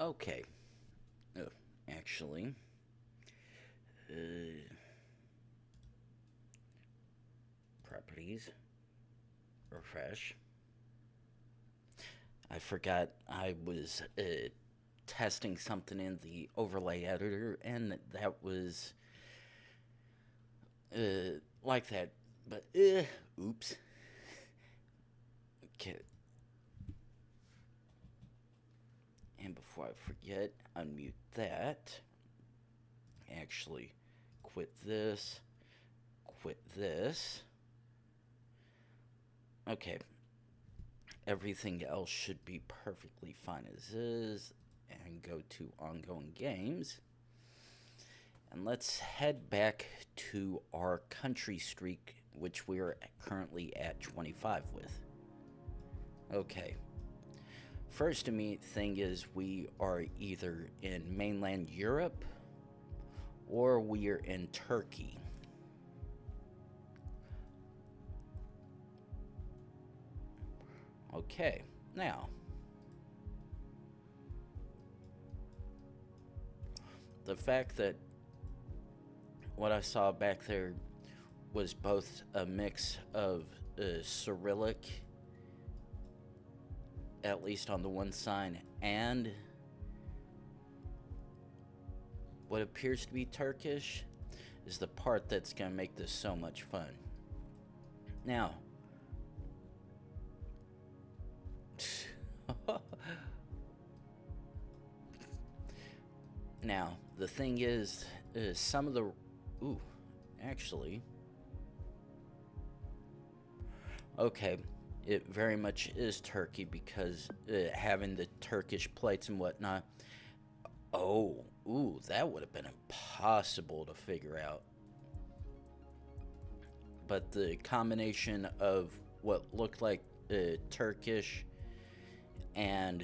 Okay. Oh, actually, uh, properties, refresh. I forgot I was testing something in the overlay editor, and that was like that. But oops. Okay. And before I forget, unmute that. Actually, quit this. Quit this. Okay. Everything else should be perfectly fine as is. And go to ongoing games. And let's head back to our country streak, which we're currently at 25 with. Okay. First immediate thing is we are either in mainland Europe or we are in Turkey. Okay, now the fact that what I saw back there was both a mix of Cyrillic, at least on the one side, and what appears to be Turkish, is the part that's going to make this so much fun. Now, now the thing is, some of the actually, okay, it very much is Turkey because having the Turkish plates and whatnot. Oh, ooh, that would have been impossible to figure out. But the combination of what looked like Turkish and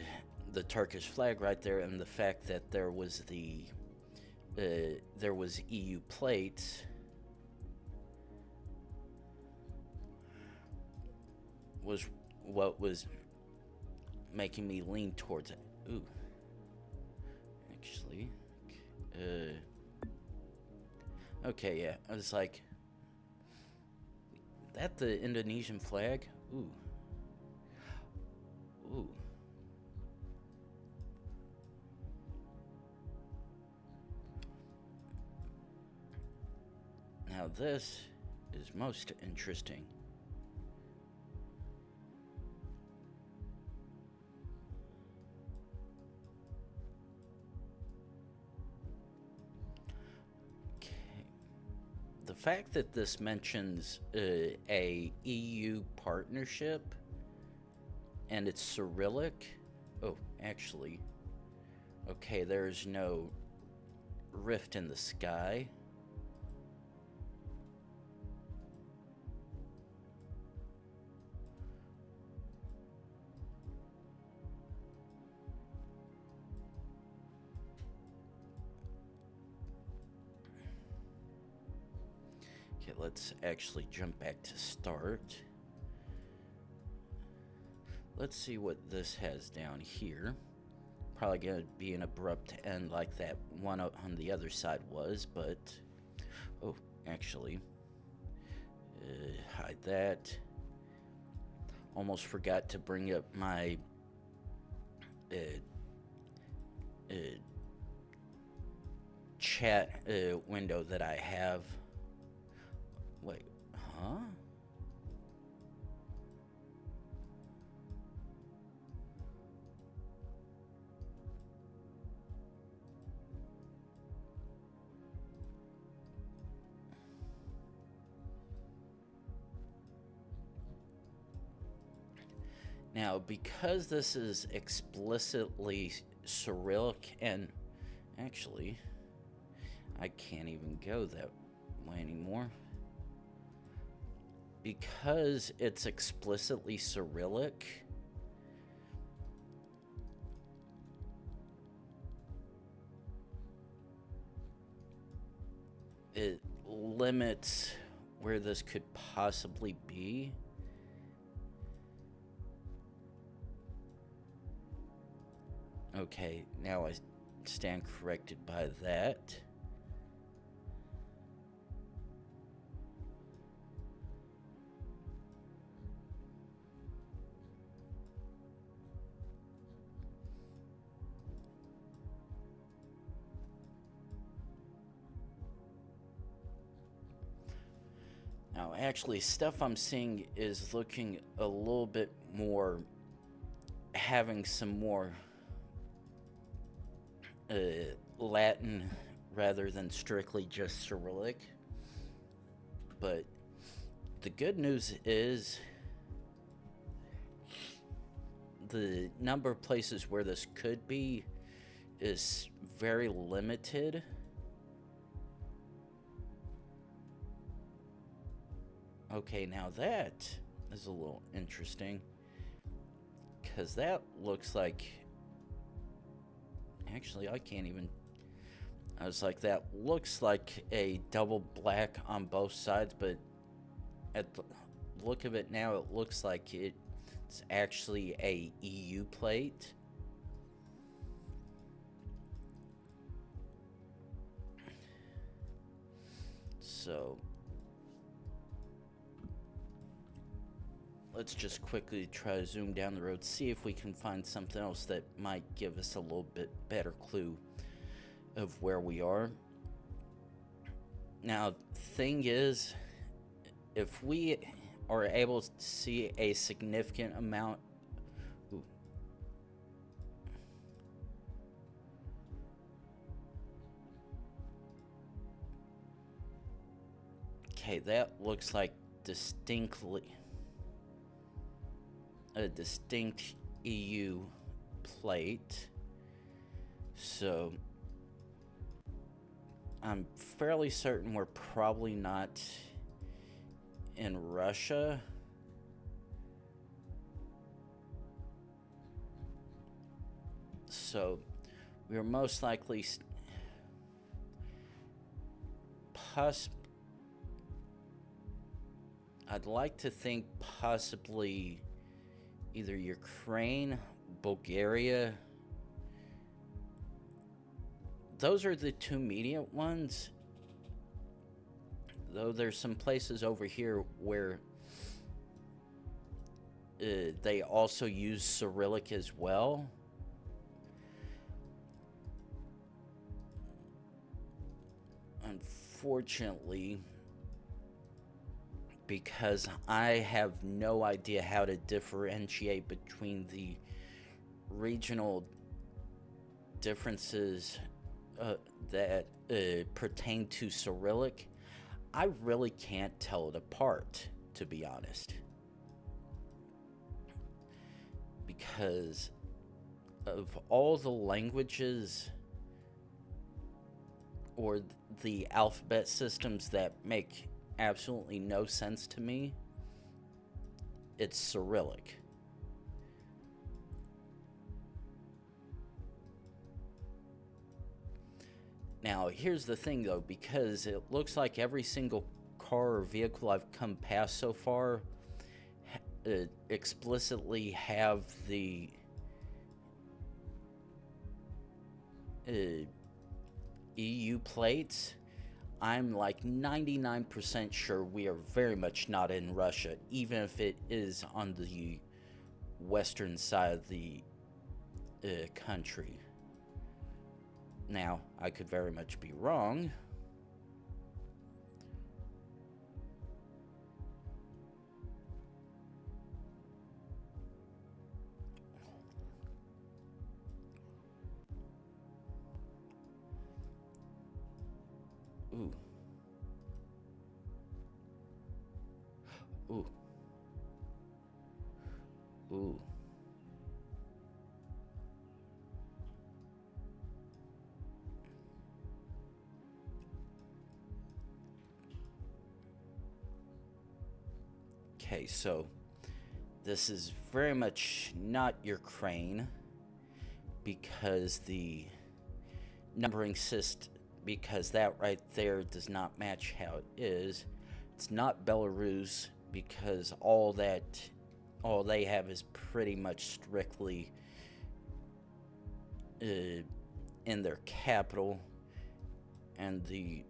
the Turkish flag right there, and the fact that there was EU plates, was what was making me lean towards it. Ooh, actually, okay, yeah, I was like, that the Indonesian flag? Ooh. Ooh. Now this is most interesting. Okay. The fact that this mentions a EU partnership and it's Cyrillic. Oh, actually. Okay, there's no rift in the sky. Okay, let's actually jump back to start. Let's see what this has down here. Probably going to be an abrupt end like that one on the other side was, but... Oh, actually... hide that. Almost forgot to bring up my... chat window that I have. Wait, huh? Now, because this is explicitly Cyrillic, and actually, I can't even go that way anymore. Because it's explicitly Cyrillic, it limits where this could possibly be. Okay, now I stand corrected by that. Now, actually, stuff I'm seeing is looking a little bit more, having some more Latin rather than strictly just Cyrillic. But the good news is the number of places where this could be is very limited. Okay, now that is a little interesting, because that looks like, actually I can't even, I was like, that looks like a double black on both sides, but at the look of it now, it looks like it's actually a EU plate. So let's just quickly try to zoom down the road, see if we can find something else that might give us a little bit better clue of where we are. Now, thing is, if we are able to see a significant amount... Ooh. Okay, that looks like distinctly a distinct EU plate. So I'm fairly certain we're probably not in Russia. So we're most likely I'd like to think possibly either Ukraine, Bulgaria. Those are the two immediate ones. Though there's some places over here where they also use Cyrillic as well. Unfortunately, because I have no idea how to differentiate between the regional differences that pertain to Cyrillic, I really can't tell it apart, to be honest. Because of all the languages or the alphabet systems that make absolutely no sense to me, it's Cyrillic. Now, here's the thing, though, because it looks like every single car or vehicle I've come past so far explicitly have the EU plates. I'm like 99% sure we are very much not in Russia, even if it is on the western side of the country. Now, I could very much be wrong. Ooh. Ooh. Ooh. Okay, so this is very much not Ukraine, because the numbering system, because that right there does not match how it is. It's not Belarus, because all they have is pretty much strictly in their capital, and the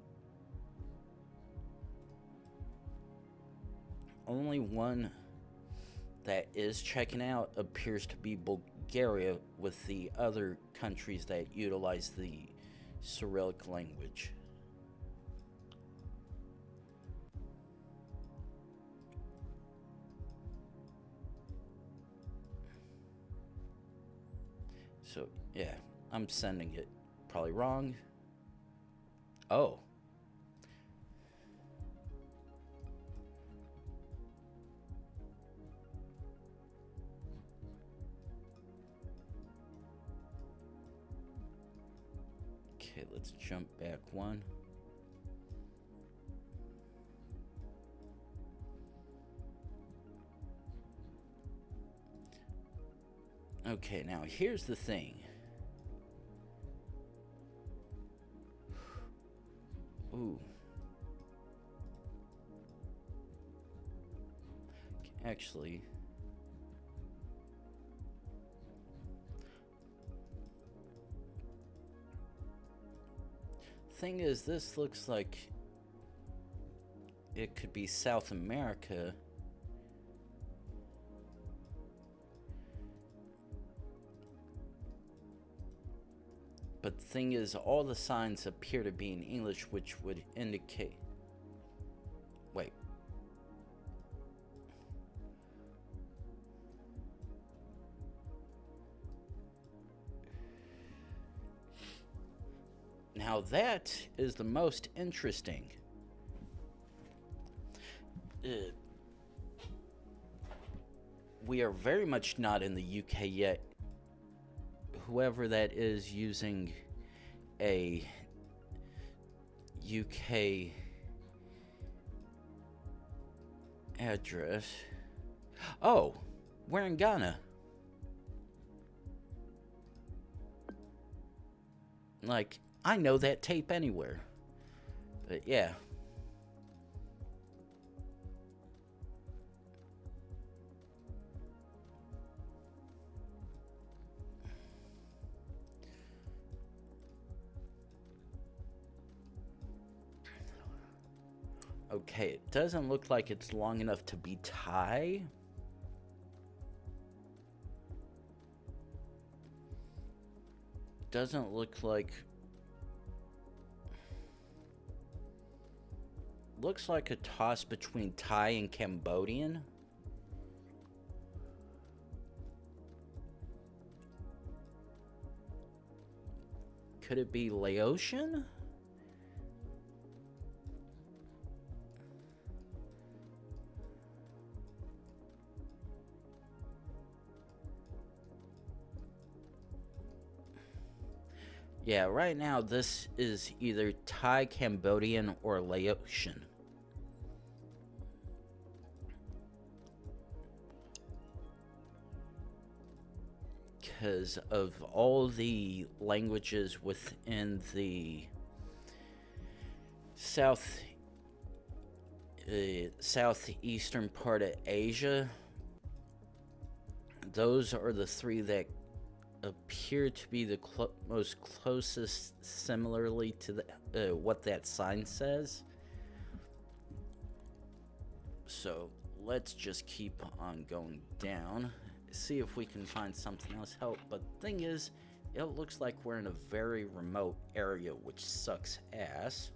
only one that is checking out appears to be Bulgaria, with the other countries that utilize the Cyrillic language. So, yeah, I'm sending it. Probably wrong. Oh. Okay, let's jump back one. Okay, now here's the thing. Ooh. Actually, thing is, this looks like it could be South America. But the thing is, all the signs appear to be in English, which would indicate... Wait. Now that is the most interesting. We are very much not in the UK yet. Whoever that is using a UK address. Oh, we're in Ghana. Like, I know that tape anywhere. But yeah. Okay, it doesn't look like it's long enough to be Thai. Doesn't look like... Looks like a toss between Thai and Cambodian. Could it be Laotian? Yeah, right now this is either Thai, Cambodian, or Laotian. Because of all the languages within the southeastern part of Asia, those are the three that appear to be the most closest similarly to the, what that sign says. So let's just keep on going down, see if we can find something else help. But the thing is, it looks like we're in a very remote area, which sucks ass.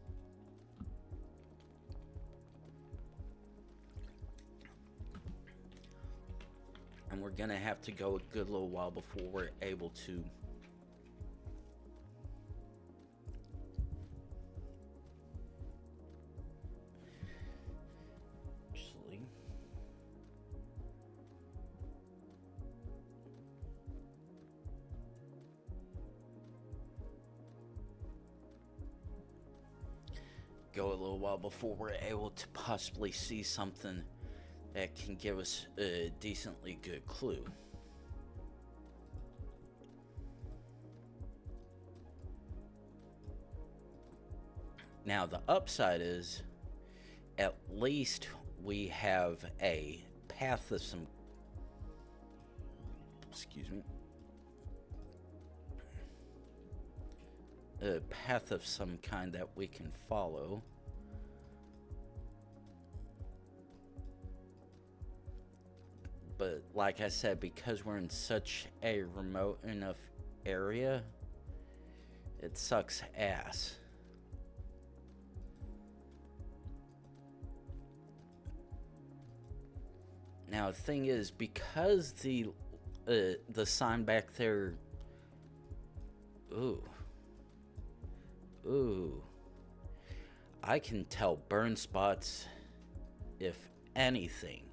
And we're gonna have to go a good little while before we're able to actually go a little while before we're able to possibly see something that can give us a decently good clue. Now the upside is, at least we have a path of some, excuse me, a path of some kind that we can follow. But like I said, because we're in such a remote enough area, it sucks ass. Now the thing is, because the sign back there, ooh, I can tell burn spots, if anything,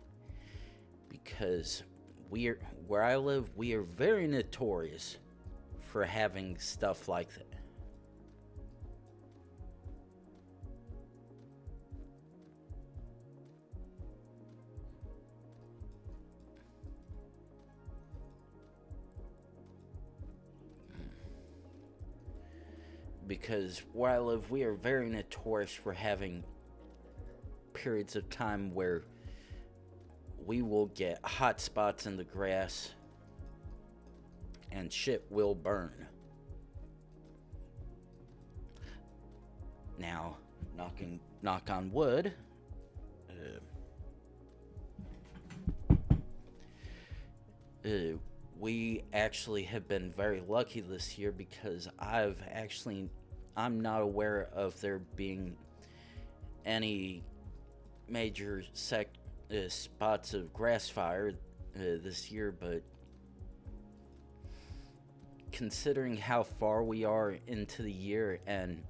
because where I live, we are very notorious for having stuff like that. Because where I live, we are very notorious for having periods of time where we will get hot spots in the grass and shit will burn. Now, knock on wood, we actually have been very lucky this year because I'm not aware of there being any major spots of grass fire this year, but considering how far we are into the year and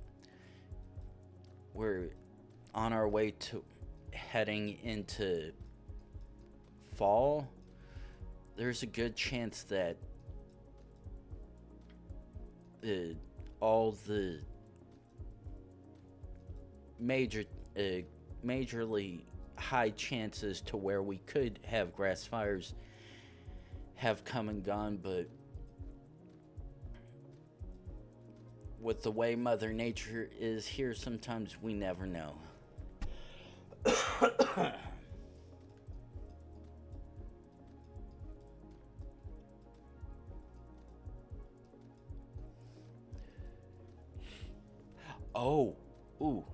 we're on our way to heading into fall, there's a good chance that all the majorly high chances to where we could have grass fires have come and gone, but with the way Mother Nature is here, sometimes we never know. Oh, ooh.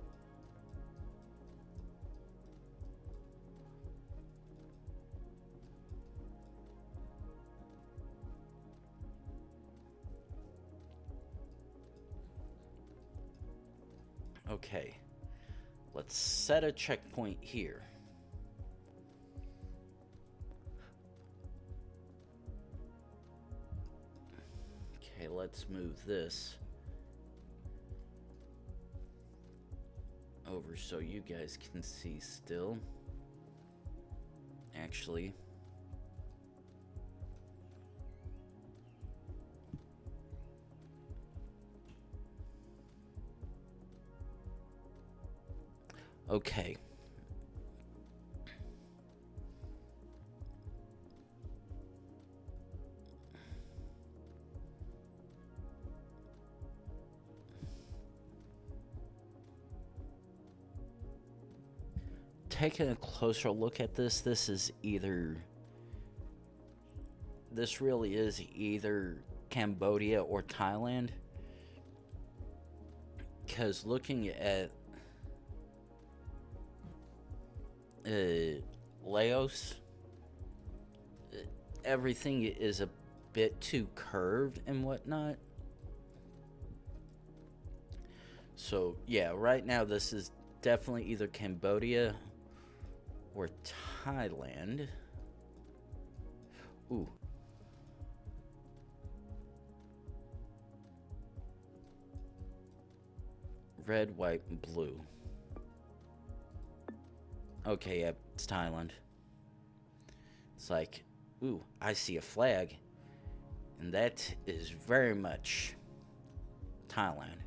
Okay, let's set a checkpoint here. Okay, let's move this over so you guys can see still. Actually, okay. Taking a closer look at this, this really is either Cambodia or Thailand. Because looking at Laos, everything is a bit too curved and whatnot. So yeah, right now this is definitely either Cambodia or Thailand. Ooh. Red, white, and blue. Okay, yeah, it's Thailand. It's like, ooh, I see a flag. And that is very much Thailand.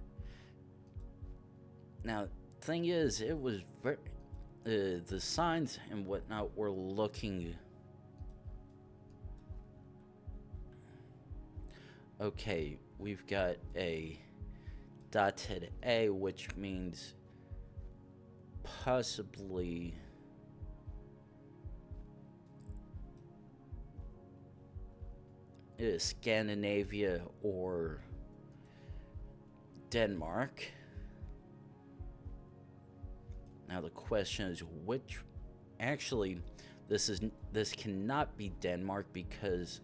Now, thing is, it was very... the signs and whatnot were looking... Okay, we've got a dotted A, which means possibly... Scandinavia or Denmark. Now the question is which... Actually, this cannot be Denmark because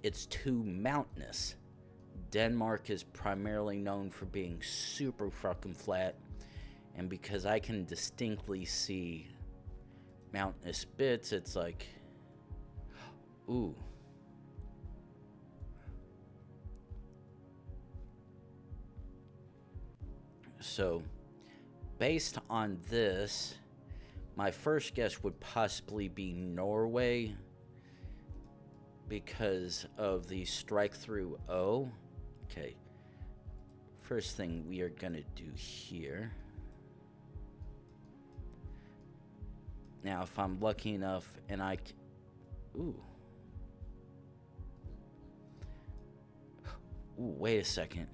it's too mountainous. Denmark is primarily known for being super fucking flat, and because I can distinctly see mountainous bits, it's like, ooh. So, based on this, my first guess would possibly be Norway because of the strike through O. Okay. First thing we are gonna do here. Now, if I'm lucky enough and ooh. Ooh, wait a second.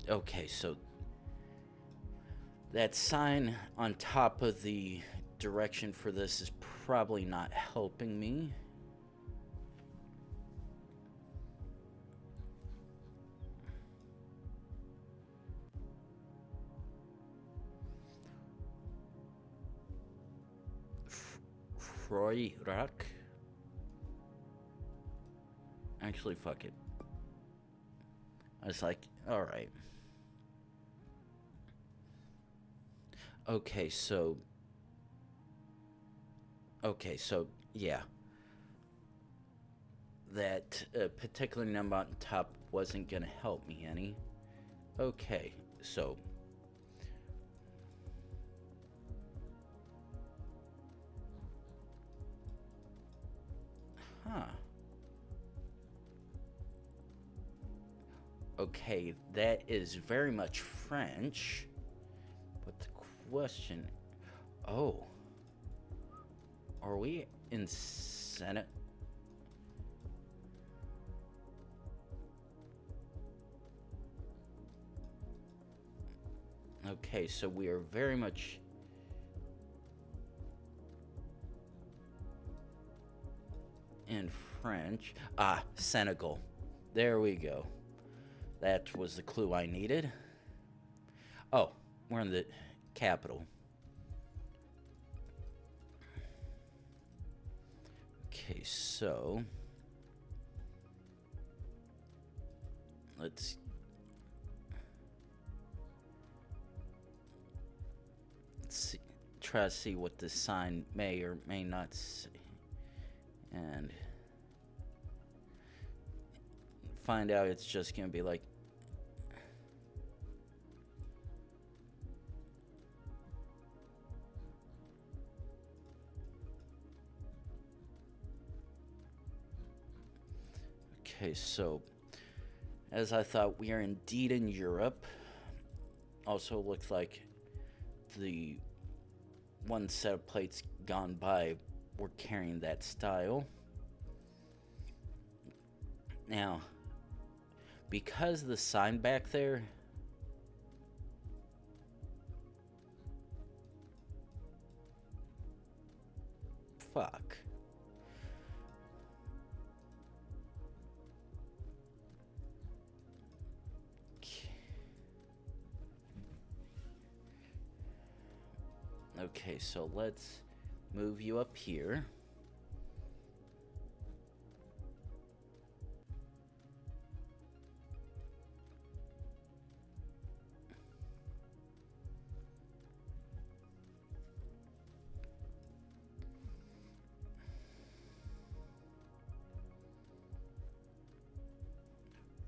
Okay, so that sign on top of the direction for this is probably not helping me. Frøyrak. Actually, fuck it. I was like, alright. Okay, so, yeah. That particular number on top wasn't gonna help me any. Okay, so. Huh. Okay, that is very much French. But the question... Oh. Are we in Senate? Okay, so we are very much... in French. Ah, Senegal. There we go. That was the clue I needed. Oh, we're in the capital. Okay, so let's see, try to see what this sign may or may not say, and find out it's just gonna be like, okay, so as I thought, we are indeed in Europe. Also looks like the one set of plates gone by were carrying that style. Now, because the sign back there, fuck. Okay, so let's move you up here.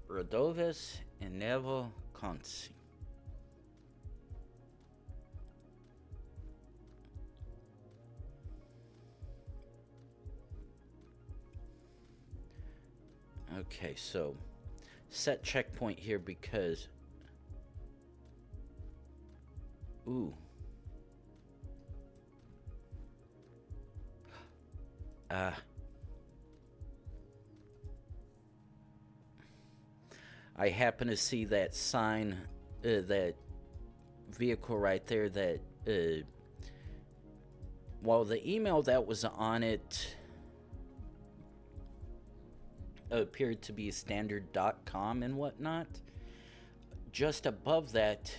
Rodovis and Nevo Consi. Okay, so set checkpoint here because... Ooh. I happen to see that sign, that vehicle right there, that while the email that was on it appeared to be standard.com and whatnot, just above that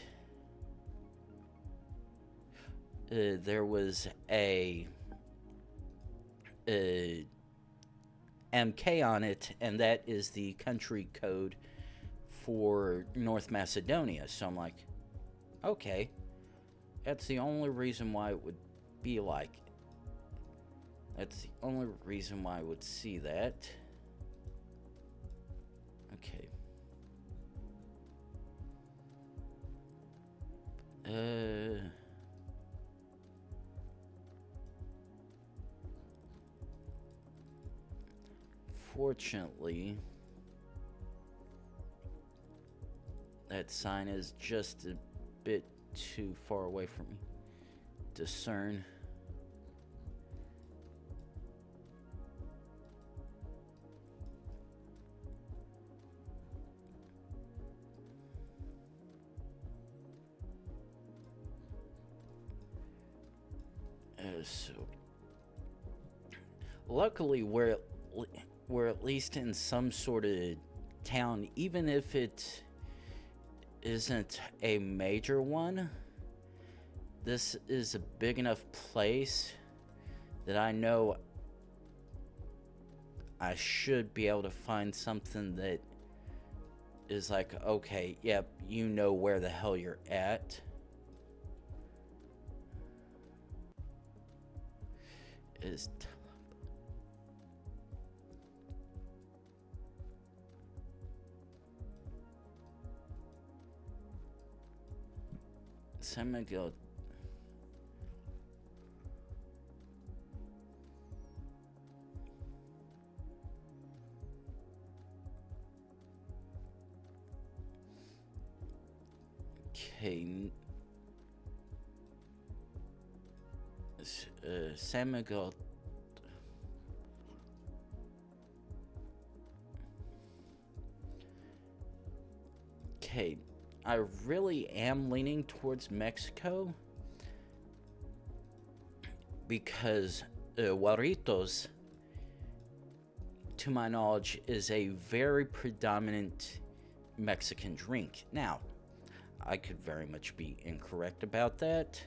there was a MK on it, and that is the country code for North Macedonia. So I'm like, okay, that's the only reason why it would be like, that's the only reason why I would see that. Okay. Fortunately, that sign is just a bit too far away from me to discern. So, luckily, we're at least in some sort of town, even if it isn't a major one. This is a big enough place that I know I should be able to find something that is like, okay, yep, you know where the hell you're at. Is San Miguel. Okay. San Miguel. Okay, I really am leaning towards Mexico because Guarritos, to my knowledge, is a very predominant Mexican drink. Now, I could very much be incorrect about that.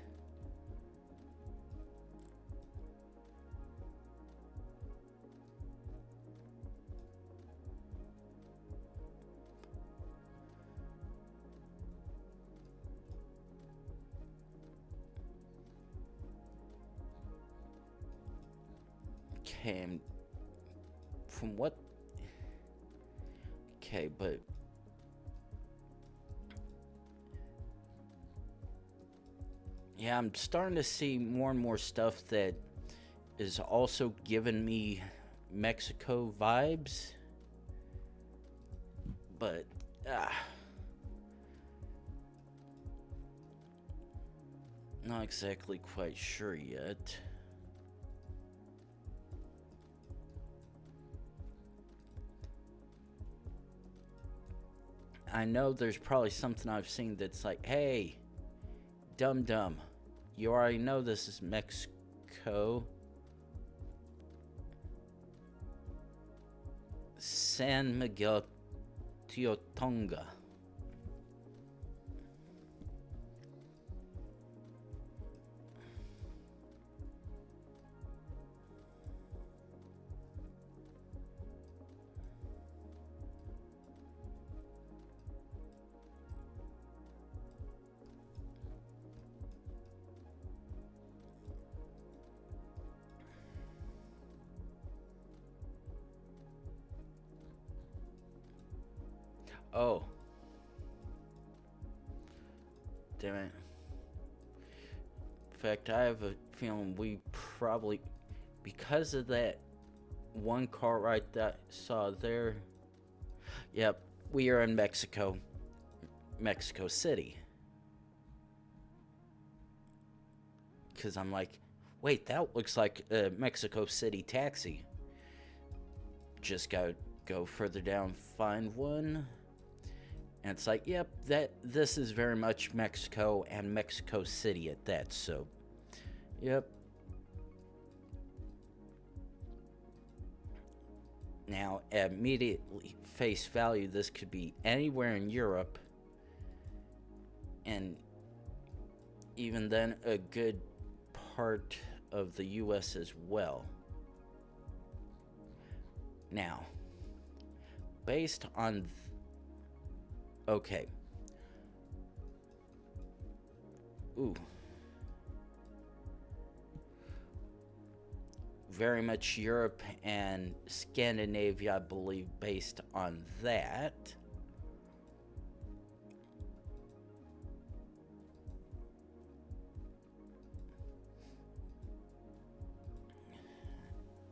Okay, from what... Okay, but... Yeah, I'm starting to see more and more stuff that is also giving me Mexico vibes. But, not exactly quite sure yet. I know there's probably something I've seen that's like, hey, dum-dum, you already know this is Mexico. San Miguel Teotonga. Oh. Damn it. In fact, I have a feeling we probably, because of that one car right that I saw there. Yep, we are in Mexico. Mexico City. Because I'm like, wait, that looks like a Mexico City taxi. Just gotta go further down, find one. And it's like, yep, this is very much Mexico and Mexico City at that. So, yep. Now, at immediately face value, this could be anywhere in Europe, and even then, a good part of the U.S. as well. Now, based on okay. Ooh. Very much Europe and Scandinavia, I believe, based on that.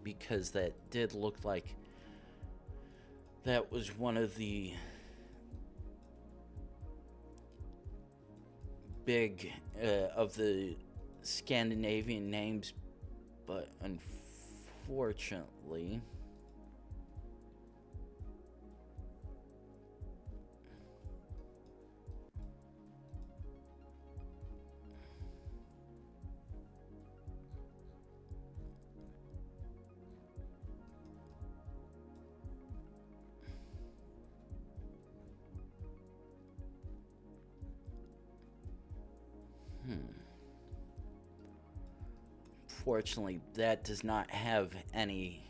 Because that did look like that was one of the big of the Scandinavian names, but unfortunately fortunately that does not have any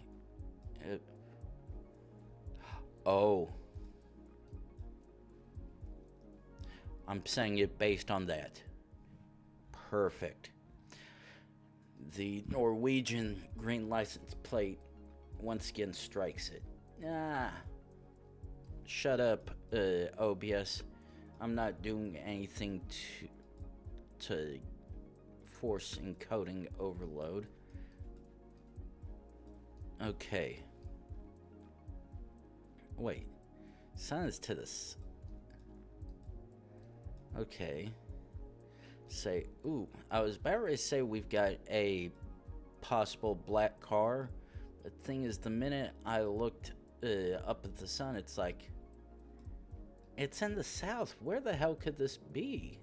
oh, I'm saying it based on that. Perfect. The Norwegian green license plate once again strikes it. Shut up, OBS. I'm not doing anything to force encoding overload. Okay. Wait. Sun is to this. Okay. Say, ooh, I was about to say we've got a possible black car. The thing is, the minute I looked up at the sun, it's like, it's in the south. Where the hell could this be?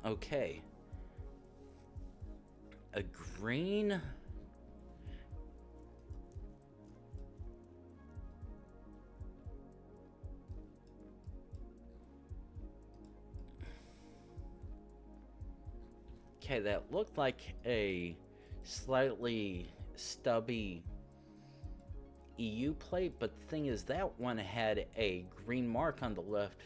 Okay. A green. Okay, that looked like a slightly stubby EU plate, but the thing is, that one had a green mark on the left.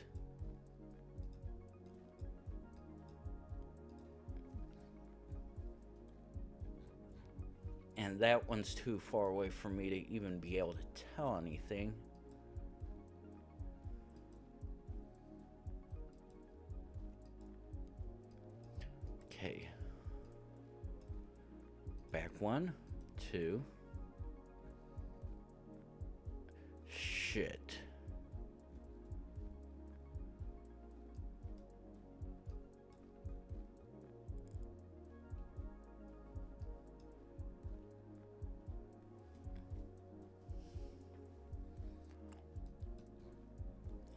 And that one's too far away for me to even be able to tell anything. Okay. Back 1, 2. Shit.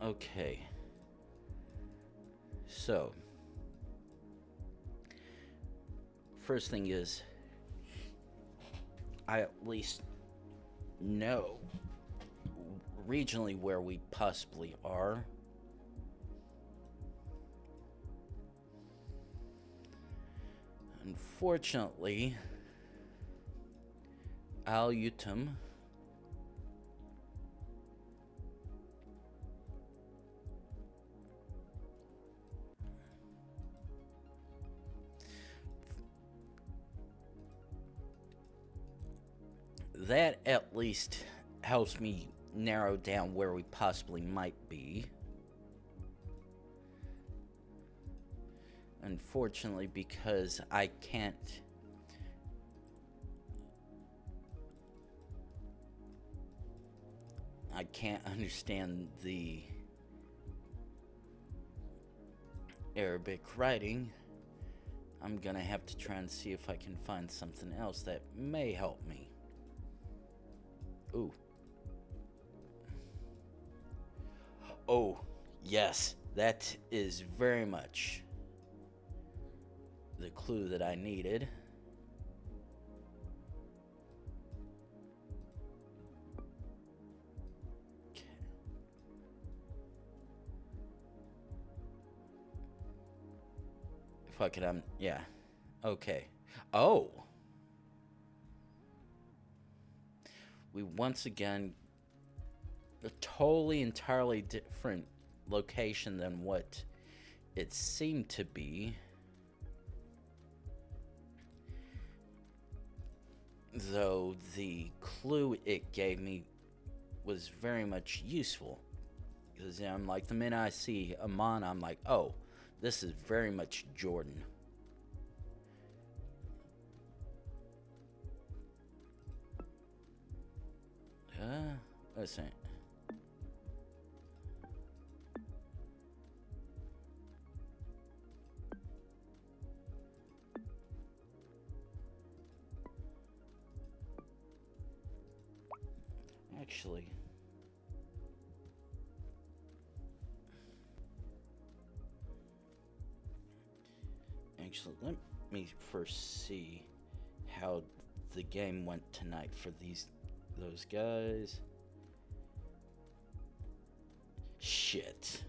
Okay. So, first thing is, I at least know regionally where we possibly are. Unfortunately, Alutum that at least helps me narrow down where we possibly might be. Unfortunately, because I can't I can't understand the Arabic writing, I'm gonna have to try and see if I can find something else that may help me. Ooh. Oh, yes, that is very much the clue that I needed. Fuck it, yeah. Okay. Oh! We once again, a totally, entirely different location than what it seemed to be. Though the clue it gave me was very much useful. Because I'm like, the minute I see Amon, I'm like, oh, this is very much Jordan. Listen. Actually, let me first see how the game went tonight for those guys. Shit.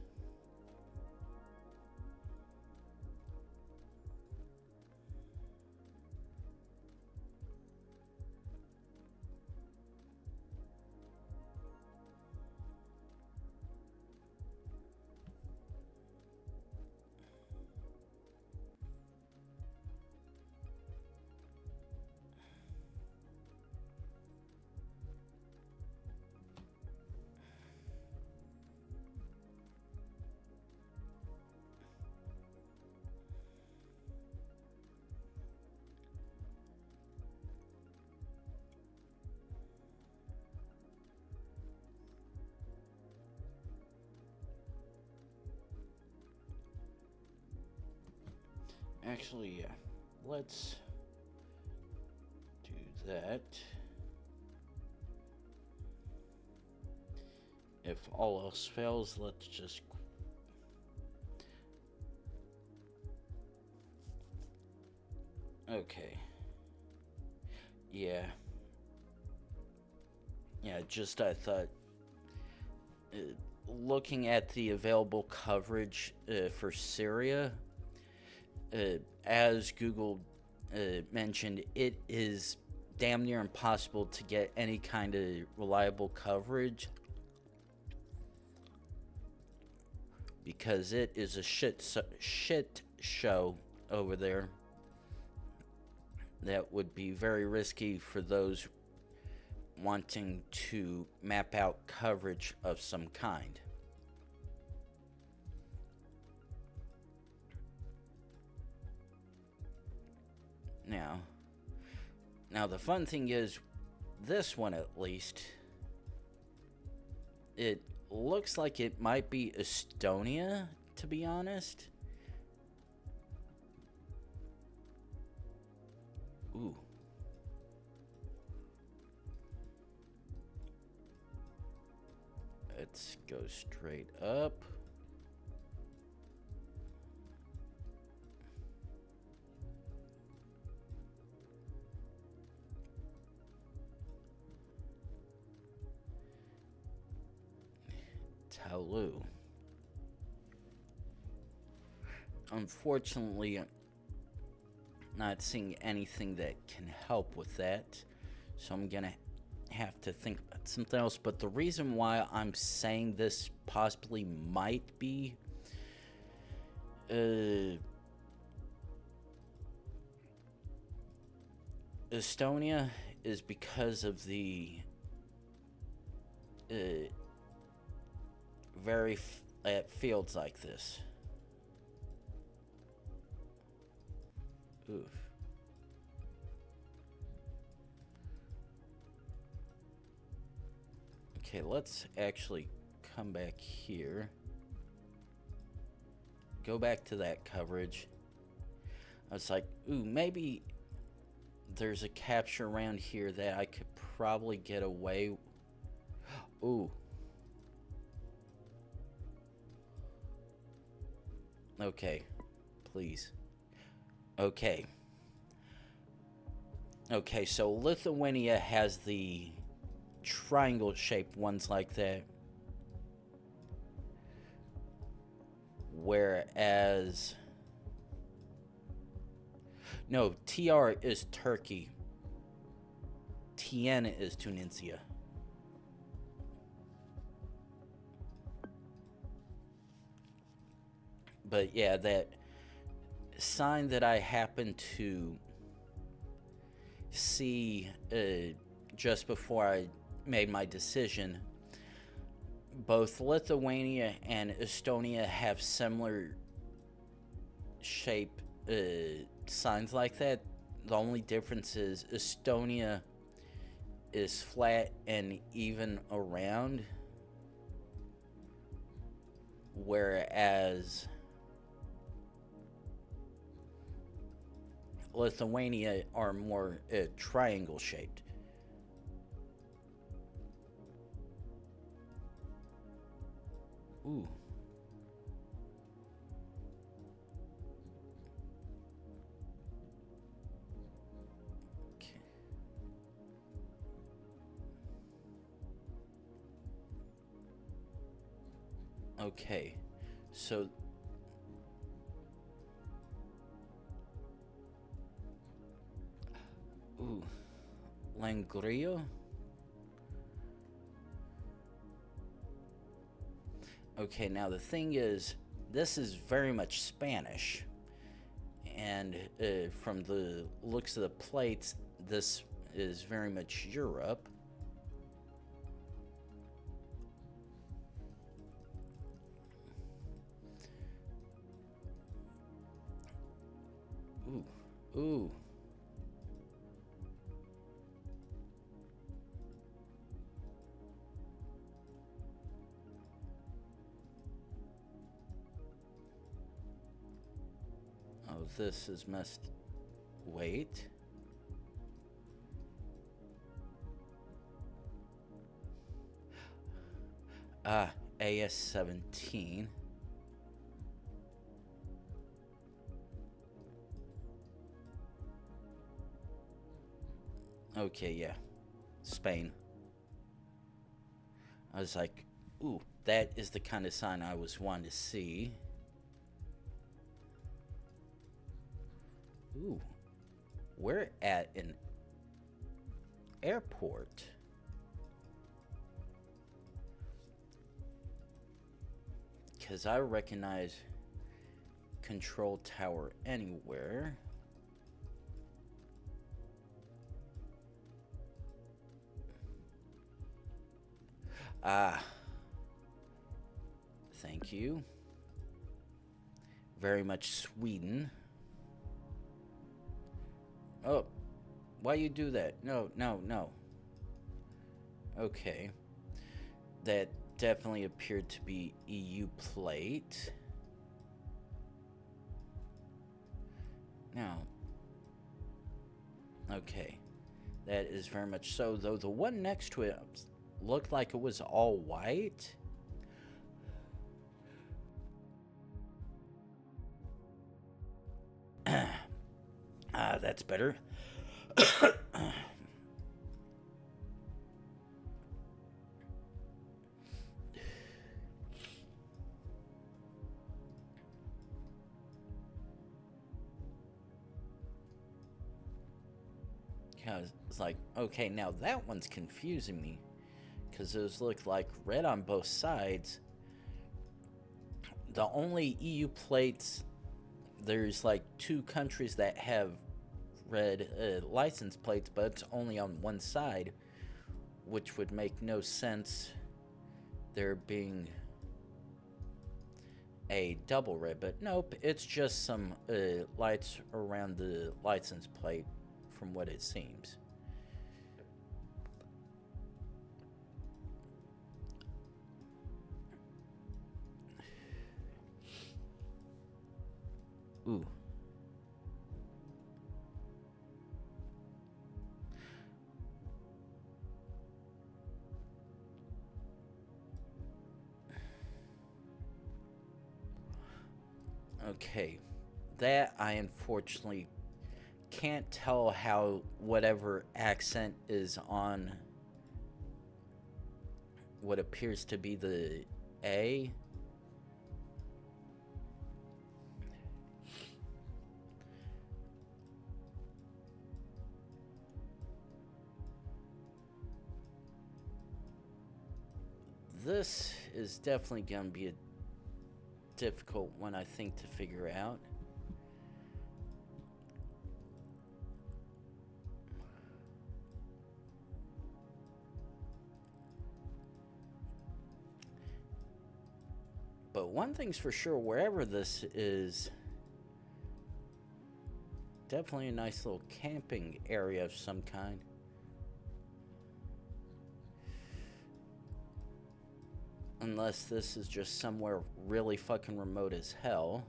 Actually, yeah. Let's do that. If all else fails, let's just... Okay. Yeah. Yeah, just I thought... looking at the available coverage for Syria... as Google mentioned, it is damn near impossible to get any kind of reliable coverage because it is a shit show over there that would be very risky for those wanting to map out coverage of some kind. Now the fun thing is, this one at least, it looks like it might be Estonia, to be honest. Ooh. Let's go straight up. Talu. Unfortunately, not seeing anything that can help with that, so I'm gonna have to think about something else. But the reason why I'm saying this possibly might be Estonia is because of the at fields like this. Oof. Okay, let's actually come back here. Go back to that coverage. I was like, ooh, maybe there's a capture around here that I could probably get away. Ooh. Okay, please. Okay. Okay, so Lithuania has the triangle shaped ones like that. Whereas... No, TR is Turkey. TN is Tunisia. But yeah, that sign that I happened to see just before I made my decision, both Lithuania and Estonia have similar shape signs like that. The only difference is Estonia is flat and even around, whereas Lithuania are more triangle shaped. Ooh. Okay. Okay. So ooh. Langrio? Okay, now the thing is, this is very much Spanish. And from the looks of the plates, this is very much Europe. Ooh, ooh. Oh, this is messed. Wait. Ah, AS-17. Okay, yeah. Spain. I was like, ooh, that is the kind of sign I was wanting to see. Ooh, we're at an airport. Because I recognize control tower anywhere. Ah. Thank you. Very much Sweden. Oh. Why you do that? No, no, no. Okay. That definitely appeared to be EU plate. Now. Okay. That is very much so, though the one next to it looked like it was all white. That's better. It's like, okay, now that one's confusing me, because those look like red on both sides. The only EU plates, there's like 2 countries that have red license plates, but it's only on one side, which would make no sense there being a double red. But nope, it's just some lights around the license plate from what it seems. Ooh. Okay. That I unfortunately can't tell how whatever accent is on what appears to be the A. This is definitely going to be a difficult one, I think, to figure out. But one thing's for sure, wherever this is, definitely a nice little camping area of some kind. Unless this is just somewhere really fucking remote as hell.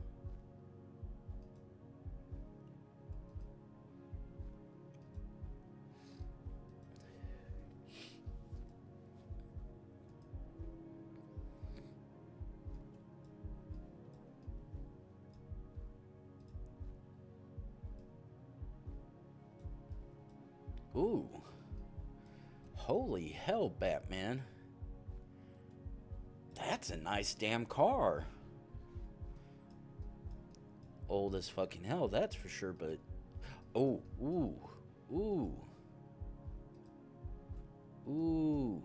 Ooh. Holy hell, Batman. That's a nice damn car. Old as fucking hell, that's for sure, but... Oh, ooh. Ooh. Ooh.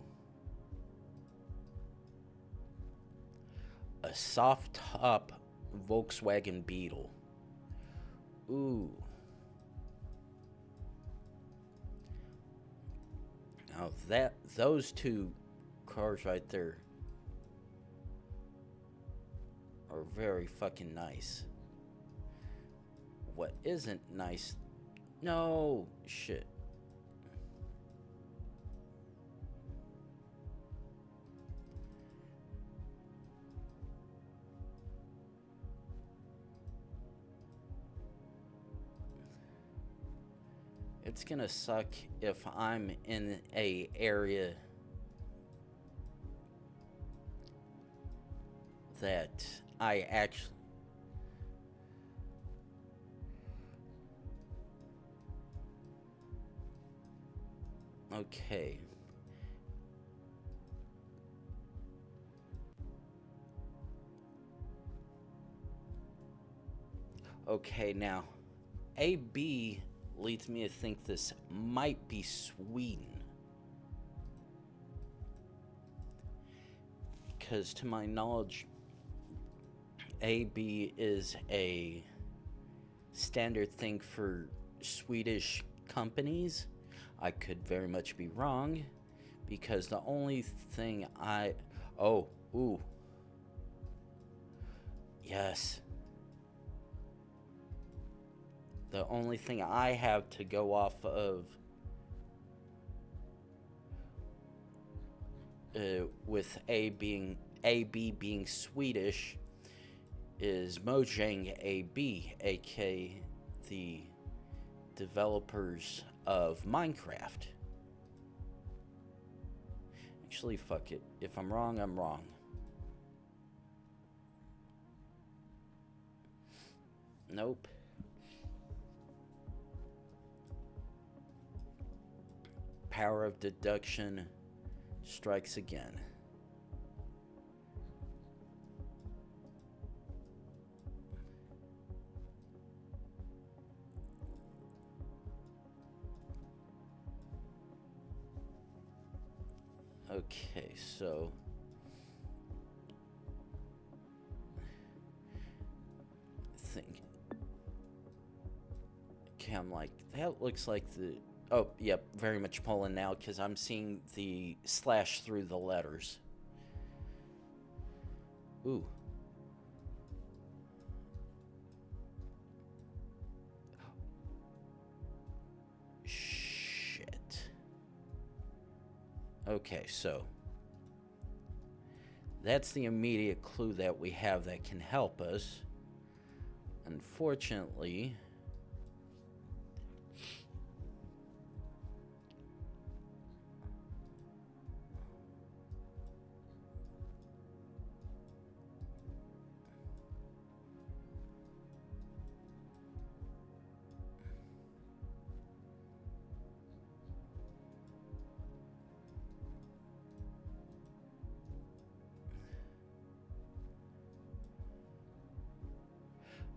A soft top Volkswagen Beetle. Ooh. Now those two cars right there are very fucking nice. What isn't nice? No, shit. It's gonna suck if I'm in a area that I actually... Okay. Okay, now, AB leads me to think this might be Sweden. Because to my knowledge, AB is a standard thing for Swedish companies. I could very much be wrong, because the only thing oh, ooh. Yes. The only thing I have to go off of with AB being Swedish is Mojang AB, aka the developers of Minecraft. Actually, fuck it. If I'm wrong, I'm wrong. Nope. Power of deduction strikes again. Okay, so okay, I'm like, that looks like the... Oh, yep, very much Poland now, because I'm seeing the slash through the letters. Ooh. Shit. Okay, so that's the immediate clue that we have that can help us. Unfortunately,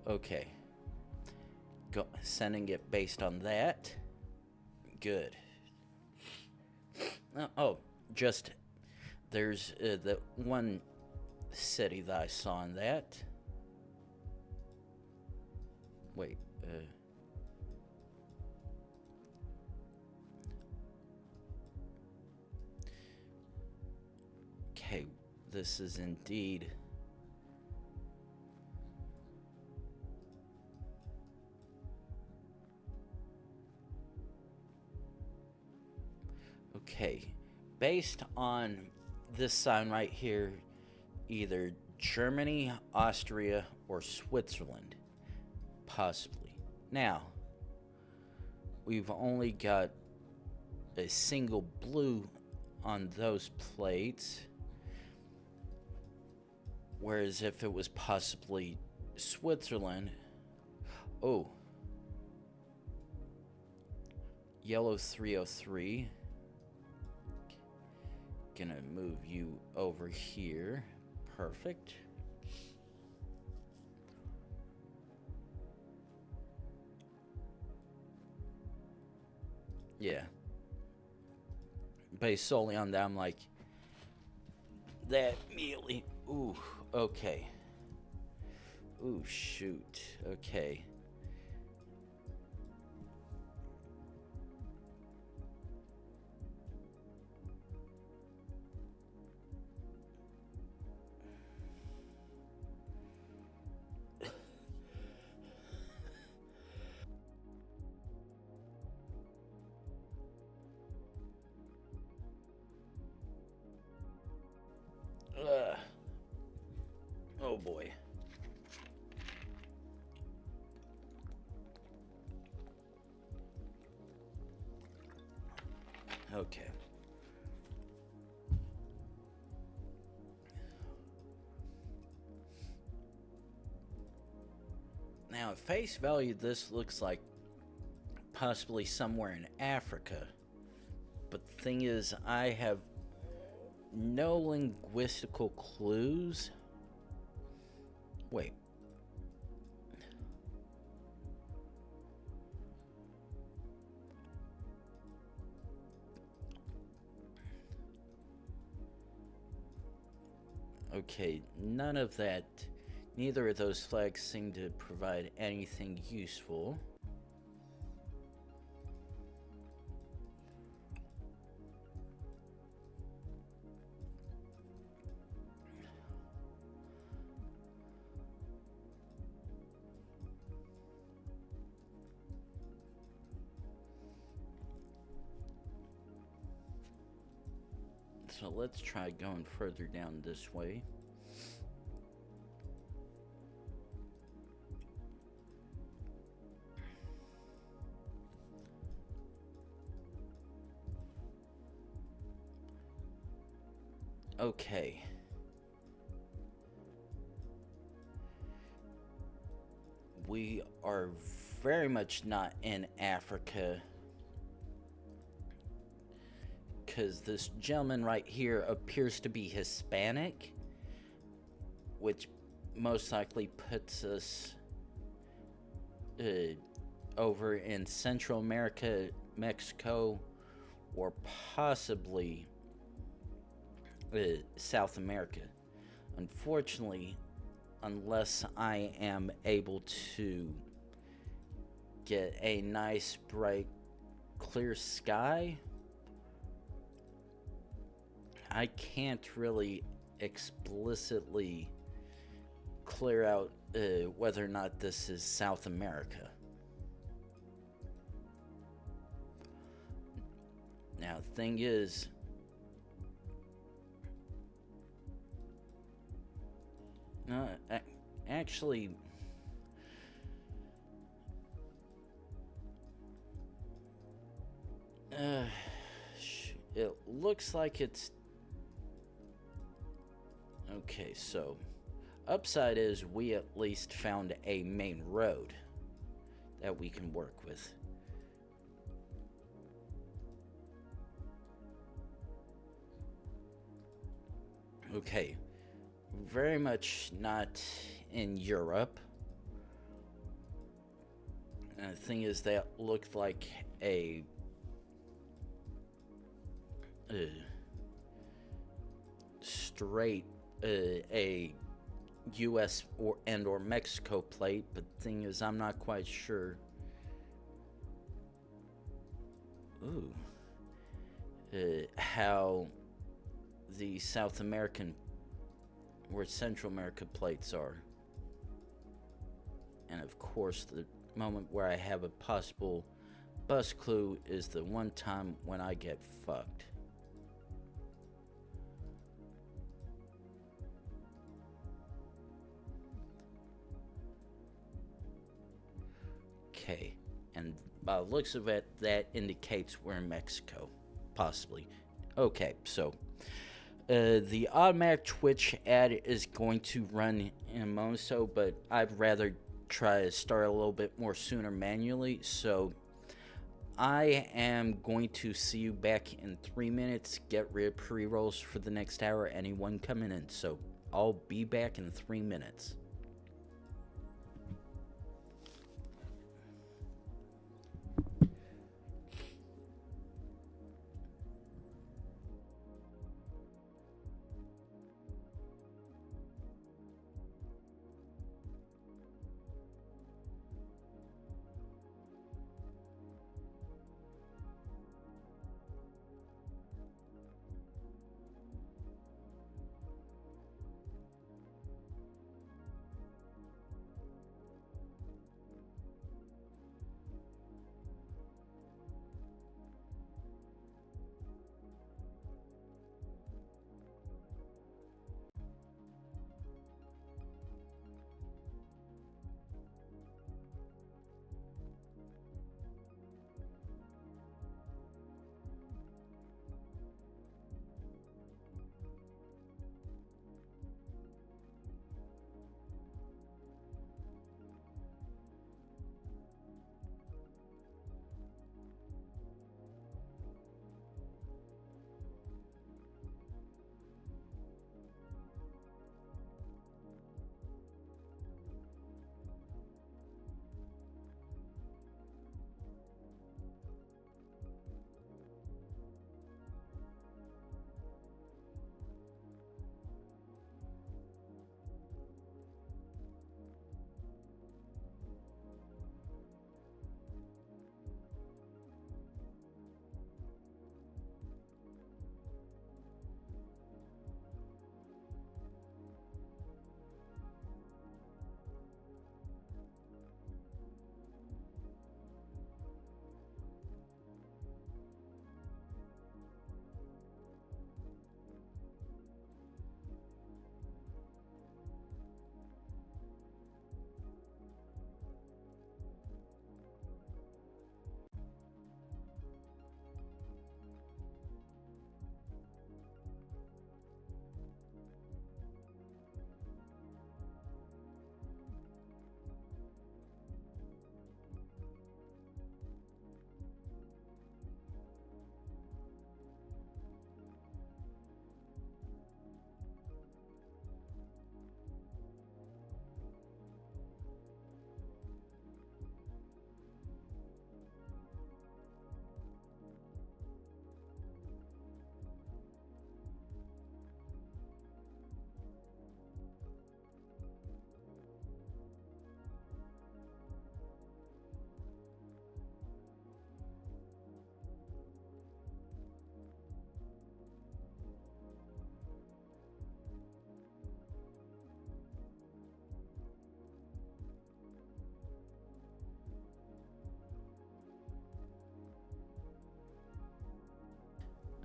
okay. Sending it based on that. Good. Oh, just there's the one city that I saw in that. Wait. Okay, this is indeed. Okay, based on this sign right here, either Germany, Austria, or Switzerland, possibly. Now, we've only got a single blue on those plates, whereas if it was possibly Switzerland, oh, yellow 303. Gonna move you over here. Perfect. Yeah. Based solely on that, I'm like, that immediately. Ooh, okay. Ooh, shoot. Okay. Oh boy. Okay. Now, at face value, this looks like possibly somewhere in Africa. But the thing is, I have no linguistical clues. Wait. Okay, none of that. Neither of those flags seem to provide anything useful. So let's try going further down this way. Okay. We are very much not in Africa, because this gentleman right here appears to be Hispanic, which most likely puts us over in Central America, Mexico, or possibly South America. Unfortunately, unless I am able to get a nice, bright, clear sky, I can't really explicitly clear out whether or not this is South America. Now, the thing is, actually, It looks like it's... Okay, so upside is we at least found a main road that we can work with. Okay, very much not in Europe. And the thing is, that looked like a straight a U.S. or Mexico plate, but the thing is, I'm not quite sure. Ooh, how the South American or Central America plates are, and of course, the moment where I have a possible bus clue is the one time when I get fucked. Okay, and by the looks of it, that indicates we're in Mexico, possibly. Okay, so the automatic Twitch ad is going to run in a moment or so, but I'd rather try to start a little bit more sooner manually, so I am going to see you back in 3 minutes. Get rid of pre-rolls for the next hour, anyone coming in, so I'll be back in 3 minutes.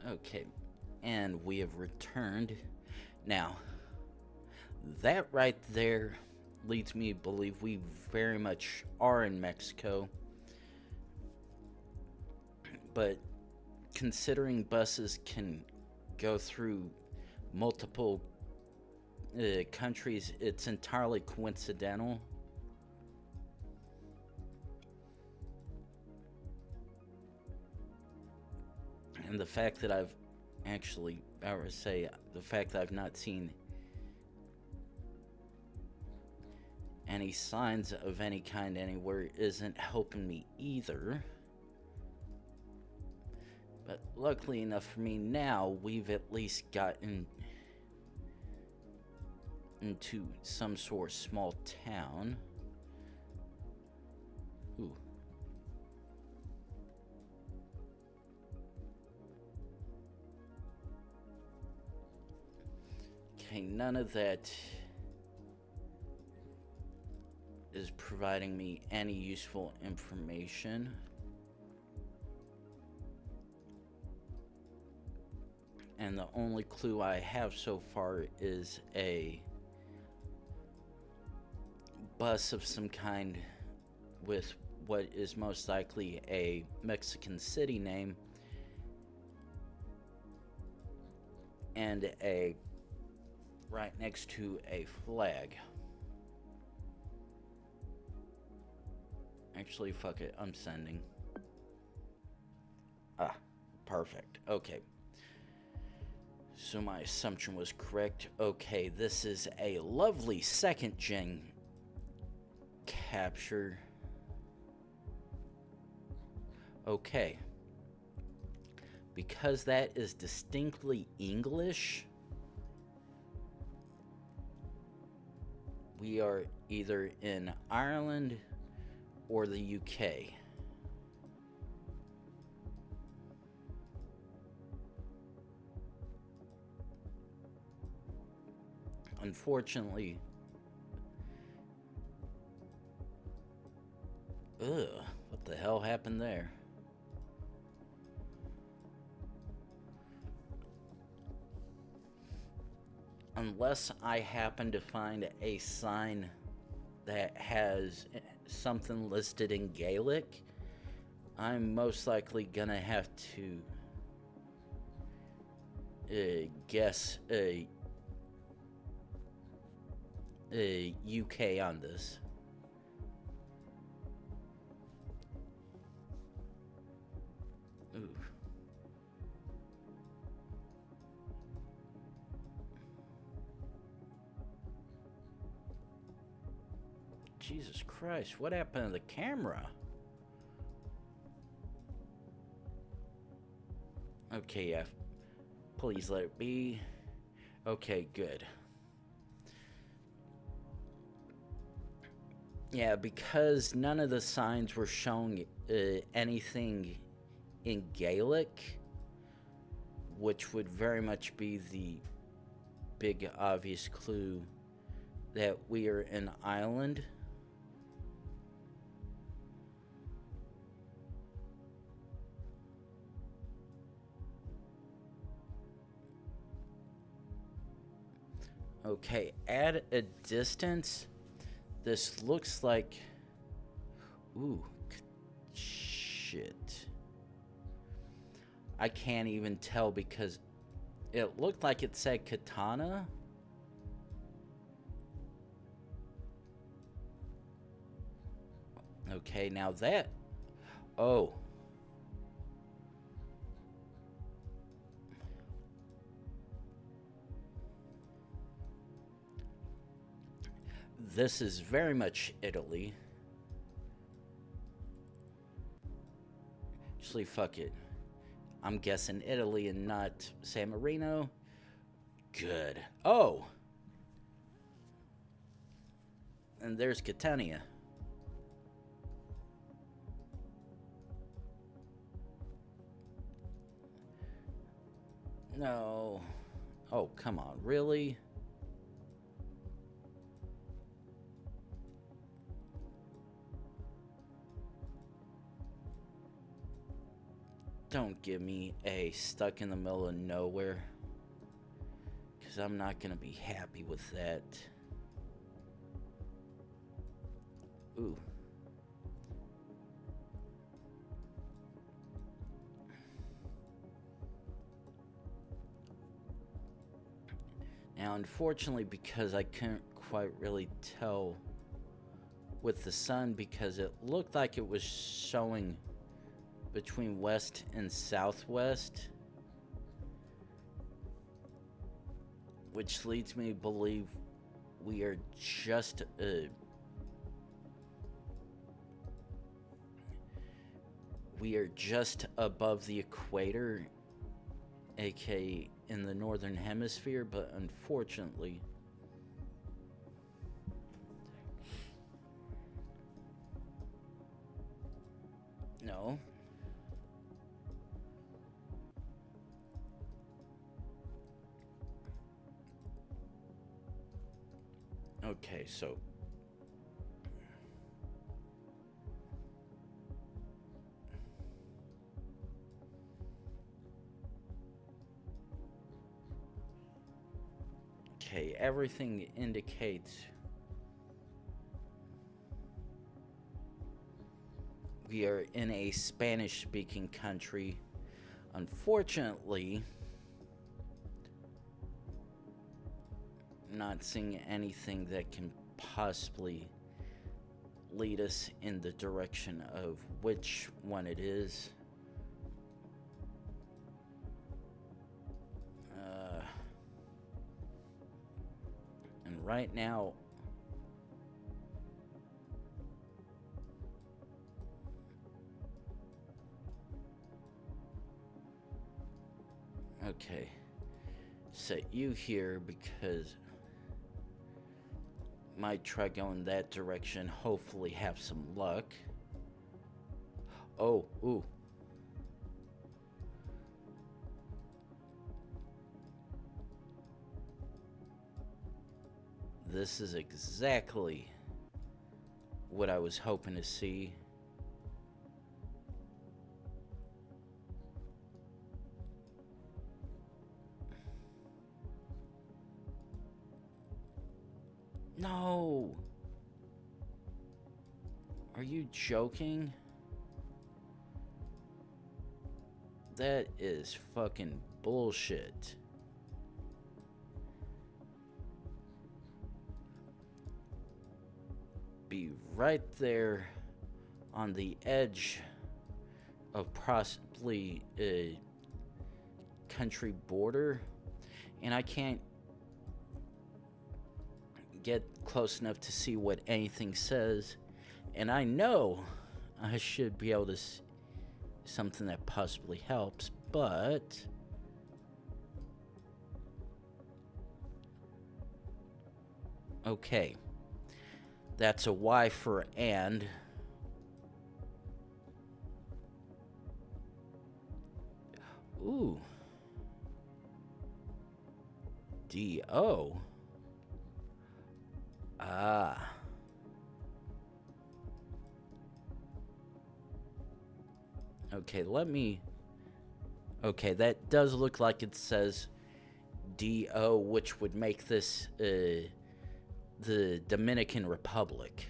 Okay, and we have returned. Now, that right there leads me to believe we very much are in Mexico. But considering buses can go through multiple countries, it's entirely coincidental. And the fact that I've actually, I would say, the fact that I've not seen any signs of any kind anywhere isn't helping me either. But luckily enough for me now, we've at least gotten into some sort of small town. Ooh. Okay, none of that is providing me any useful information. And the only clue I have so far is a bus of some kind with what is most likely a Mexican city name and a right next to a flag. Actually, fuck it, I'm sending. Ah, perfect. Okay. So my assumption was correct. Okay, this is a lovely second gen capture. Okay. Because that is distinctly English, we are either in Ireland or the UK. Unfortunately, what the hell happened there? Unless I happen to find a sign that has something listed in Gaelic, I'm most likely gonna have to guess a UK on this. Ooh. Jesus Christ, what happened to the camera? Okay, yeah. Please let it be. Okay, good. Yeah, because none of the signs were showing anything in Gaelic, which would very much be the big obvious clue that we are an island. Okay, at a distance, this looks like... Ooh, shit. I can't even tell because it looked like it said katana. Okay, now that... Oh. This is very much Italy. Actually, fuck it. I'm guessing Italy and not San Marino. Good. Oh! And there's Catania. No. Oh, come on. Really? Don't give me a stuck in the middle of nowhere, because I'm not going to be happy with that. Ooh. Now, unfortunately, because I couldn't quite really tell with the sun, because it looked like it was showing between west and southwest, which leads me to believe we are just above the equator, aka in the northern hemisphere, but unfortunately no. Okay, so okay, everything indicates we are in a Spanish-speaking country. Unfortunately, not seeing anything that can possibly lead us in the direction of which one it is. And right now, okay, set you here because might try going that direction, hopefully have some luck. Oh, ooh. This is exactly what I was hoping to see. No! Are you joking? That is fucking bullshit. Be right there on the edge of possibly a country border, and I can't get close enough to see what anything says, and I know I should be able to see something that possibly helps, but okay, that's a Y for and. Ooh. D-O. Ah. Okay, let me... Okay, that does look like it says D-O, which would make this the Dominican Republic.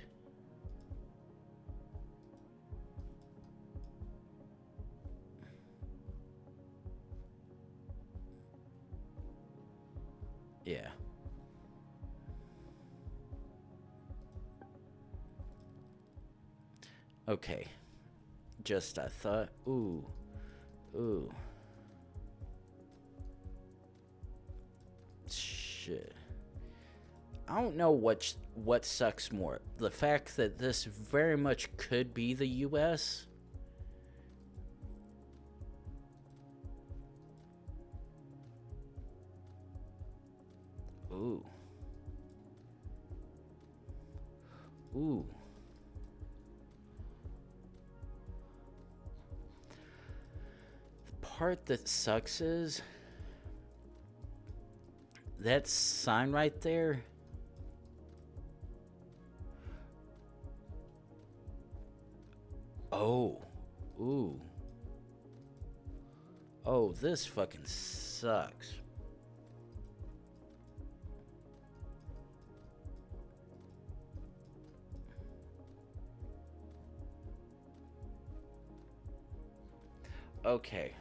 Yeah. Okay. Just I thought, ooh. Shit. I don't know what sucks more. The fact that this very much could be the US. Ooh. The part that sucks is that sign right there. Oh. Ooh. Oh, this fucking sucks. Okay.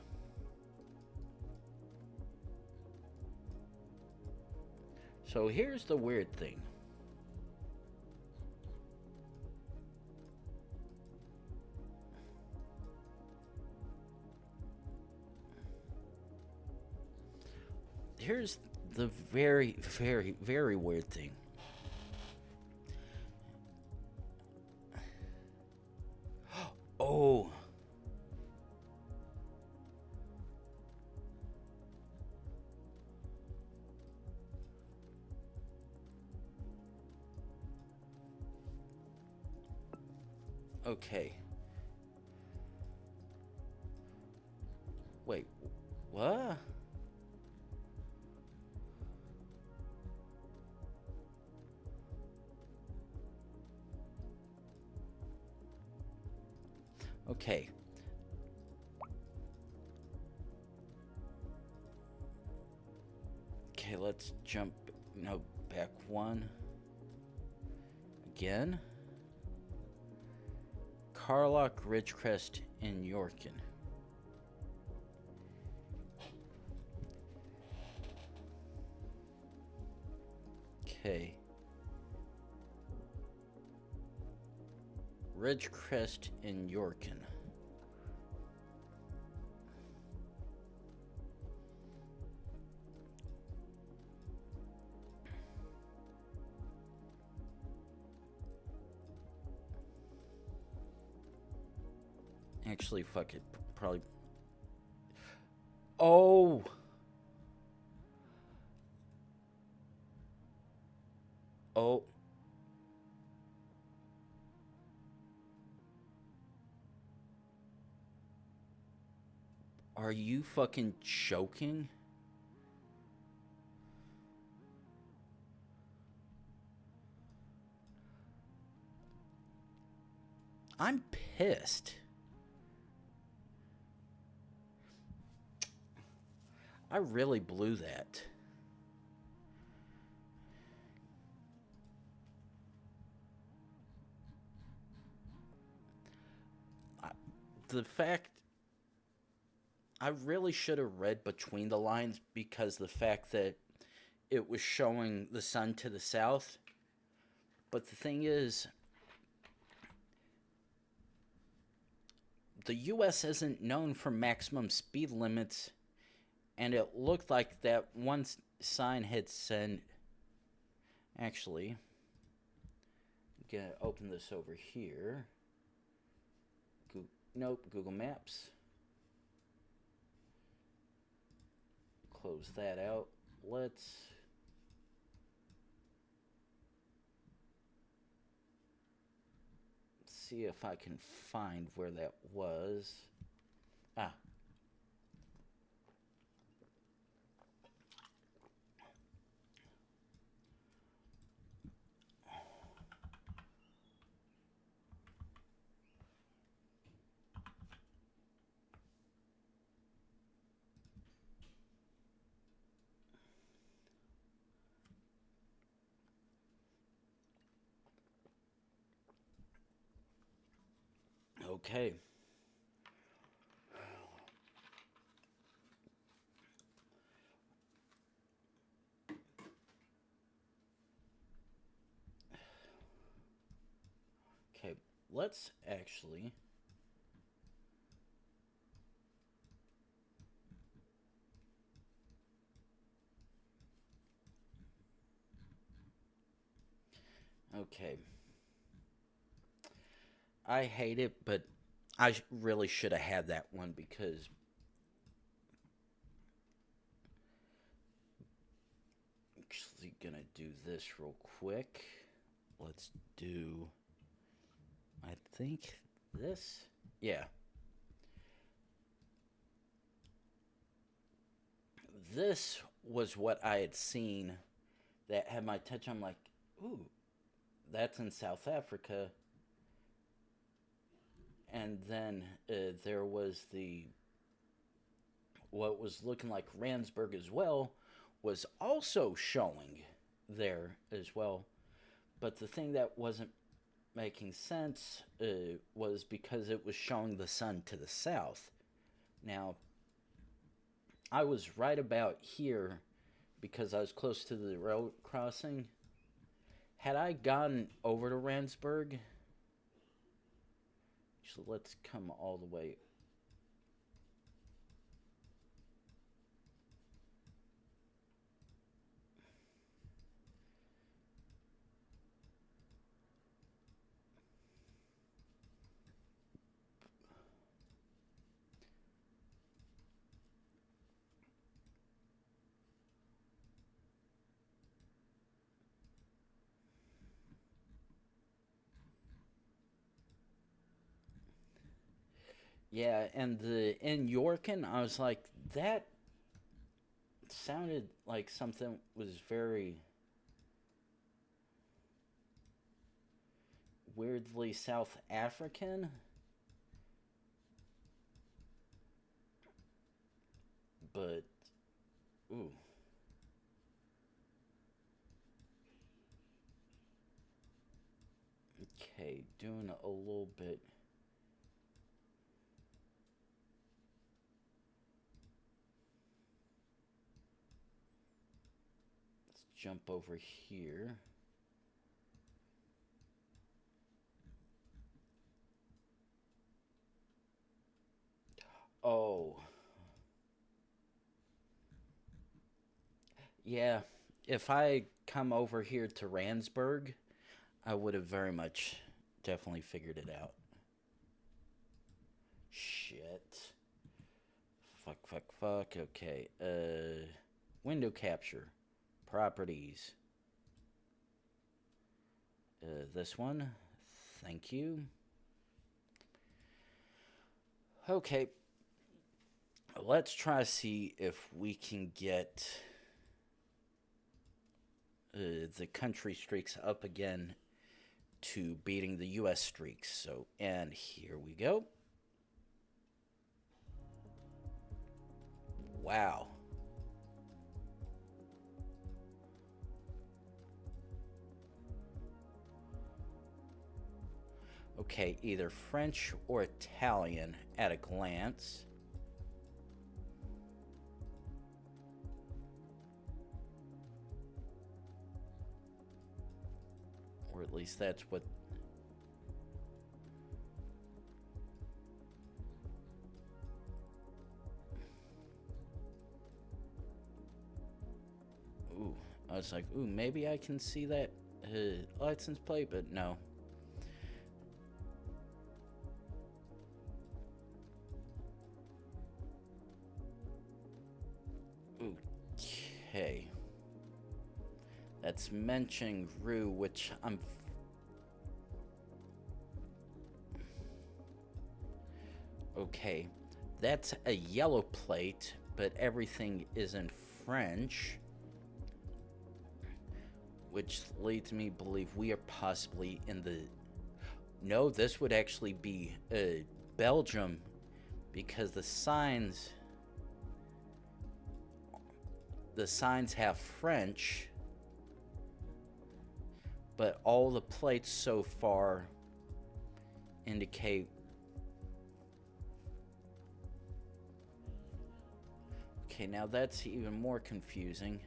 So here's the weird thing. Here's the very, very, very weird thing. Oh. Okay. Wait, what? Okay. Okay, let's jump, no, back one. Again. Carlock Ridgecrest in Yorkin. Okay. Ridgecrest in Yorkin. Actually, fuck it. Probably. Oh! Oh. Are you fucking joking? I'm pissed. I really blew that. The fact I really should have read between the lines, because the fact that it was showing the sun to the south. But the thing is, the US isn't known for maximum speed limits, and it looked like that one sign had said, actually, I'm gonna open this over here. Nope, Google Maps. Close that out. Let's see if I can find where that was. Ah. Okay. Okay, let's actually okay. I hate it, but I really should have had that one, because actually gonna do this real quick. Let's do, I think, this. Yeah. This was what I had seen that had my touch. I'm like, ooh, that's in South Africa. And then there was the, what was looking like Randsburg as well, was also showing there as well. But the thing that wasn't making sense was because it was showing the sun to the south. Now, I was right about here because I was close to the rail crossing. Had I gone over to Randsburg, so let's come all the way. Yeah, and the in Yorkin, I was like, that sounded like something was very weirdly South African. But, ooh. Okay, doing a little bit. Let's jump over here. Oh. Yeah, if I come over here to Randsburg, I would have very much definitely figured it out. Shit. Fuck, fuck, fuck. Okay. Window capture. Properties. This one. Thank you. Okay. Let's try to see if we can get the country streaks up again to beating the US streaks. So, and here we go. Wow. Okay, either French or Italian at a glance. Or at least that's what... Ooh, I was like, ooh, maybe I can see that license plate, but no. Okay. That's mentioning Rue, which I'm... Okay. That's a yellow plate, but everything is in French. Which leads me to believe we are possibly in the... No, this would actually be Belgium, because the signs have French, but all the plates so far indicate... Okay, now that's even more confusing.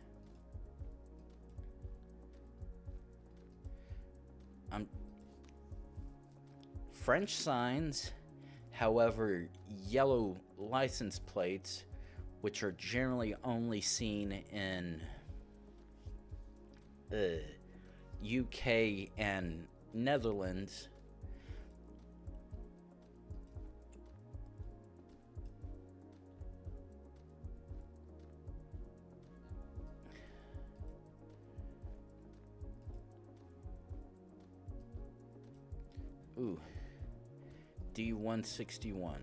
French signs, however, yellow license plates, which are generally only seen in UK and Netherlands. Ooh. D161.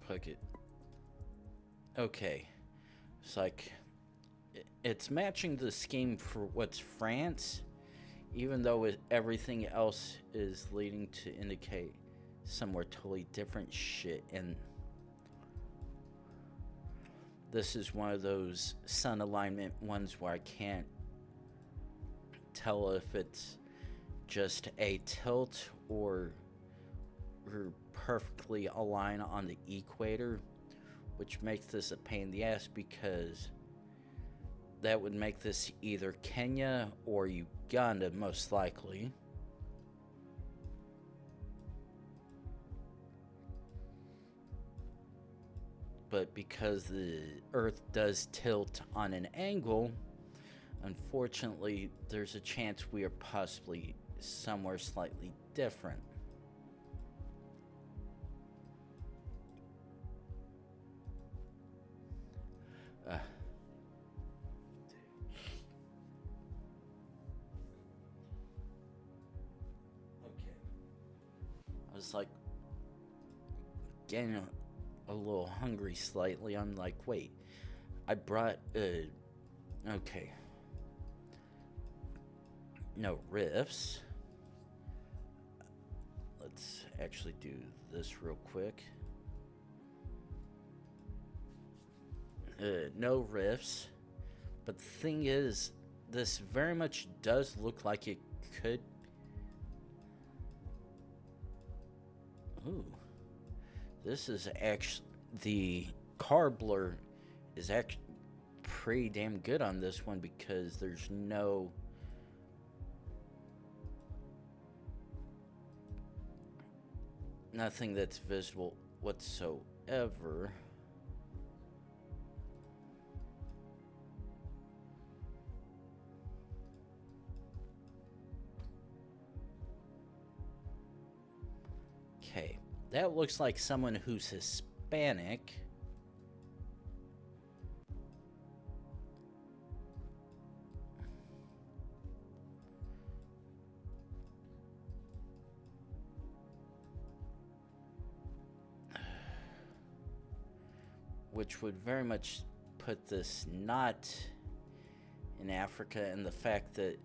Fuck it. Okay. It's like it's matching the scheme for what's France, even though everything else is leading to indicate somewhere totally different shit. And this is one of those sun alignment ones where I can't tell if it's just a tilt or perfectly aligned on the equator, which makes this a pain in the ass because that would make this either Kenya or Uganda, most likely. But because the Earth does tilt on an angle, unfortunately, there's a chance we are possibly somewhere slightly different. Okay. I was like getting a little hungry slightly. I'm like, wait, I brought okay. No riffs. Let's actually do this real quick. No riffs. But the thing is, this very much does look like it could. Ooh. This is actually. The car blur is actually pretty damn good on this one because there's nothing that's visible whatsoever. Okay, that looks like someone who's Hispanic. Which would very much put this not in Africa, and the fact that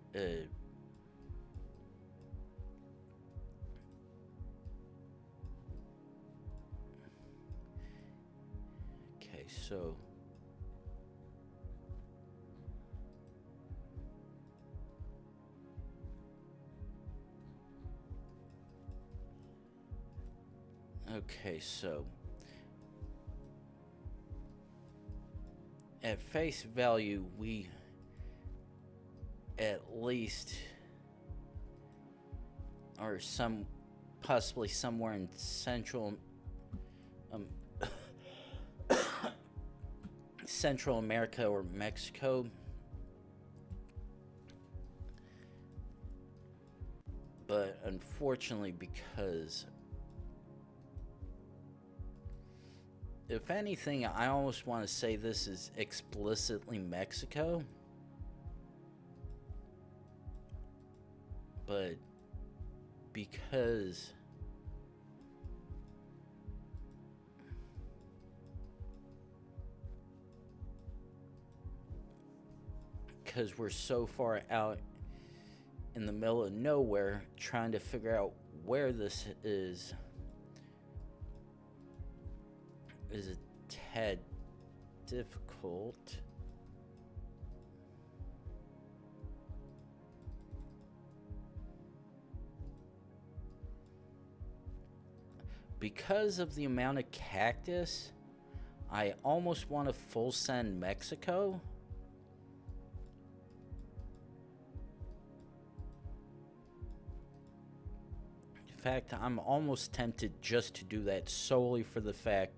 okay, so at face value, we at least are possibly somewhere in Central America or Mexico. But unfortunately, because if anything, I almost want to say this is explicitly Mexico. But because we're so far out in the middle of nowhere trying to figure out where this is a tad difficult. Because of the amount of cactus, I almost want to full send Mexico. In fact, I'm almost tempted just to do that solely for the fact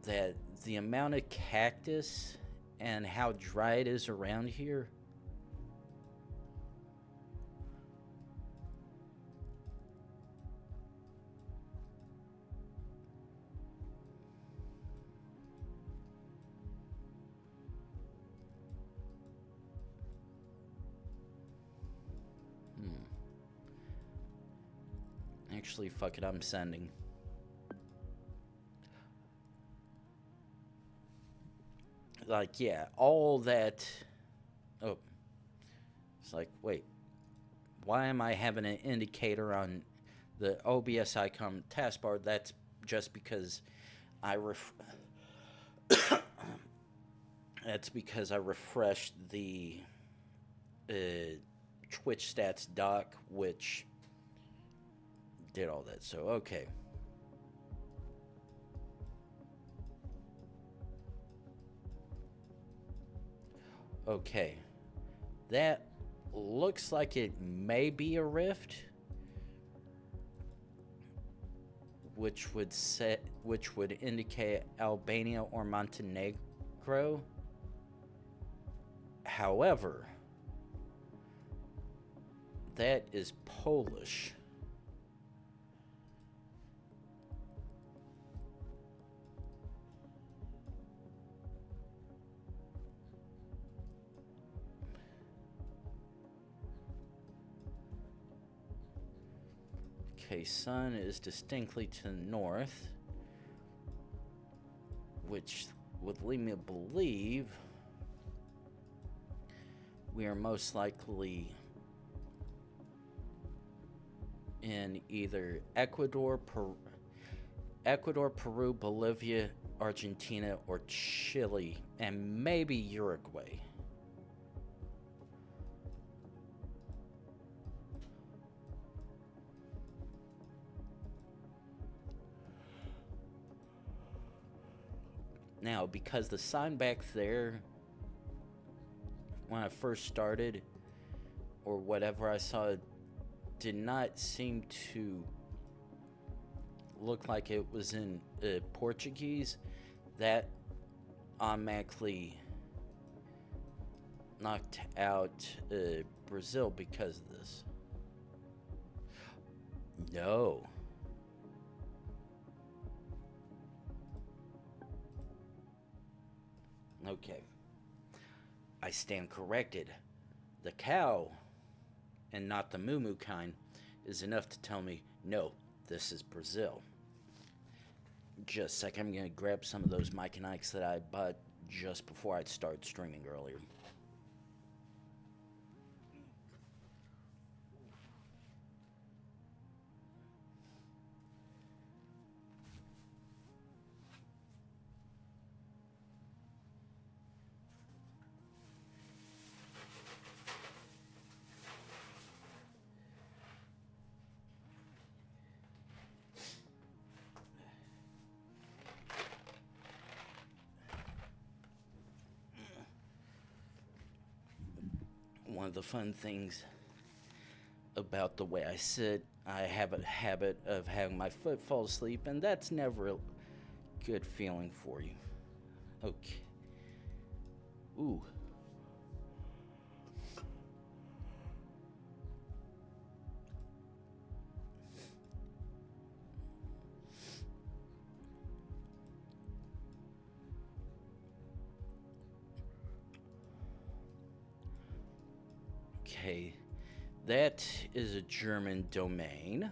that the amount of cactus and how dry it is around here. Actually, fuck it, I'm sending. like, yeah, all that. Oh, it's like, wait, why am I having an indicator on the OBS icon taskbar? That's just because I that's because I refreshed the Twitch stats doc, which did all that. So, okay. Okay. That looks like it may be a rift, which would indicate Albania or Montenegro. However, that is Polish. Okay, sun is distinctly to the north, which would lead me to believe we are most likely in either Ecuador, Peru, Bolivia, Argentina, or Chile, and maybe Uruguay. Now, because the sign back there, when I first started, or whatever I saw, did not seem to look like it was in Portuguese, that automatically knocked out Brazil because of this. No. Okay. I stand corrected. The cow, and not the moo kind, is enough to tell me, no, this is Brazil. Just a second, I'm going to grab some of those Mike and Ikes that I bought just before I started streaming earlier. One of the fun things about the way I sit, I have a habit of having my foot fall asleep, and that's never a good feeling for you. Okay. Ooh. Okay. That is a German domain.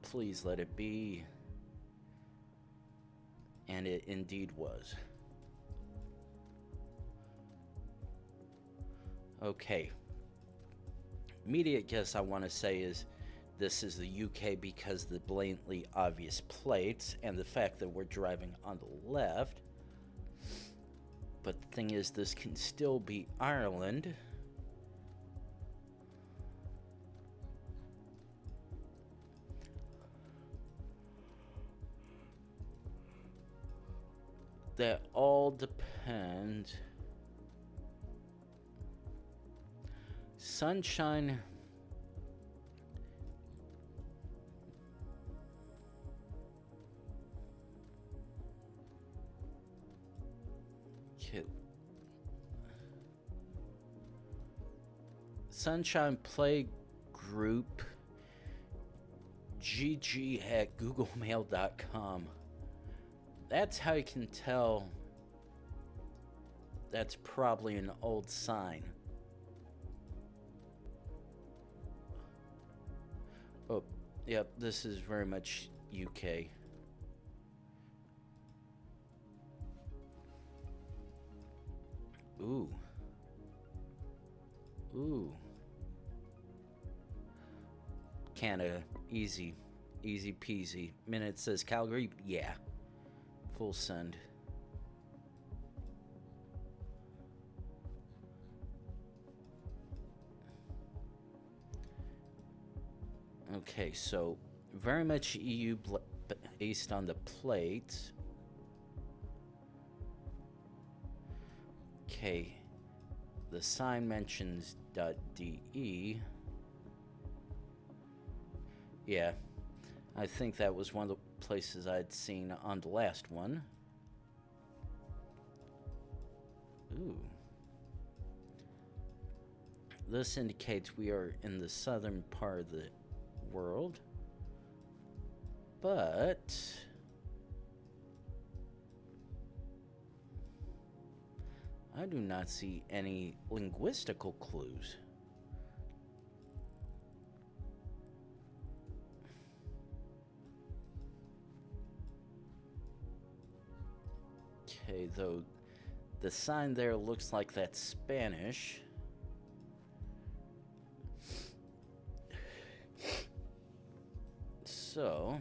Please let it be. And it indeed was. Okay. Immediate guess I want to say is this is the UK because the blatantly obvious plates and the fact that we're driving on the left. But the thing is, this can still be Ireland. That all depends. Sunshine. Sunshine Play Group gg@googlemail.com. That's how you can tell that's probably an old sign. Oh, yep, this is very much UK. Ooh. Ooh. Canada. Easy. Easy peasy. Minute says Calgary. Yeah. Full send. Okay, so very much EU based on the plate. Okay, the sign mentions .de. Yeah, I think that was one of the places I'd seen on the last one. Ooh. This indicates we are in the southern part of the world, but I do not see any linguistical clues. Okay, though the sign there looks like that's Spanish. So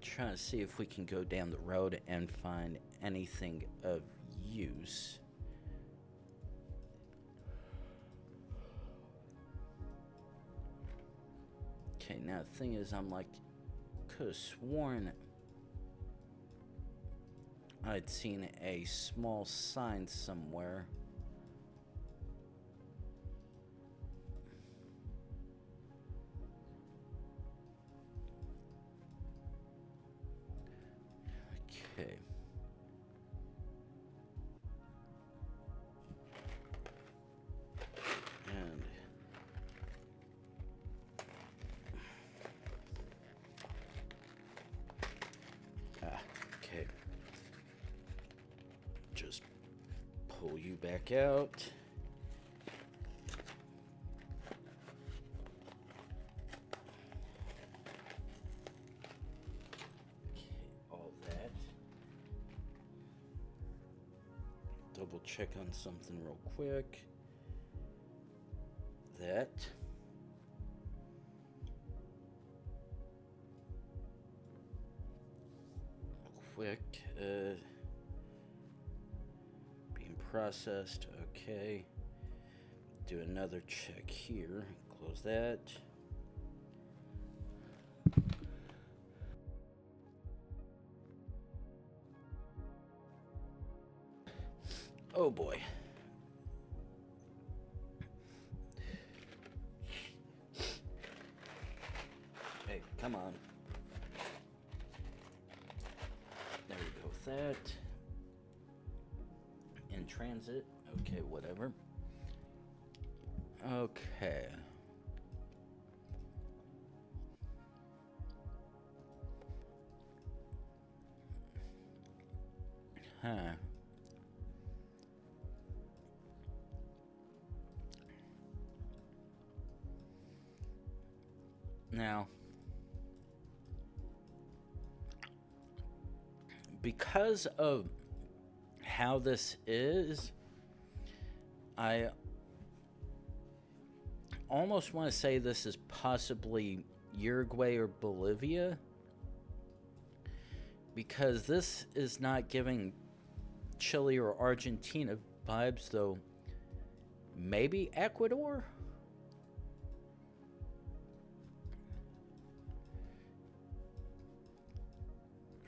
trying to see if we can go down the road and find anything of use. Okay, now the thing is, I'm like, could have sworn I'd seen a small sign somewhere. Okay. And okay. Just pull you back out. Double check on something real quick. That. Quick. Being processed. Okay. Do another check here. Close that. Oh boy. Hey, come on. There we go with that. In transit. Okay, whatever. Okay. Huh. Now, because of how this is, I almost want to say this is possibly Uruguay or Bolivia, because this is not giving Chile or Argentina vibes, though maybe Ecuador?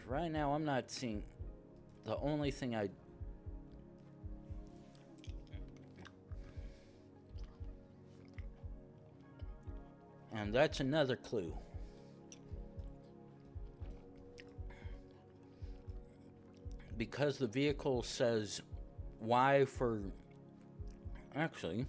Right now, I'm not seeing. The only thing I. And that's another clue. Because the vehicle says Y for. Actually.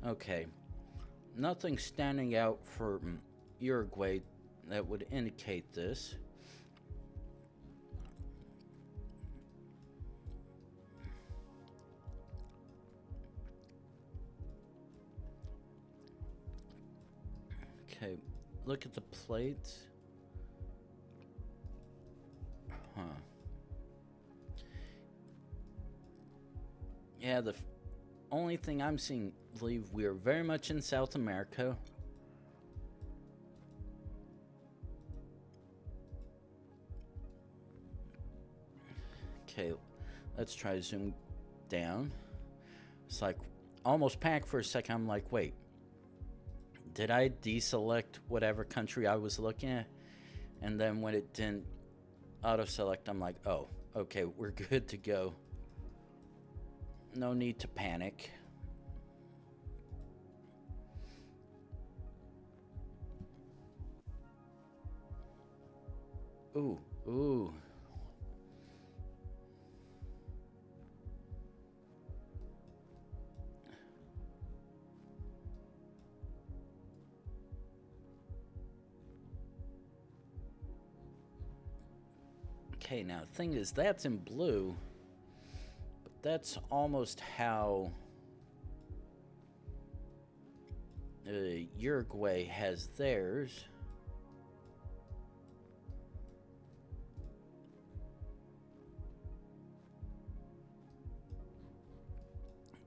Okay. Nothing standing out for Uruguay that would indicate this. Okay, look at the plates. Huh. Yeah, the only thing I'm seeing, believe we are very much in South America. Okay, let's try to zoom down. It's like almost packed for a second. I'm like, wait, did I deselect whatever country I was looking at? And then when it didn't auto select, I'm like, oh, okay, we're good to go. No need to panic. Ooh, ooh. Okay, now the thing is, that's in blue, but that's almost how Uruguay has theirs.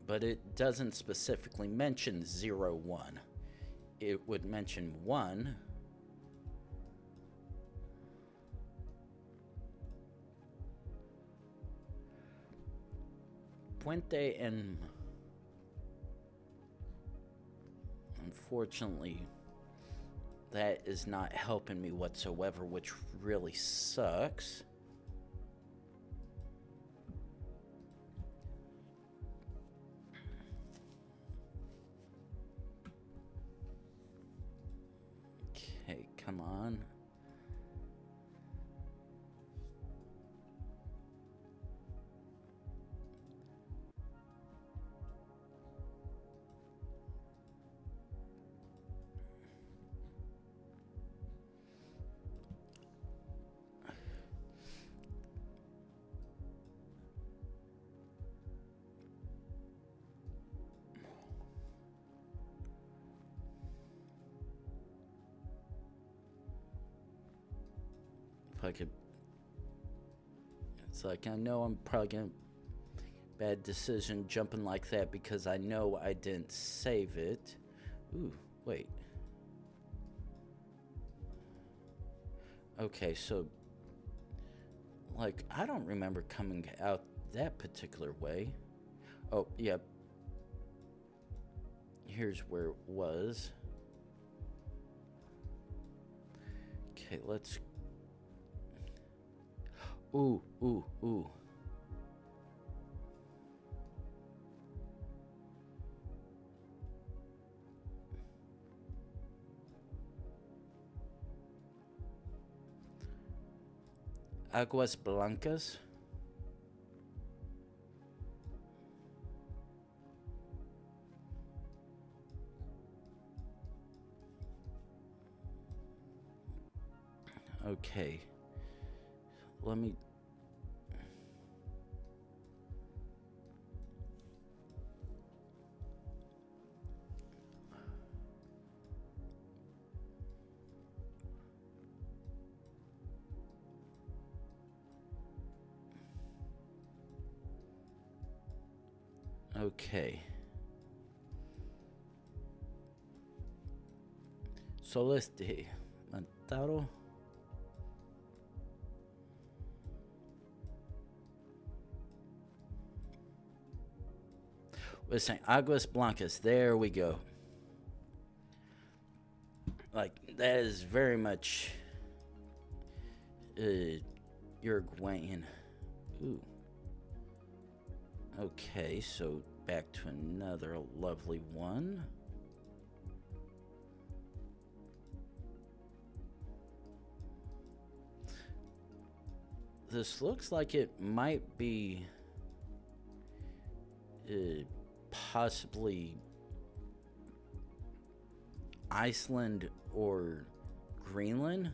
But it doesn't specifically mention 0, 1. It would mention 1. Puente and... Unfortunately, that is not helping me whatsoever, which really sucks. Okay, come on. If I could... It's like, I know I'm probably gonna... Bad decision jumping like that because I know I didn't save it. Ooh, wait. Okay, so... Like, I don't remember coming out that particular way. Oh, yep. Here's where it was. Okay, let's... Ooh, ooh, ooh. Aguas Blancas. Okay. Let me... Okay. Soleste. Mantaro. We're saying Aguas Blancas. There we go. Like, that is very much Uruguayan. Ooh. Okay, so back to another lovely one. This looks like it might be possibly Iceland or Greenland.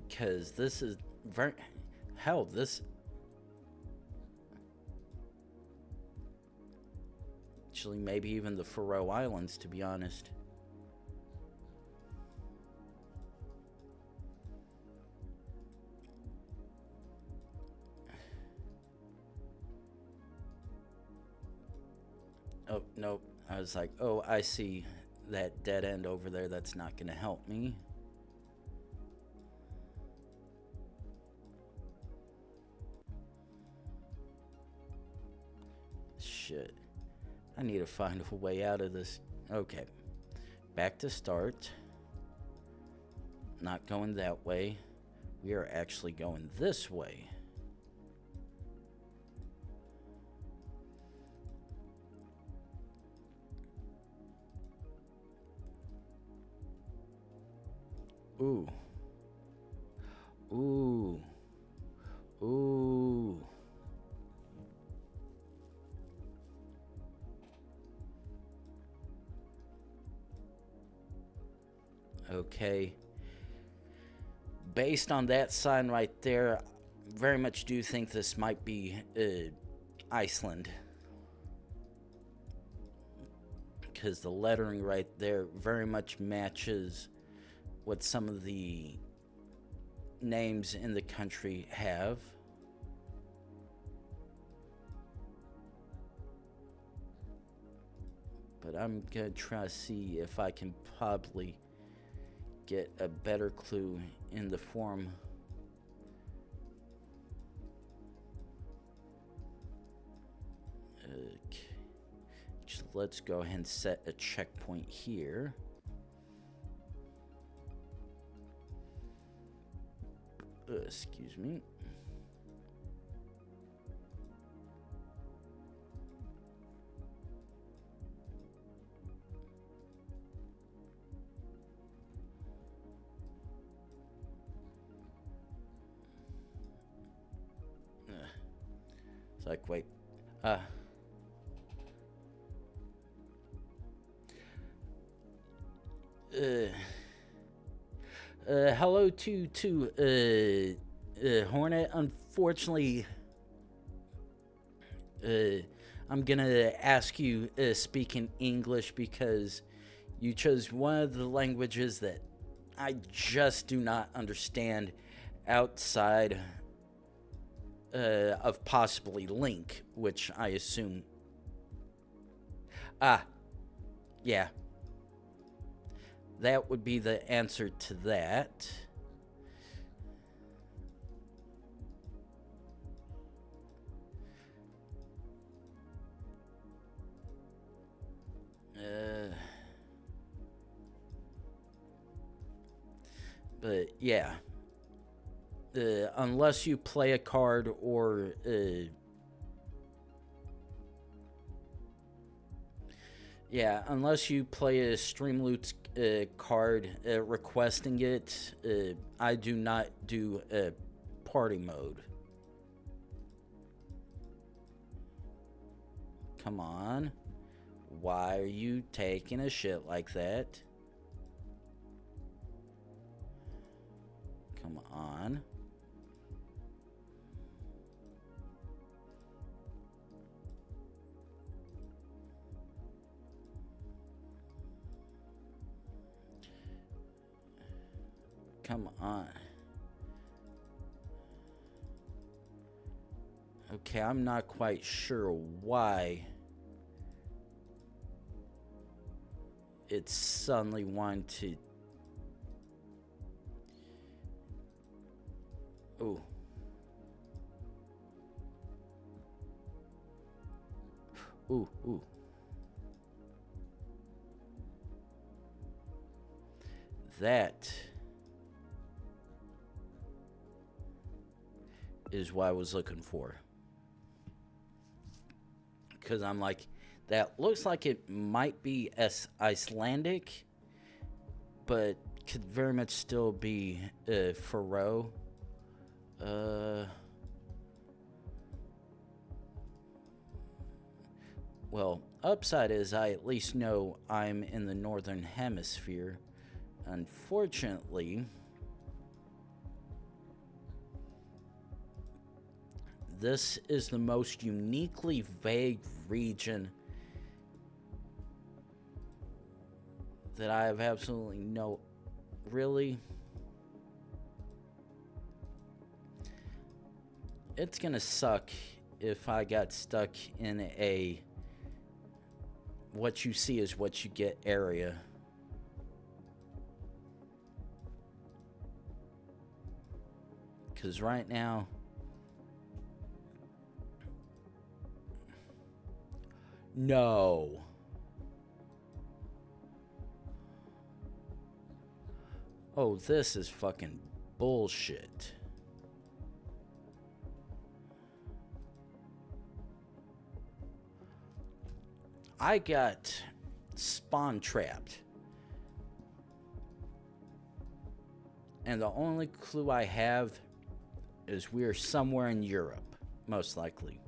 Because this is very... Hell, this... Actually, maybe even the Faroe Islands, to be honest. Oh, nope. I was like, oh, I see that dead end over there. That's not going to help me. Shit. I need to find a way out of this. Okay. Back to start. Not going that way. We are actually going this way. Ooh. Ooh. Ooh. Okay. Based on that sign right there, very much do think this might be Iceland. Because the lettering right there very much matches what some of the names in the country have. But I'm gonna try to see if I can probably get a better clue in the form. Okay. Just let's go ahead and set a checkpoint here. Excuse me. It's like, wait. Hello to Hornet. Unfortunately, I'm gonna ask you speak in English because you chose one of the languages that I just do not understand outside of possibly Link, which I assume... yeah. That would be the answer to that. But yeah. Unless you play a card or... yeah, unless you play a Streamloots card requesting it, I do not do party mode. Come on. Why are you taking a shit like that? Come on. Come on. Okay, I'm not quite sure why it's suddenly wanting to... Ooh. Ooh, ooh. That is what I was looking for. Because I'm like, that looks like it might be Icelandic, but could very much still be Faroe. Well, upside is I at least know I'm in the northern hemisphere. Unfortunately, this is the most uniquely vague region that I have absolutely no... Really? It's gonna suck if I got stuck in a what you see is what you get area. Because right now... No. Oh, this is fucking bullshit. I got spawn trapped. And the only clue I have is we're somewhere in Europe, most likely.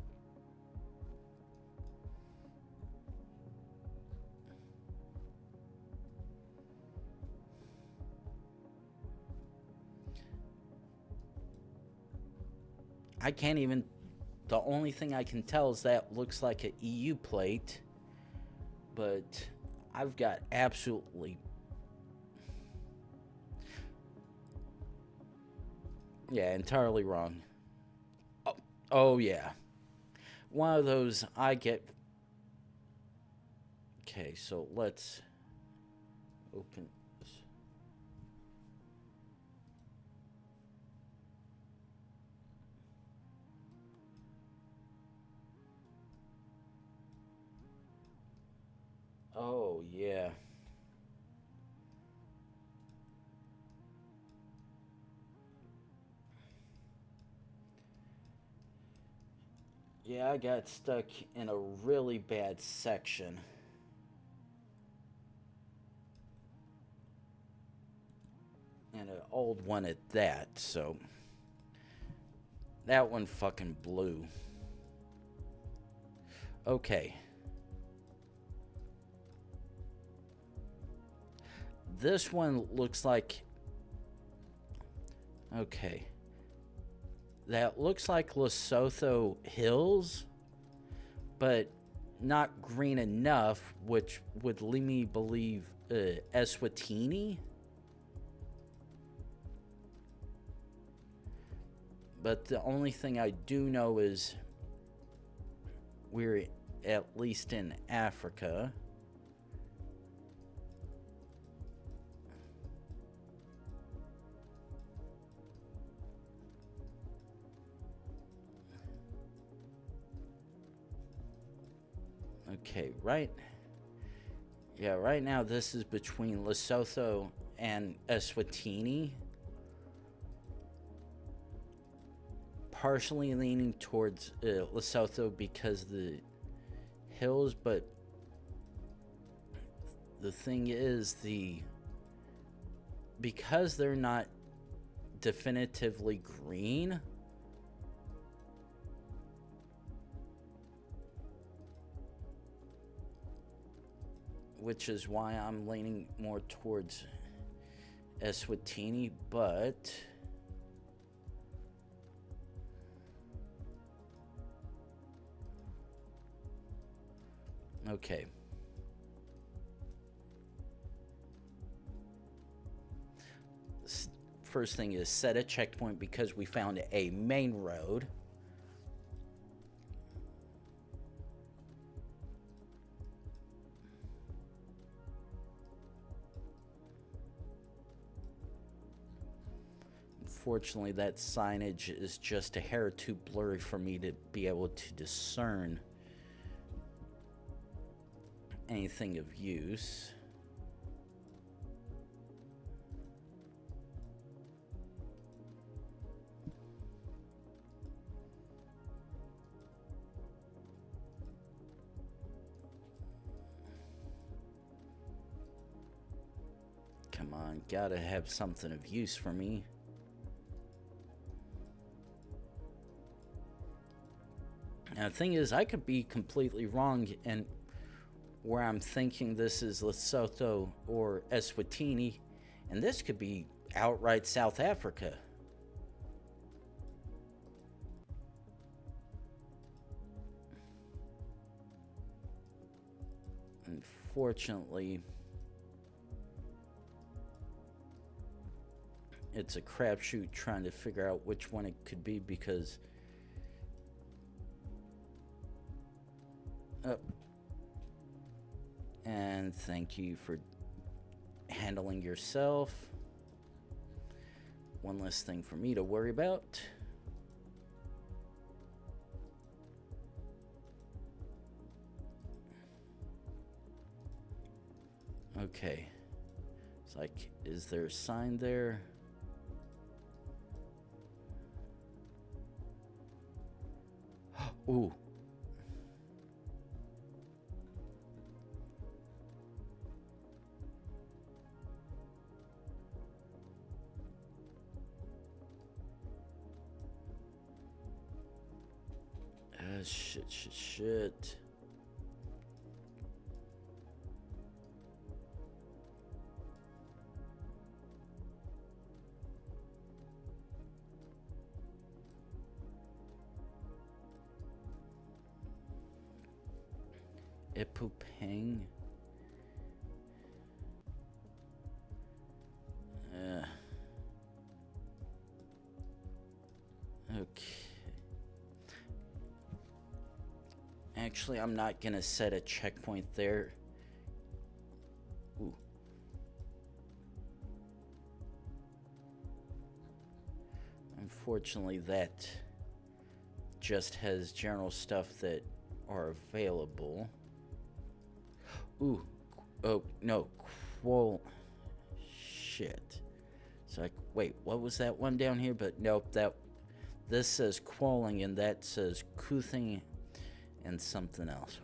I can't even... The only thing I can tell is that looks like an EU plate. But I've got absolutely... Yeah, entirely wrong. Oh yeah. One of those I get... Okay, so let's open this. Oh, yeah. Yeah, I got stuck in a really bad section. And an old one at that, so... That one fucking blew. Okay. This one looks like... Okay. That looks like Lesotho Hills, but not green enough, which would lead me believe Eswatini. But the only thing I do know is we're at least in Africa. Okay, right. Yeah, right now this is between Lesotho and Eswatini. Partially leaning towards Lesotho because of the hills, but the thing is, because they're not definitively green, which is why I'm leaning more towards Eswatini, but okay. First thing is set a checkpoint because we found a main road. Unfortunately, that signage is just a hair too blurry for me to be able to discern anything of use. Come on, gotta have something of use for me. Now, the thing is, I could be completely wrong, and where I'm thinking this is Lesotho or Eswatini, and this could be outright South Africa. Unfortunately, it's a crapshoot trying to figure out which one it could be because and thank you for handling yourself. One less thing for me to worry about. Okay. It's like, is there a sign there? Ooh. Shit. Ipupeng. Okay. Actually, I'm not gonna set a checkpoint there. Ooh. Unfortunately, that just has general stuff that are available. Ooh. Oh, no. Shit. So, wait, what was that one down here? But nope, this says Quoling and that says Kuthing and something else.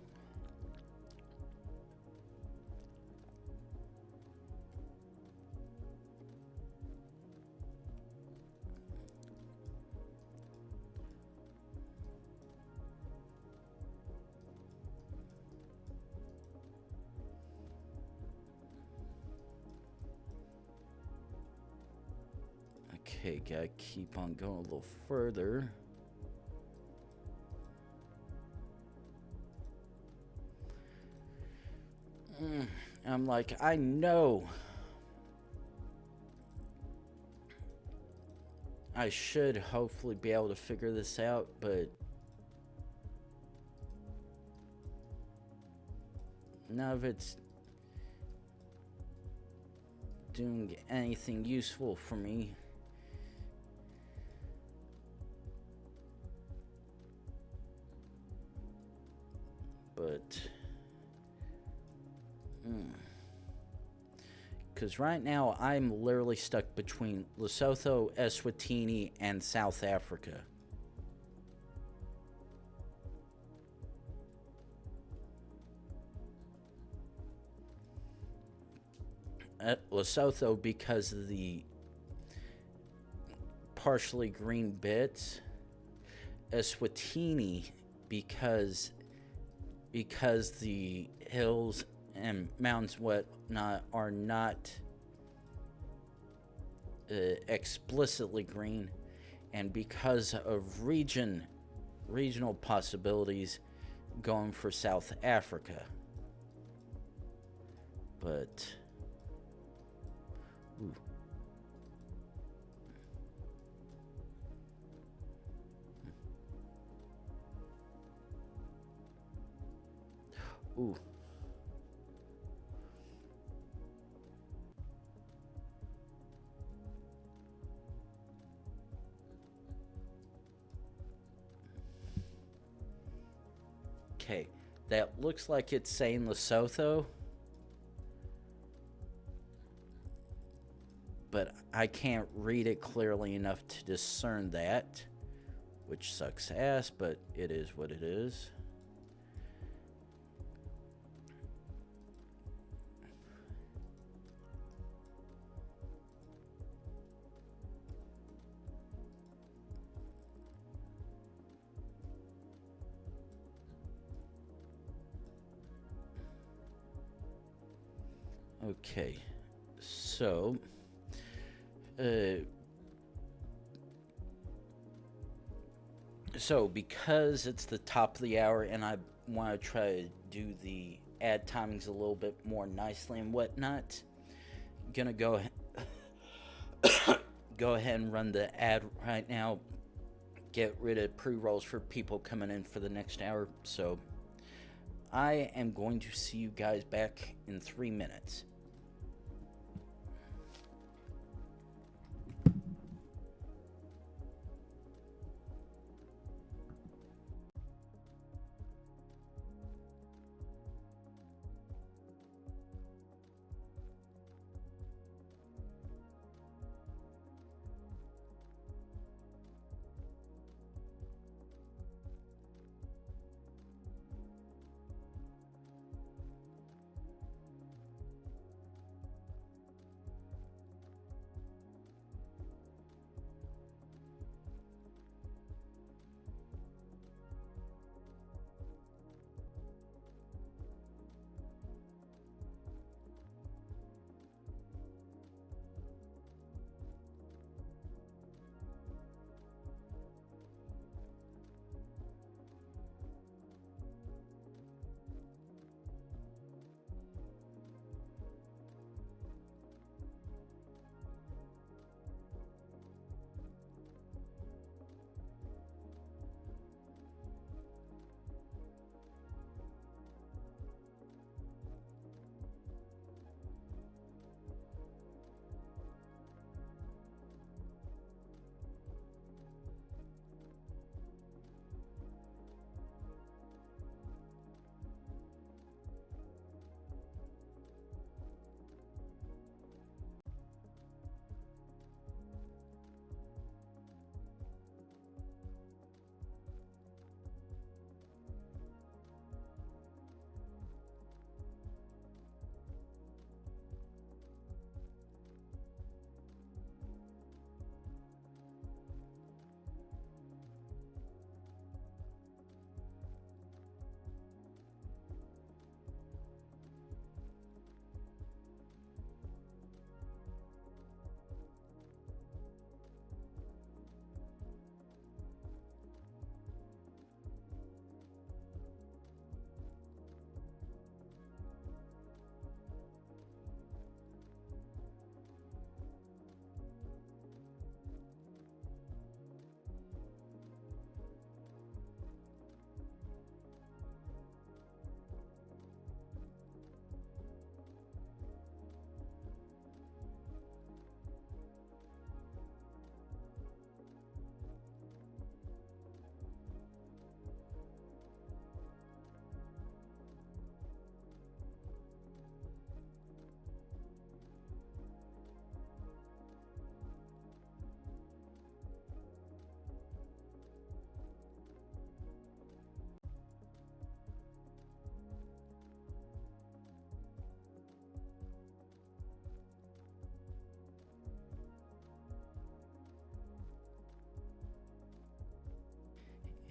Okay, gotta keep on going a little further. I'm like, I know I should hopefully be able to figure this out, but none of it's doing anything useful for me. But because right now I'm literally stuck between Lesotho, Eswatini, and South Africa. Lesotho because of the partially green bits. Eswatini because the hills and mountains whatnot are not explicitly green, and because of regional possibilities going for South Africa. But ooh. Ooh. Okay, that looks like it's saying Lesotho, but I can't read it clearly enough to discern that, which sucks ass, but it is what it is. Okay, so uh, because it's the top of the hour and I want to try to do the ad timings a little bit more nicely and whatnot, gonna go ahead and run the ad right now. Get rid of pre-rolls for people coming in for the next hour. So I am going to see you guys back in 3 minutes.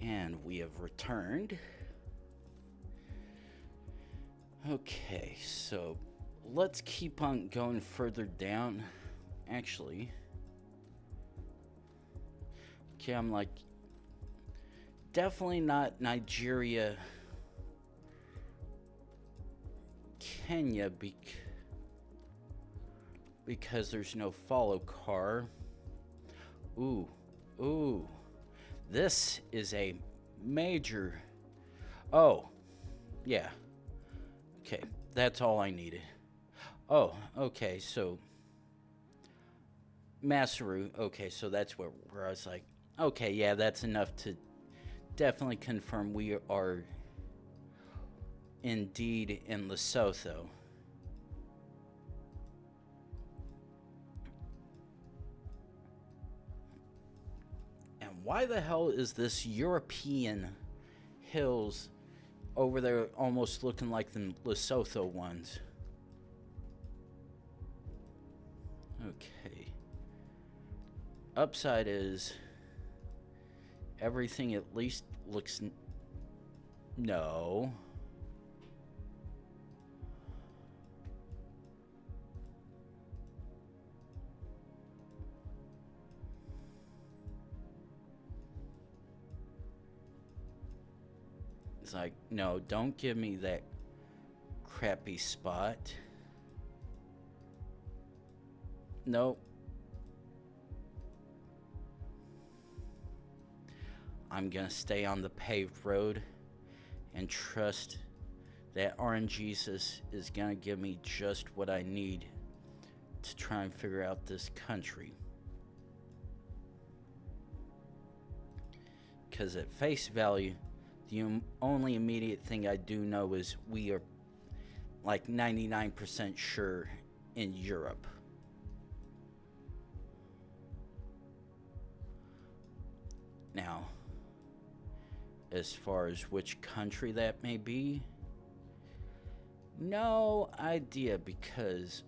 And we have returned. Okay, so let's keep on going further down. Actually, okay, I'm like, definitely not Nigeria, Kenya, because there's no follow car. Ooh. This is a major... Oh, yeah. Okay, that's all I needed. Oh, okay, so... Masaru, okay, so that's where I was like, okay, yeah, that's enough to definitely confirm we are indeed in Lesotho. And why the hell is this European hills over there almost looking like the Lesotho ones? Okay. Upside is everything at least looks... No. It's like, no, don't give me that crappy spot. Nope. I'm gonna stay on the paved road and trust that RNGesus is gonna give me just what I need to try and figure out this country. Because at face value, the only immediate thing I do know is we are like 99% sure in Europe. Now, as far as which country that may be, no idea, because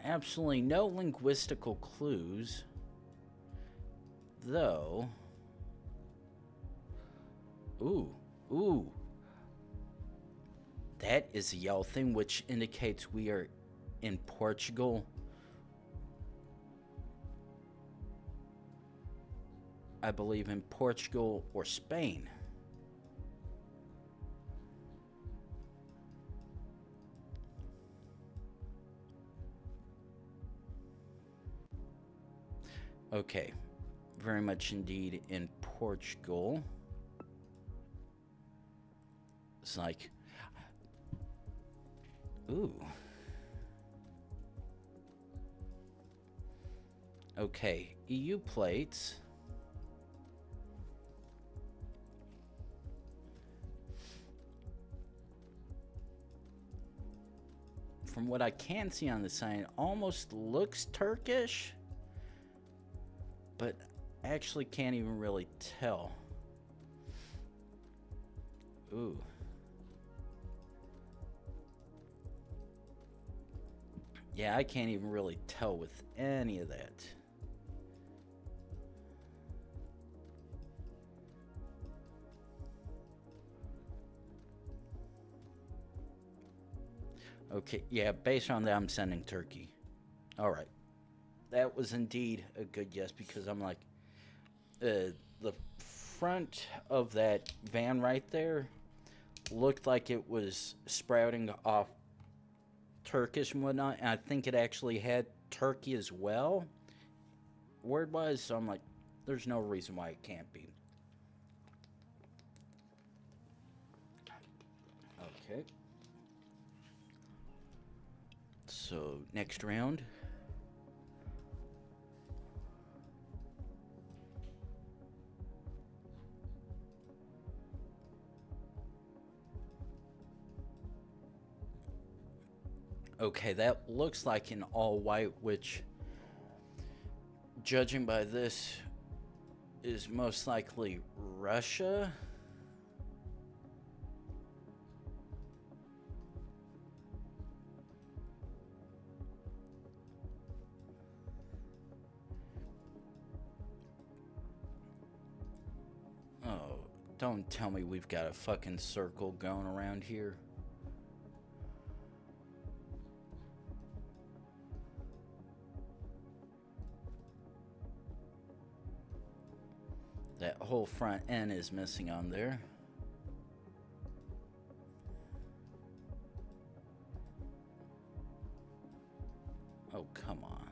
absolutely no linguistical clues, though. Ooh. That is a yellow thing, which indicates we are in Portugal. I believe in Portugal or Spain. Okay, very much indeed in Portugal. It's like, ooh. Okay, EU plates. From what I can see on the sign, almost looks Turkish, but actually can't even really tell. Ooh. Yeah, I can't even really tell with any of that. Okay, yeah, based on that, I'm sending Turkey. All right. That was indeed a good guess, because I'm like, the front of that van right there looked like it was sprouting off Turkish and whatnot, and I think it actually had Turkey as well, word-wise, so I'm like, there's no reason why it can't be. Okay. So, next round. Okay, that looks like an all-white, which, judging by this, is most likely Russia. Oh, don't tell me we've got a fucking circle going around here. That whole front end is missing on there. Oh, come on.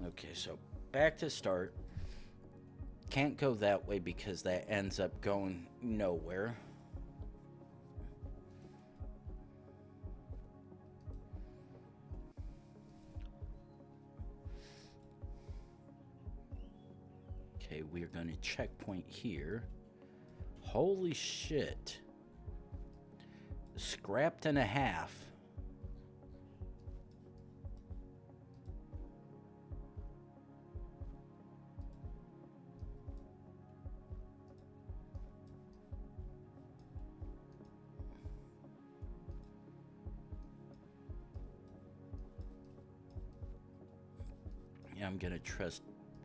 Okay, so back to start. Can't go that way because that ends up going nowhere. Okay, we're going to checkpoint here. Holy shit. Scrapped and a half. Yeah, I'm going to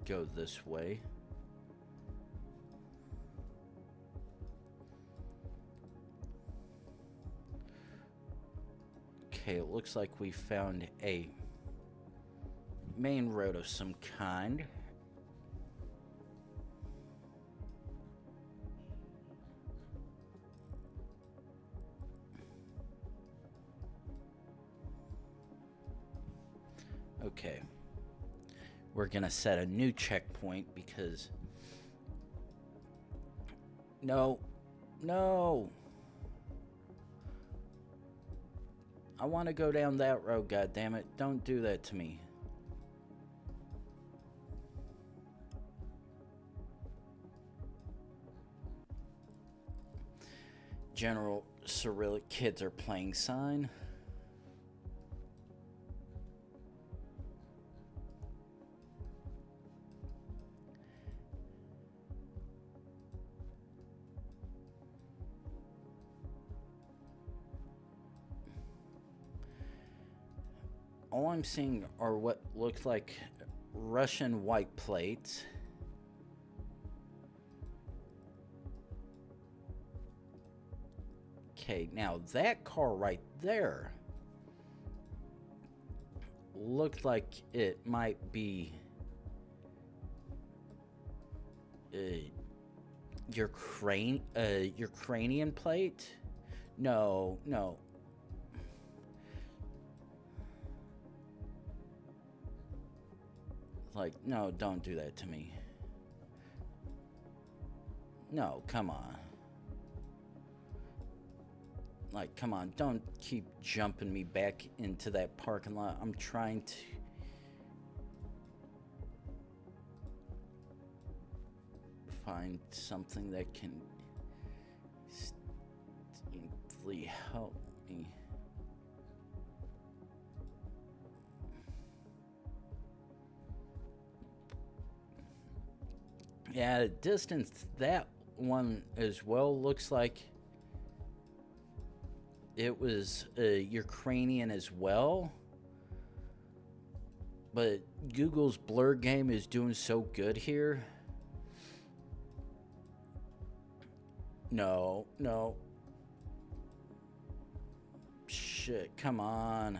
go this way. Okay, it looks like we found a main road of some kind. Okay. We're gonna set a new checkpoint because... No. No! I want to go down that road, goddammit. Don't do that to me. General Cyrillic kids are playing sign. All I'm seeing are what look like Russian white plates. Okay, now that car right there looked like it might be Ukrainian plate. No, no. Like, no, don't do that to me. No, come on. Like, come on, don't keep jumping me back into that parking lot. I'm trying to... find something that can... distinctly help me. Yeah, at a distance, that one as well looks like it was Ukrainian as well. But Google's blur game is doing so good here. No, no. Shit, come on.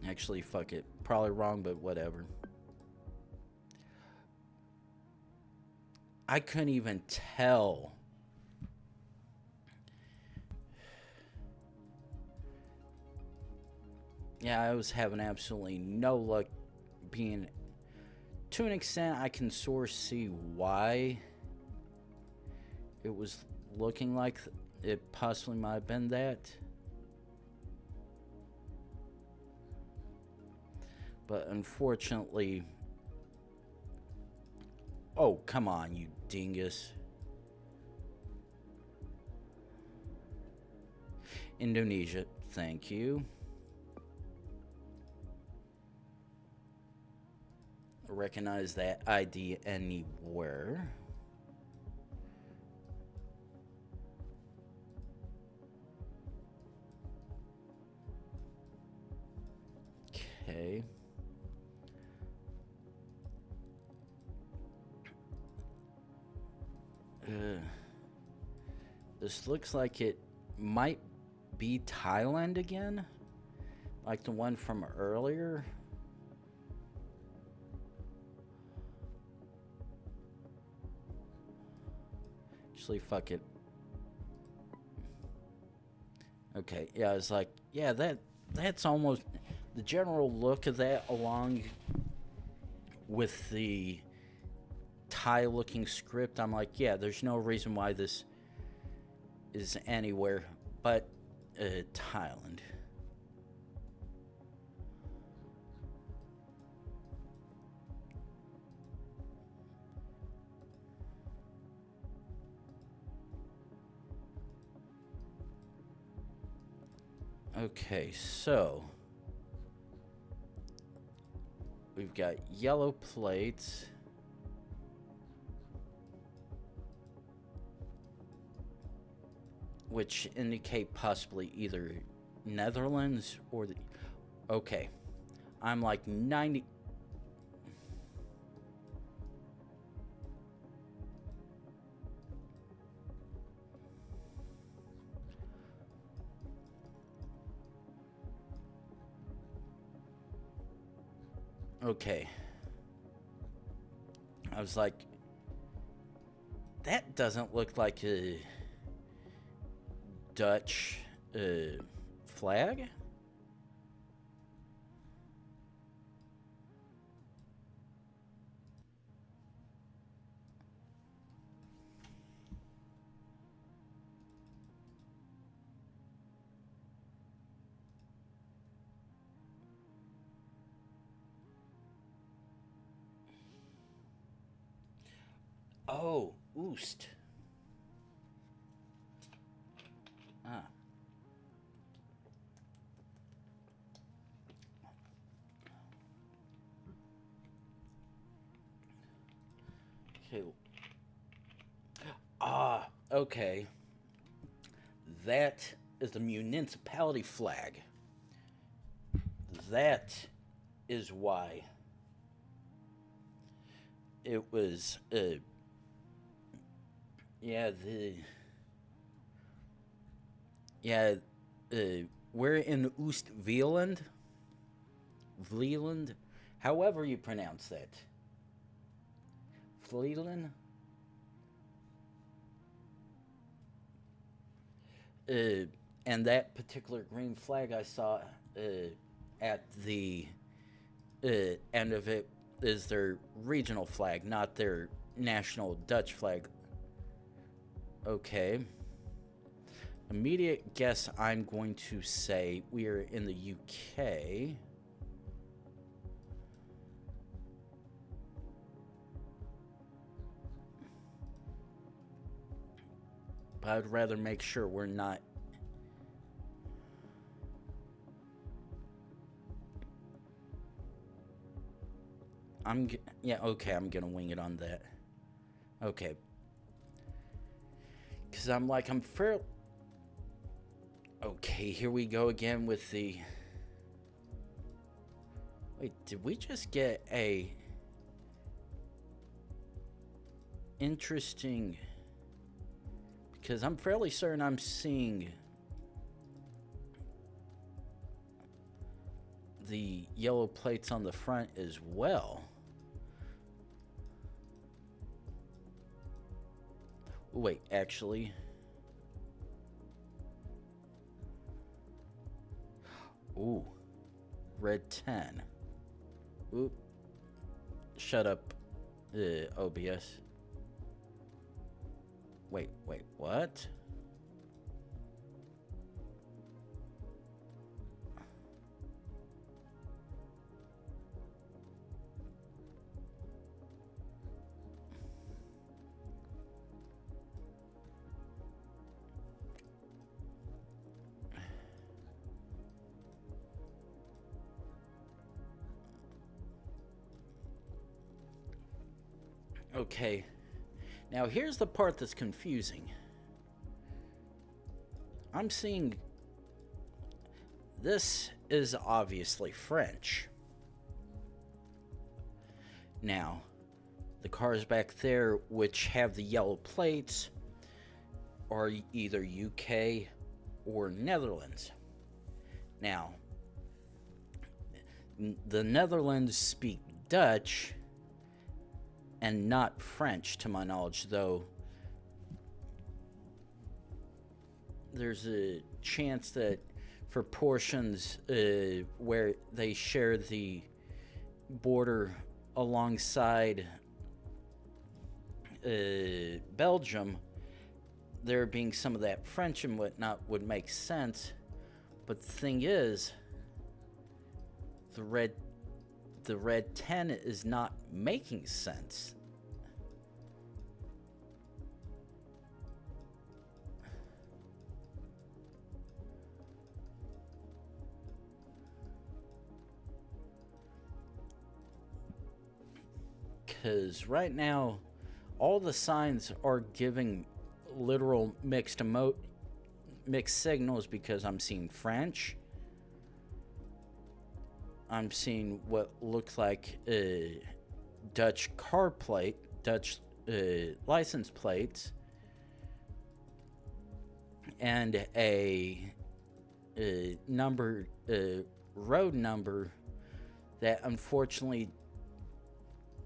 Actually, fuck it. Probably wrong, but whatever. I couldn't even tell. Yeah, I was having absolutely no luck being... To an extent, I can sort of see why it was looking like it possibly might have been that. But unfortunately... Oh, come on, you dingus. Indonesia, thank you. Recognize that ID anywhere. Okay. This looks like it might be Thailand again, like the one from earlier. Actually, fuck it. Okay, yeah, it's like, yeah, that's almost the general look of that, along with the Thai-looking script. I'm like, yeah, there's no reason why this is anywhere but Thailand. Okay, so we've got yellow plates. Which indicate possibly either Netherlands or the... Okay. I'm like 90... Okay. I was like, that doesn't look like a Dutch flag. Oh, Oost. Ah. Okay. Ah, okay. That is the municipality flag. That is why it was, yeah, yeah, uh, we're in Oost-Vleeland, Vleeland, however you pronounce that. Vleeland? And that particular green flag I saw at the end of it is their regional flag, not their national Dutch flag. Okay. Immediate guess, I'm going to say we are in the UK. But I'd rather make sure we're not. Yeah, okay, I'm gonna wing it on that. Okay. Because I'm fair. Okay, here we go again with the. Wait, did we just get a interesting? Because I'm fairly certain I'm seeing the yellow plates on the front as well. Wait, actually. Ooh. Red 10. Oop. Shut up, OBS. Wait, what? Okay. Now here's the part that's confusing. I'm seeing this is obviously French. Now, the cars back there which have the yellow plates are either UK or Netherlands. Now, the Netherlands speak Dutch and not French, to my knowledge, though there's a chance that for portions where they share the border alongside Belgium, there being some of that French and whatnot would make sense. But the thing is, the red 10 is not making sense. Because right now, all the signs are giving literal mixed signals, because I'm seeing French. I'm seeing what looks like a Dutch Dutch license plates, and a road number that unfortunately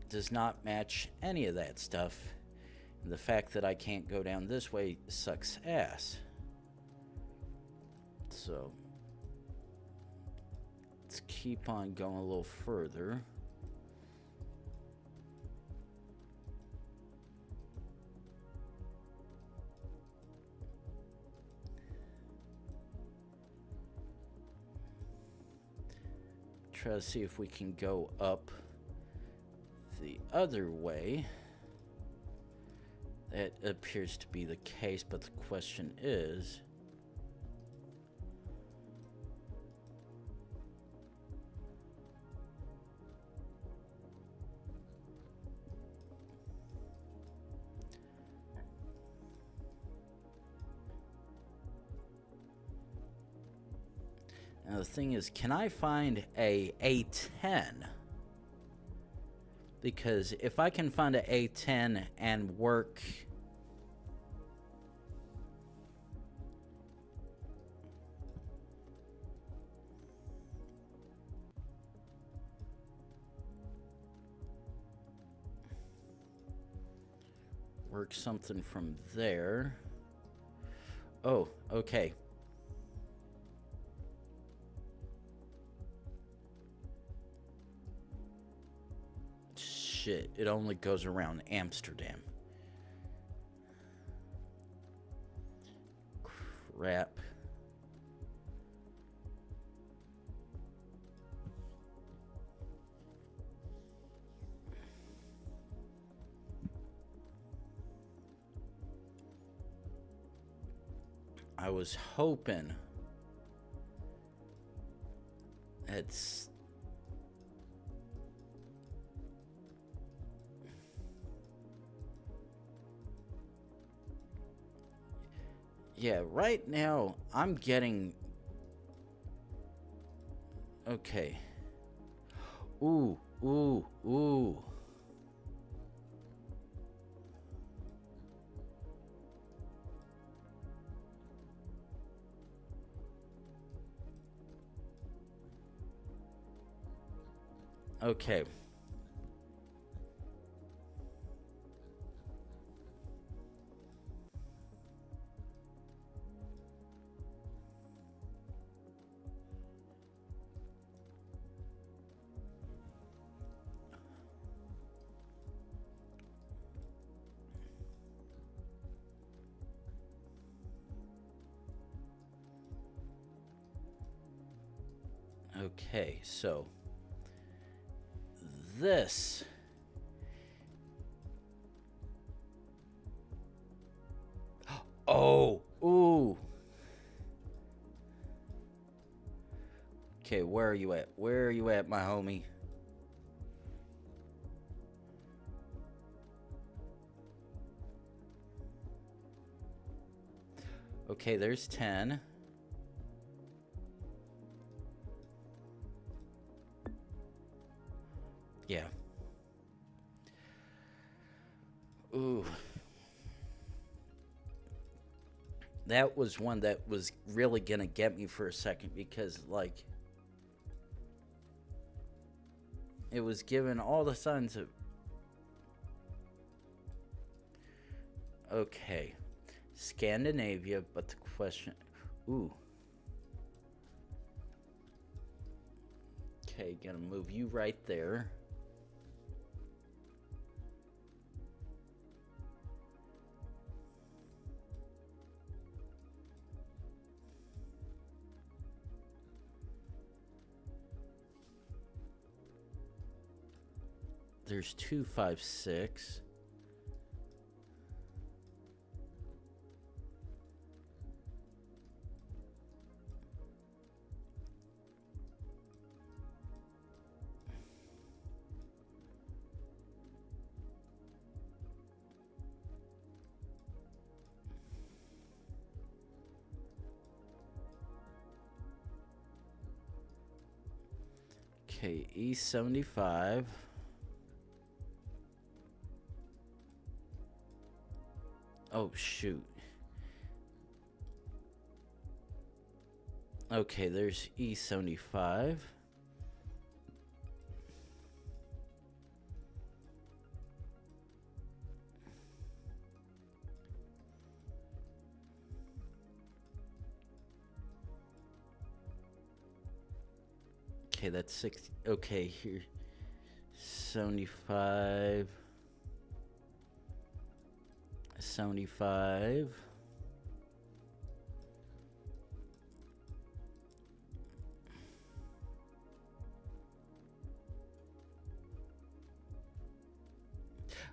does not match any of that stuff. And the fact that I can't go down this way sucks ass. So let's keep on going a little further. Try to see if we can go up the other way. That appears to be the case, but the question is, now the thing is, can I find a A10? Because if I can find a A10 and work something from there. Oh, okay. Shit, it only goes around Amsterdam. Crap. I was hoping it's yeah, right now I'm getting okay. Ooh. Okay. Okay, so this oh, ooh. Okay, where are you at? Where are you at, my homie? Okay, there's 10. Yeah. Ooh. That was one that was really gonna get me for a second because, like, it was given all the signs of... Okay. Scandinavia, but the question... Ooh. Okay, gonna move you right there. There's 2, 5, 6. Okay, E75. Oh, shoot. Okay, there's E75. Okay, that's 60. Okay, here. 75. 75.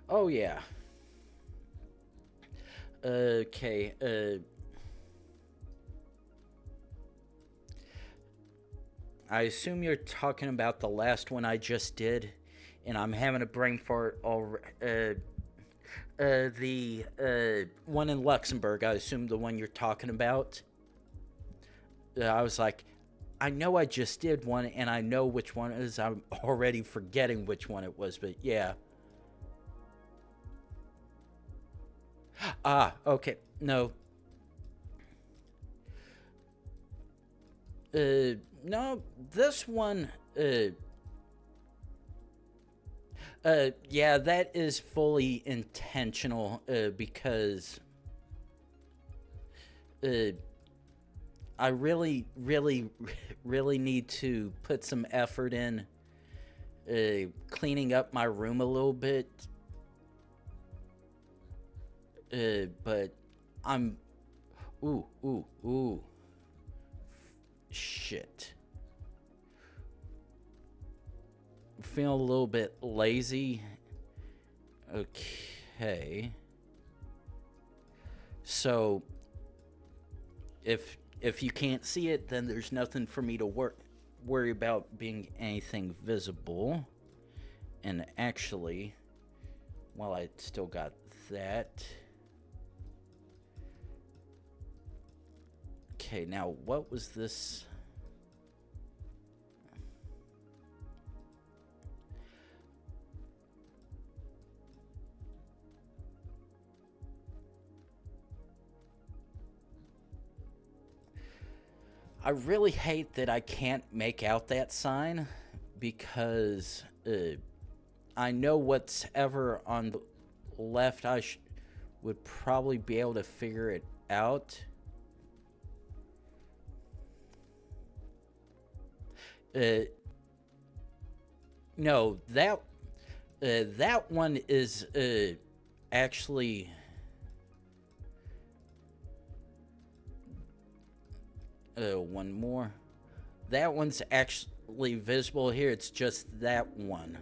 Oh, yeah. Okay, I assume you're talking about the last one I just did, and I'm having a brain fart already. The one in Luxembourg, I assume the one you're talking about. I was like, I know I just did one, and I know which one it is. I'm already forgetting which one it was, but yeah. Ah, okay. No. No, this one, yeah, that is fully intentional, because, I really, really, really need to put some effort in, cleaning up my room a little bit, but I'm, ooh, shit. Feeling a little bit lazy. Okay. So if you can't see it, then there's nothing for me to worry about being anything visible. And actually, while I still got that. Okay, now what was this? I really hate that I can't make out that sign, because I know what's ever on the left. I would probably be able to figure it out. No, that one is actually. One more. That one's actually visible here. It's just that one.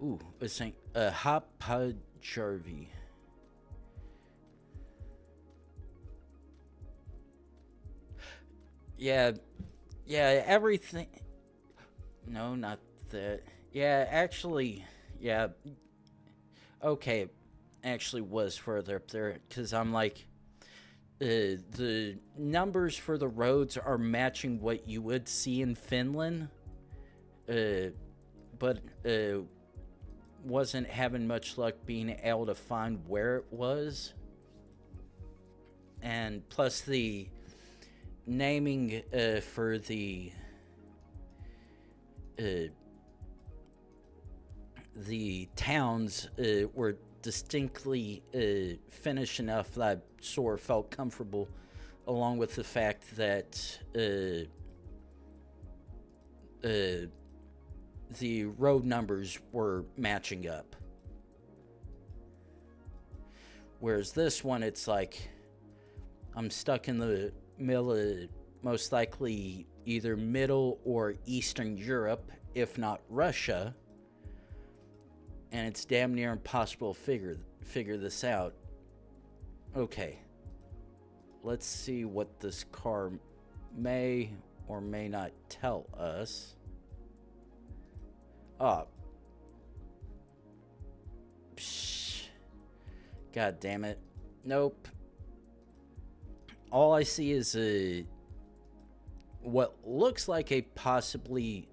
Ooh, it's saying Hapajarvi. Yeah, everything. No, not that. Yeah, actually, yeah. Okay, actually was further up there, because I'm like, the numbers for the roads are matching what you would see in Finland, but wasn't having much luck being able to find where it was. And plus the naming for the towns were distinctly Finnish enough that I sort of felt comfortable, along with the fact that the road numbers were matching up. Whereas this one, it's like I'm stuck in the middle of most likely either Middle or Eastern Europe, if not Russia, and it's damn near impossible to figure this out. Okay, let's see what this car may or may not tell us. Psh. God damn it. Nope. All I see is what looks like a possibly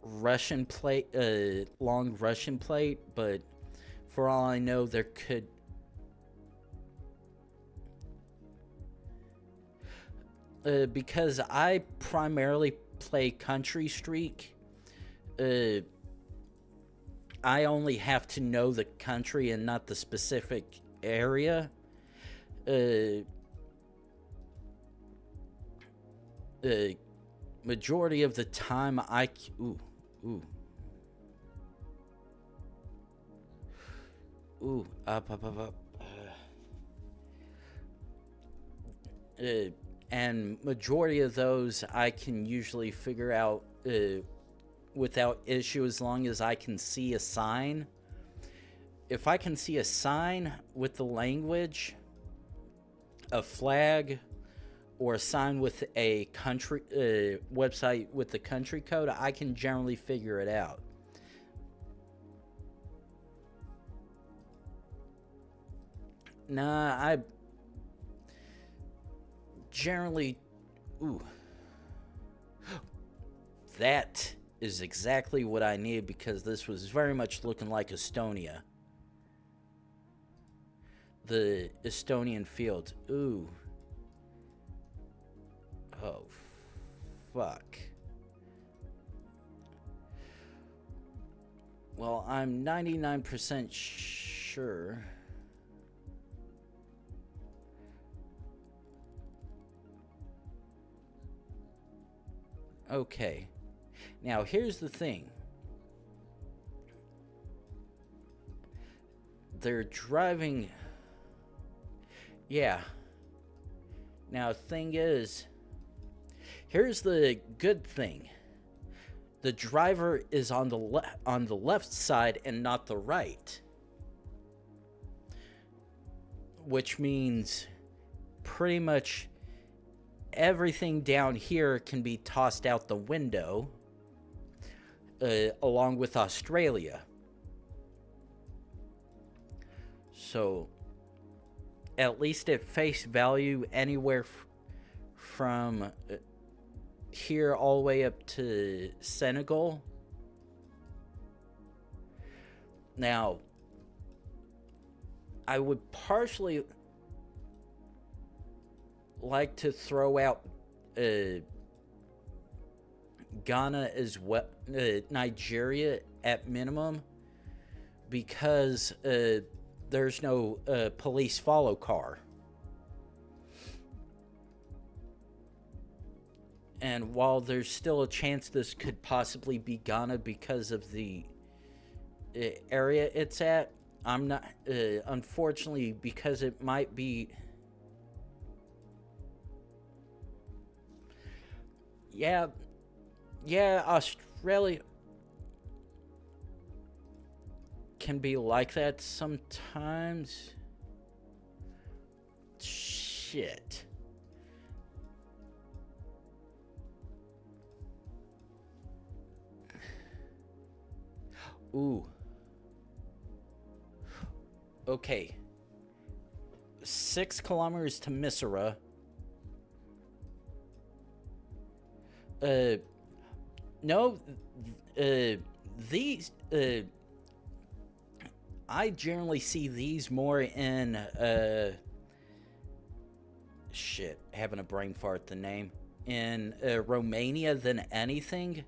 Russian plate, long Russian plate, but for all I know, there could. Because I primarily play Country Streak, I I only have to know the country and not the specific area. Majority of the time up. And majority of those I can usually figure out without issue, as long as I can see a sign. If I can see a sign with the language, a flag, or a sign with a country website with the country code, I can generally figure it out. Nah, I generally... Ooh. That is exactly what I need, because this was very much looking like Estonia. The Estonian field. Ooh. Oh, fuck. Well, I'm 99% sure. Okay. Now, here's the thing. They're driving... Yeah. Now, thing is... Here's the good thing. The driver is on the left side and not the right. Which means pretty much everything down here can be tossed out the window, along with Australia. So, at least at face value, anywhere from here all the way up to Senegal. Now, I would partially like to throw out Ghana as well, Nigeria at minimum, because there's no police follow car. And while there's still a chance this could possibly be Ghana because of the area it's at, I'm not, unfortunately, because it might be... Yeah, Australia can be like that sometimes. Shit. Ooh. Okay. 6 kilometers to Missouri. No, these, I generally see these more in, shit, having a brain fart, the name, in Romania than anything,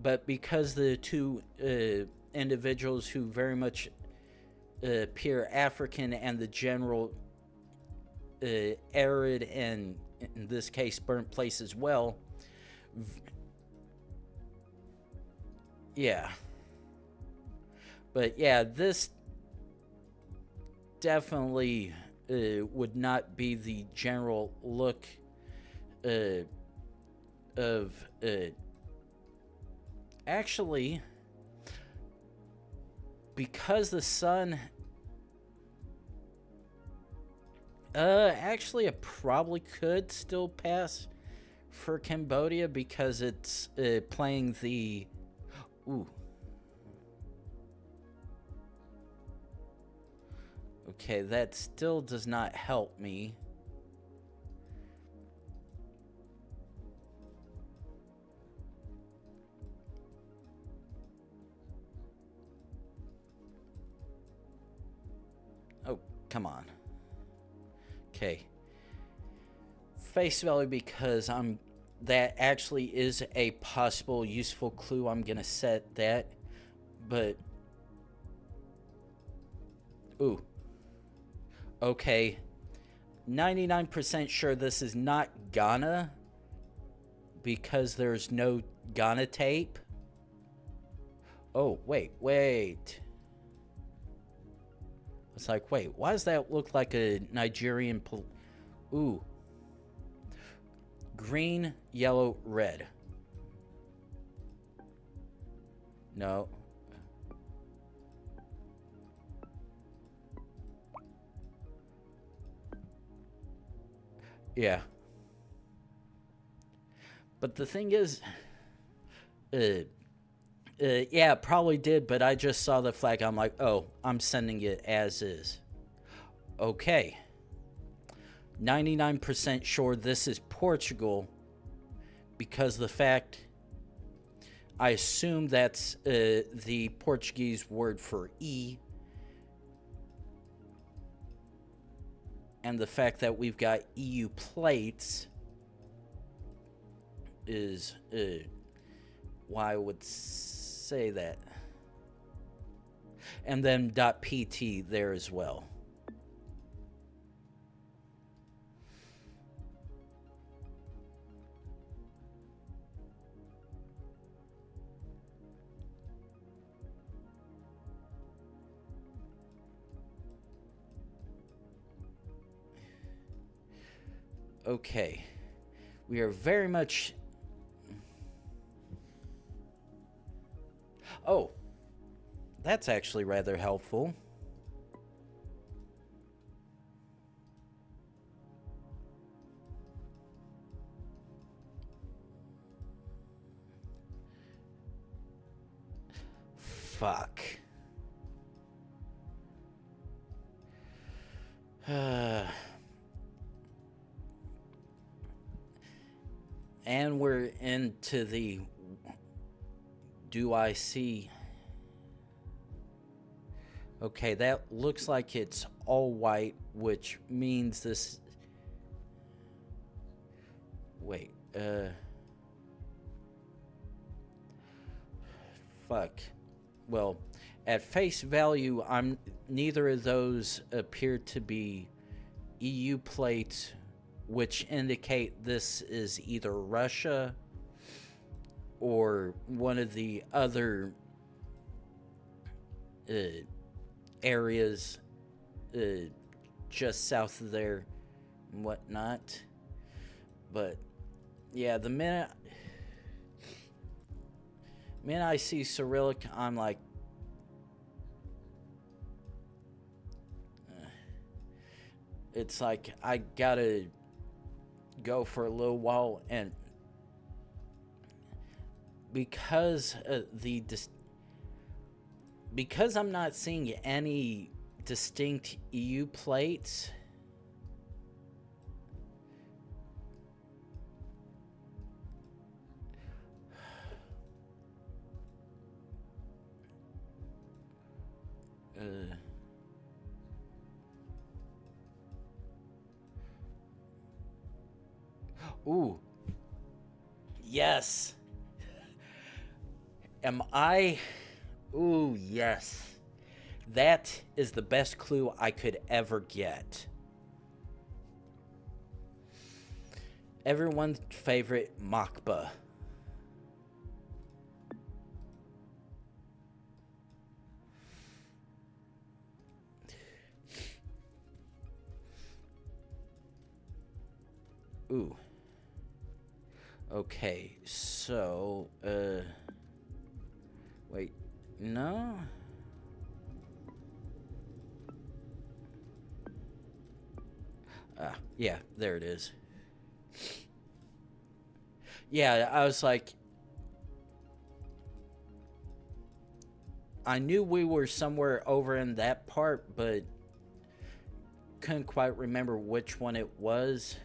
but because the two individuals who very much appear African and the general arid and, in this case, burnt place as well. Yeah. But yeah, this definitely would not be the general look of... Actually, because the sun... actually, it probably could still pass for Cambodia, because it's playing the... Ooh. Okay, that still does not help me. Oh, come on. Okay. Face value, because that actually is a possible useful clue. I'm gonna set that, but Ooh. Okay. 99% sure this is not Ghana because there's no Ghana tape. Oh, wait. It's like, wait, why does that look like a Nigerian Ooh. Green, yellow, red. No. Yeah. But the thing is, yeah, probably did, but I just saw the flag. I'm like, oh, I'm sending it as is. Okay. 99% sure this is Portugal because the fact, I assume that's the Portuguese word for E. And the fact that we've got EU plates is why I would say that. And then .pt there as well. Okay. We are very much... Oh. That's actually rather helpful. Fuck. And we're into the do I see. Okay, that looks like it's all white, which means this. Wait, fuck. Well, at face value, neither of those appear to be EU plates, which indicate this is either Russia or one of the other areas just south of there and whatnot. But yeah, the minute I see Cyrillic, I'm like, it's like I gotta go for a little while, and because because I'm not seeing any distinct EU plates, ooh, yes. Am I? Ooh, yes. That is the best clue I could ever get. Everyone's favorite Makba. Ooh. Okay, so, wait, no? Yeah, there it is. Yeah, I was like, I knew we were somewhere over in that part, but couldn't quite remember which one it was.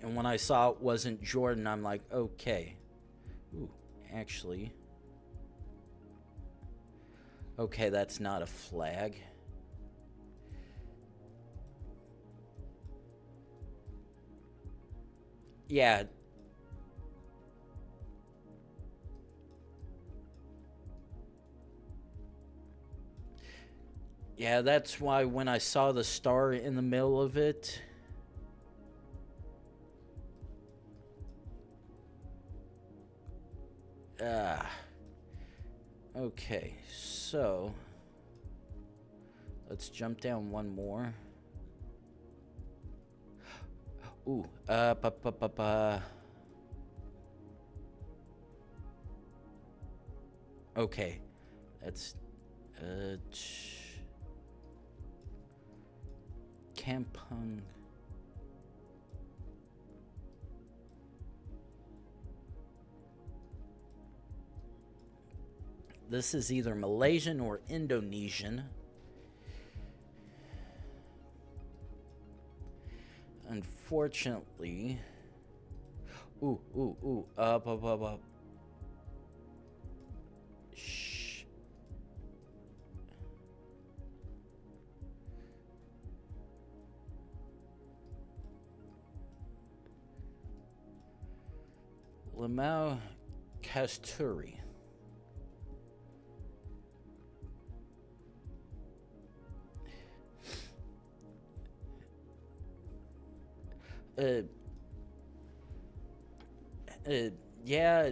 And when I saw it wasn't Jordan, I'm like, okay. Ooh, actually. Okay, that's not a flag. Yeah. Yeah, that's why when I saw the star in the middle of it. Okay, so let's jump down one more. Ooh, okay, that's Kampung. This is either Malaysian or Indonesian. Unfortunately. Ooh. Shh. Limau Kasturi. Yeah,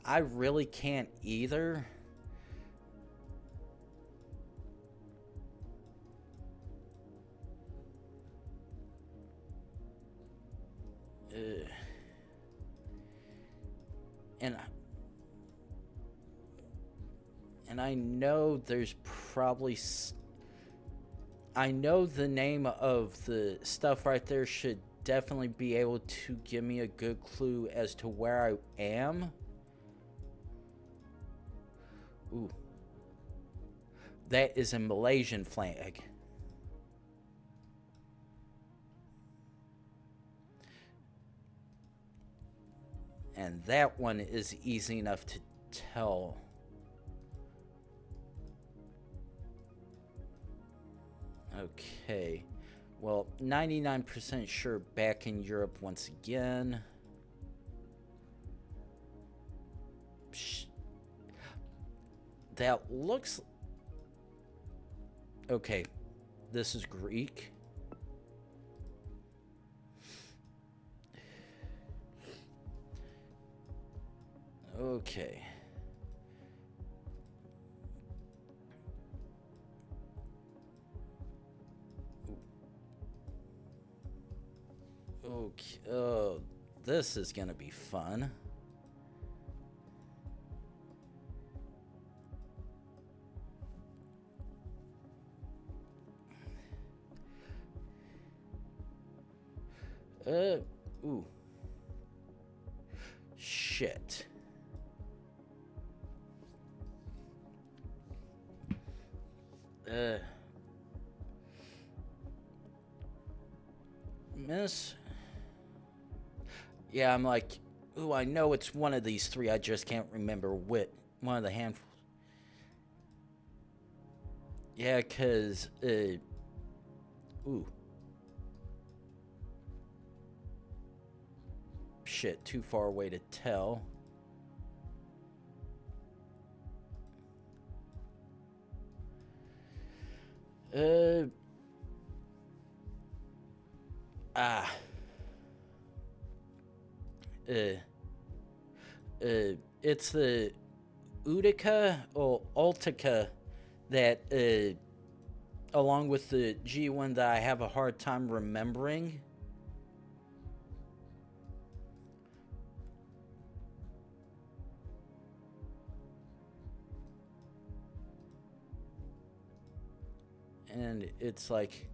I really can't either. And I know there's probably I know the name of the stuff right there should definitely be able to give me a good clue as to where I am. Ooh. That is a Malaysian flag. And that one is easy enough to tell. Okay. Well, 99% sure back in Europe once again. That looks... Okay. This is Greek. Okay. Okay. Oh, this is gonna be fun. Ooh. Shit. Miss? Yeah, I'm like, ooh, I know it's one of these three. I just can't remember which. One of the handfuls. Yeah, because, ooh. Shit, too far away to tell. It's the Utica or Altica that, along with the G one that I have a hard time remembering. And it's like,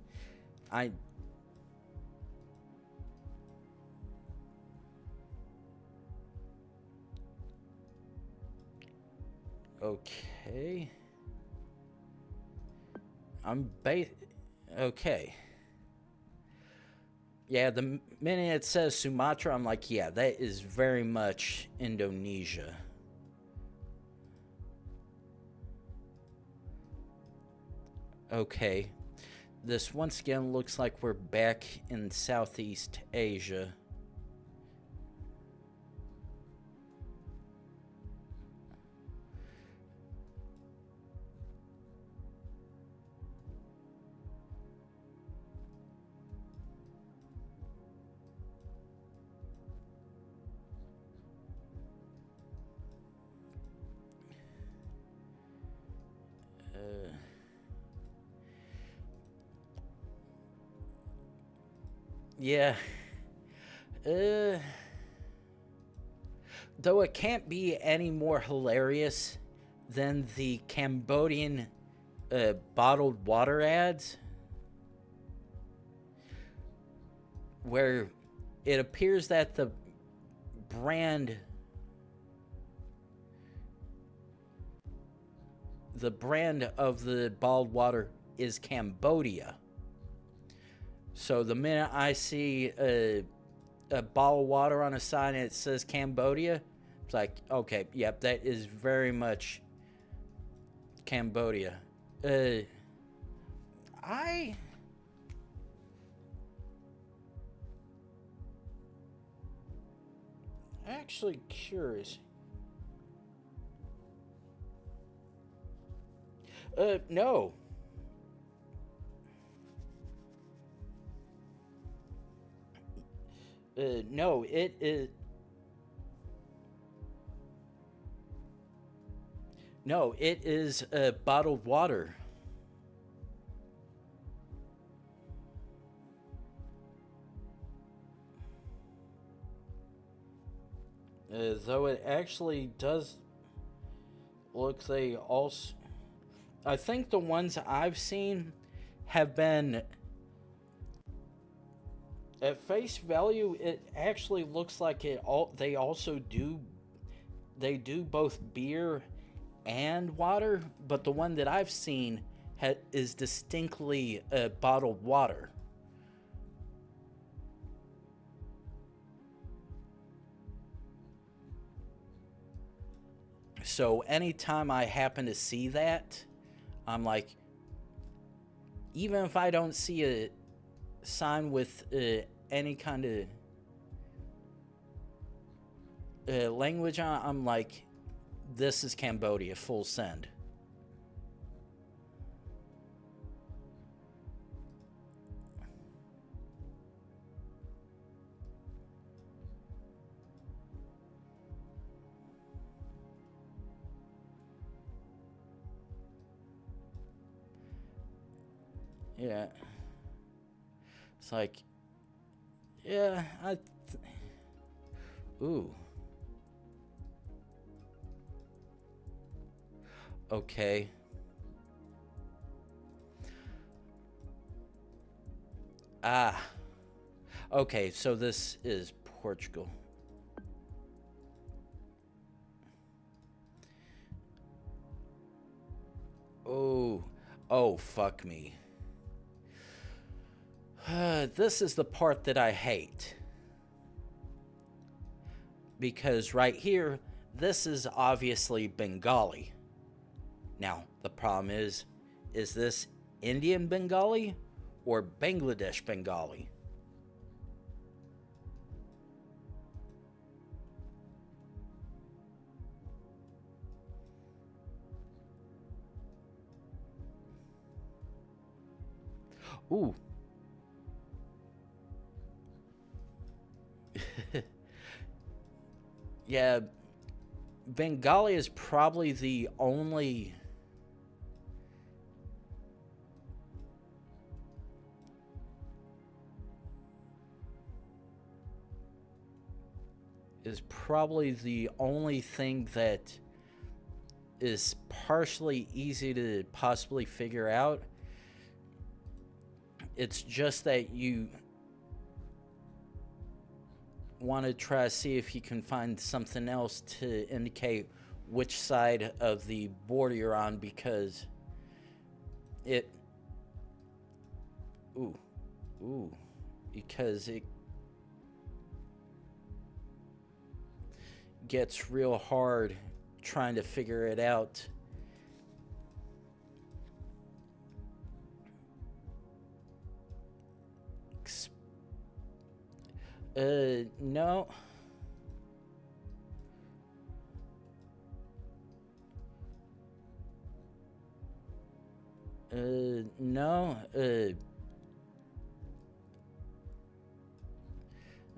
okay. Okay. Yeah, the minute it says Sumatra, I'm like, yeah, that is very much Indonesia. Okay. This once again looks like we're back in Southeast Asia. Yeah. Though it can't be any more hilarious than the Cambodian bottled water ads, where it appears that brand the brand of the bottled water is Cambodia. So the minute I see a bottle of water on a sign and it says Cambodia, it's like, okay, yep, that is very much Cambodia. I actually curious. No. No, it is. No, it is bottled water. Though it actually does look, they also. I think the ones I've seen have been. At face value, it actually looks like they also do. They do both beer and water, but the one that I've seen is distinctly bottled water. So anytime I happen to see that, I'm like, even if I don't see a sign with any kind of language on, I'm like, this is Cambodia, full send. Yeah. It's like, yeah, ooh. Okay. Ah. Okay, so this is Portugal. Oh. Oh, fuck me. This is the part that I hate. Because right here, this is obviously Bengali. Now, the problem is this Indian Bengali or Bangladesh Bengali? Ooh. Yeah, Bengali is probably the only thing that is partially easy to possibly figure out. It's just that you want to try to see if you can find something else to indicate which side of the border you're on, because it because it gets real hard trying to figure it out. No. No.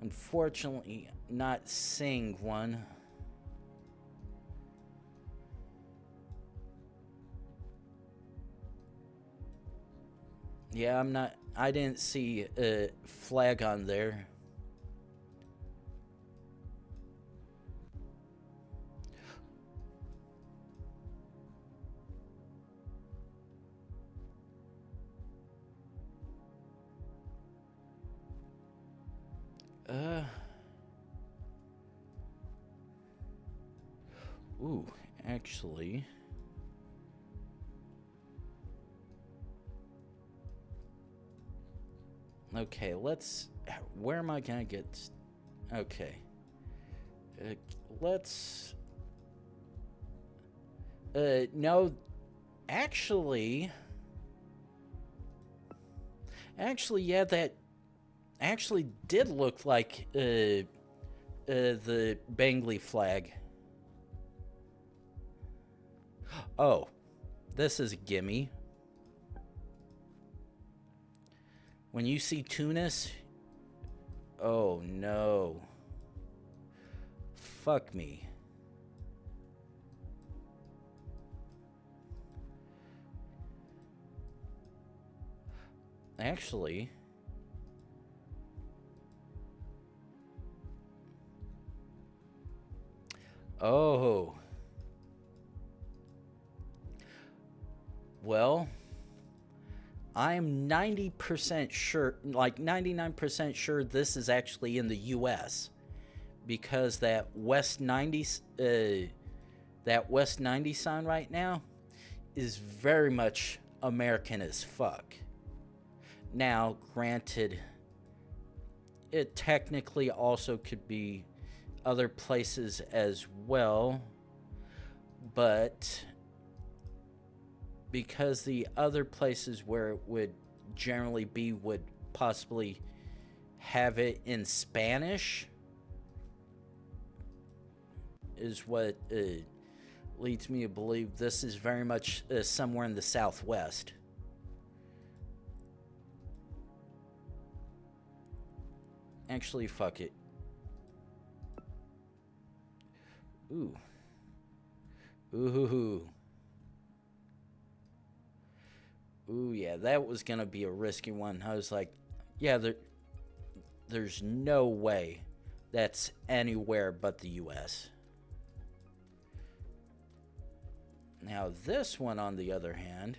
Unfortunately, not seeing one. Yeah, I'm not. I didn't see a flag on there. Uh. Ooh, actually. Okay, let's. Where am I gonna get? Okay. Let's. No. Actually. Actually, yeah, that actually did look like the Bengali flag. Oh, this is a gimme. When you see Tunis, oh no. Fuck me. Actually, oh. Well, I'm 90% sure, like 99% sure this is actually in the US because that West 90 sign right now is very much American as fuck. Now, granted, it technically also could be other places as well, but because the other places where it would generally be would possibly have it in Spanish is what leads me to believe this is very much somewhere in the Southwest. Actually, fuck it. Ooh. Ooh. Ooh, yeah, that was gonna be a risky one. I was like, yeah, there's no way that's anywhere but the US. Now, this one, on the other hand,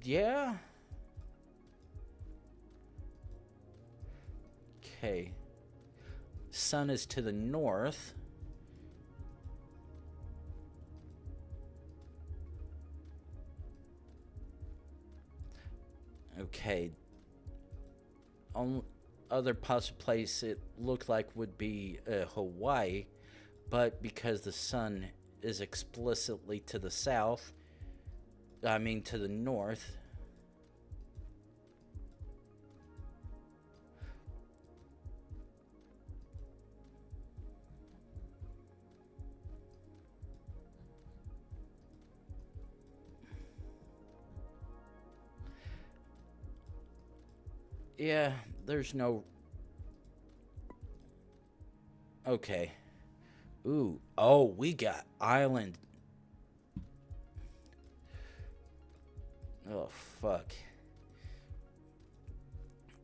yeah. Okay. Sun is to the north. Okay. Other possible place it looked like would be Hawaii, but because the sun is explicitly to the south, I mean to the north. Yeah, there's no. Okay. Ooh. Oh, we got island. Oh, fuck.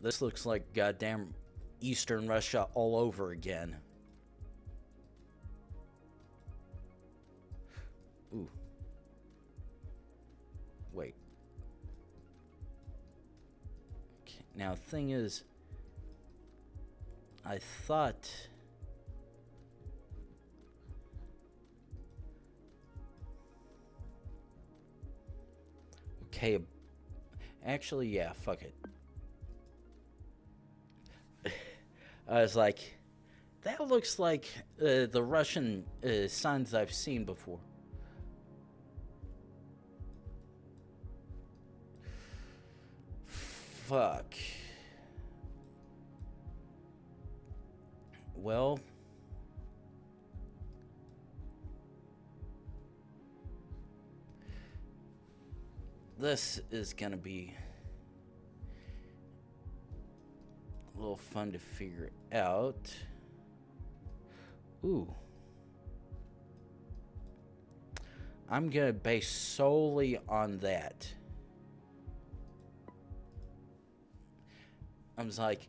This looks like goddamn Eastern Russia all over again. Ooh. Wait. Okay. Now, thing is, I thought. Okay. Actually, yeah, fuck it. I was like, that looks like the Russian signs I've seen before. Fuck. Well, this is gonna be a little fun to figure out. Ooh. I'm going to base solely on that. I was like,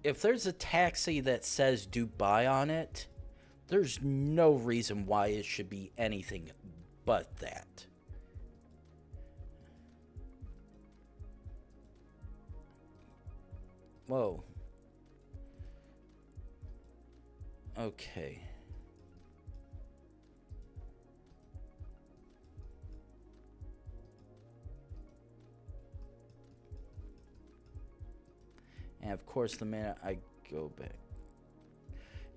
if there's a taxi that says Dubai on it, there's no reason why it should be anything but that. Whoa. Okay. And of course, the minute I go back.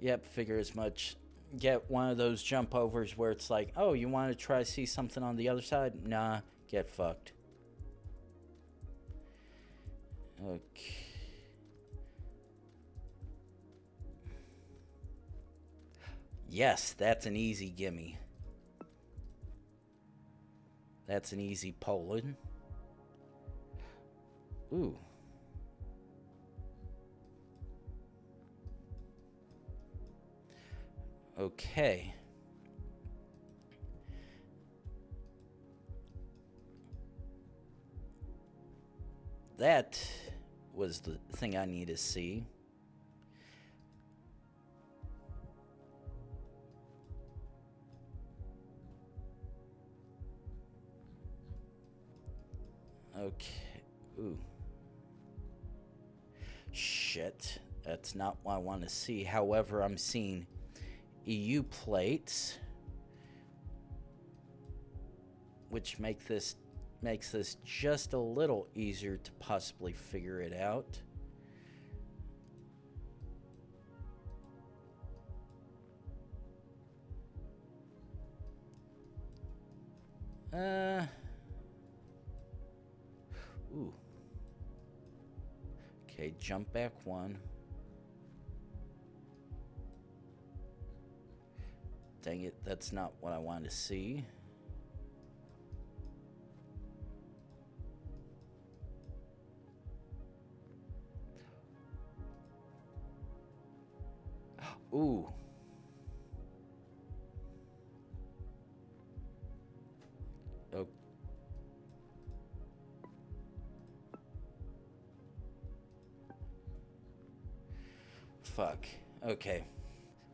Yep, figure as much. Get one of those jump overs where it's like, oh, you want to try to see something on the other side? Nah, get fucked. Okay. Yes, that's an easy gimme. That's an easy Poland. Ooh. Okay. That was the thing I need to see. Okay. Ooh. Shit. That's not what I want to see. However, I'm seeing EU plates, which makes this just a little easier to possibly figure it out. Ooh. Okay, jump back one. Dang it, that's not what I wanted to see. Ooh. Oh. Fuck. Okay.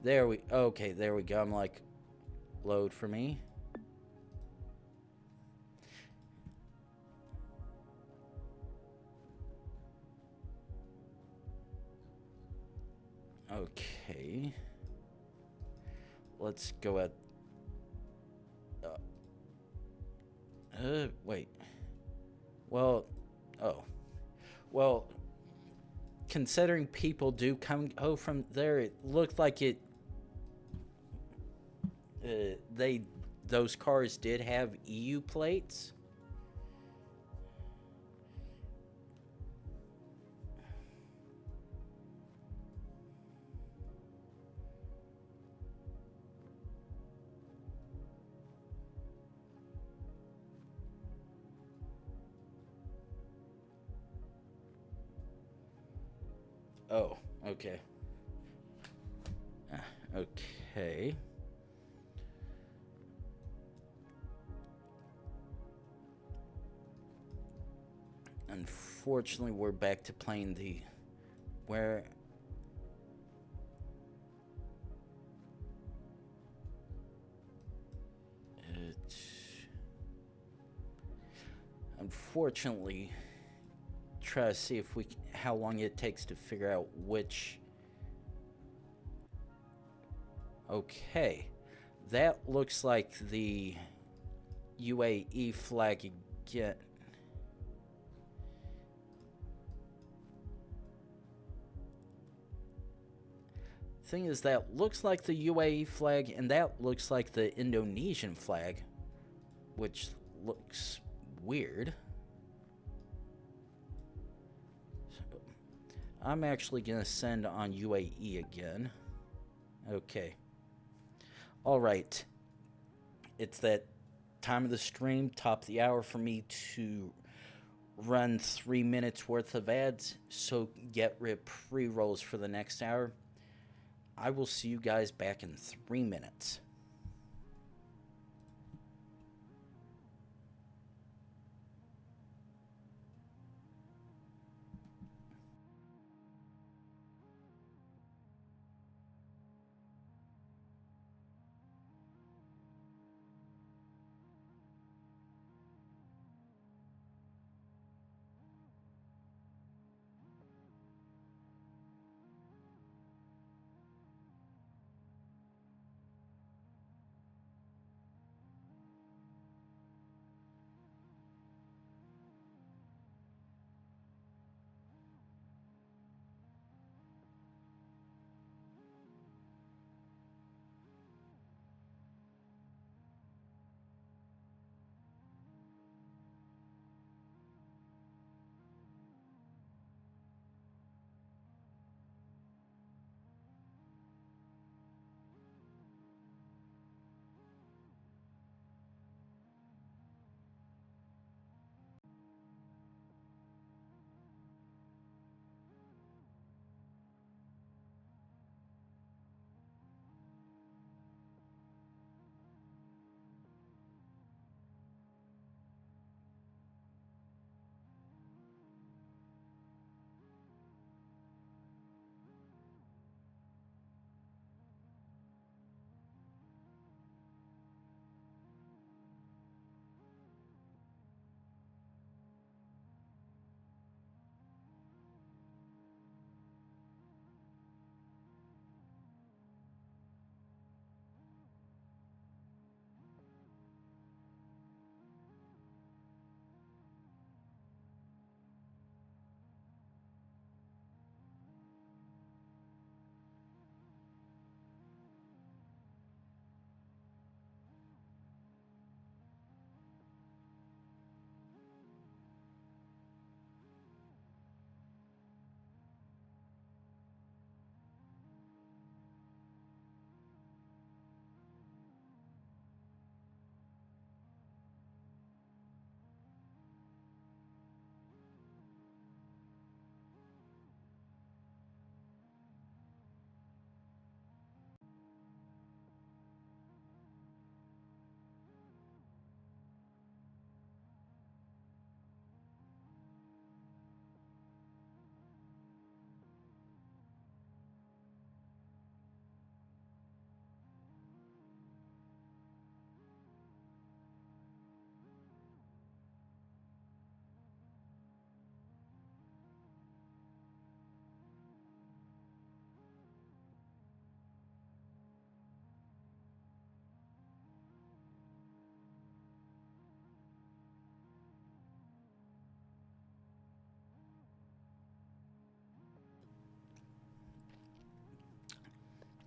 There we go. I'm like, load for me. Okay. Let's go at... wait. Well, oh. Well, considering people do go from there, it looked like it... those cars did have EU plates. Oh, okay. Okay. Unfortunately, we're back to playing the... where... Unfortunately, try to see if we how long it takes to figure out which... Okay, that looks like the UAE flag again. Thing is, that looks like the UAE flag, and that looks like the Indonesian flag, which looks weird. So, I'm actually going to send on UAE again. Okay. Alright. It's that time of the stream, top of the hour for me to run 3 minutes worth of ads, so get rid pre-rolls for the next hour. I will see you guys back in 3 minutes.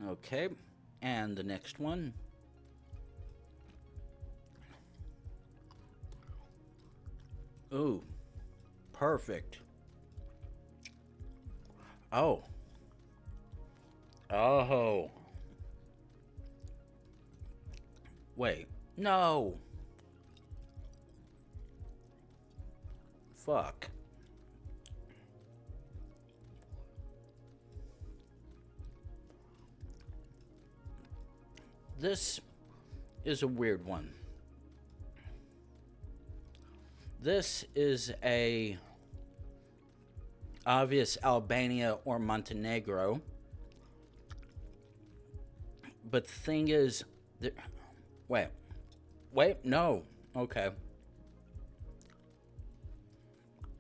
Okay. And the next one. Ooh. Perfect. Oh. Oh. Wait. No. Fuck. This is a weird one. This is a obvious Albania or Montenegro. But the thing is, wait, no. Okay.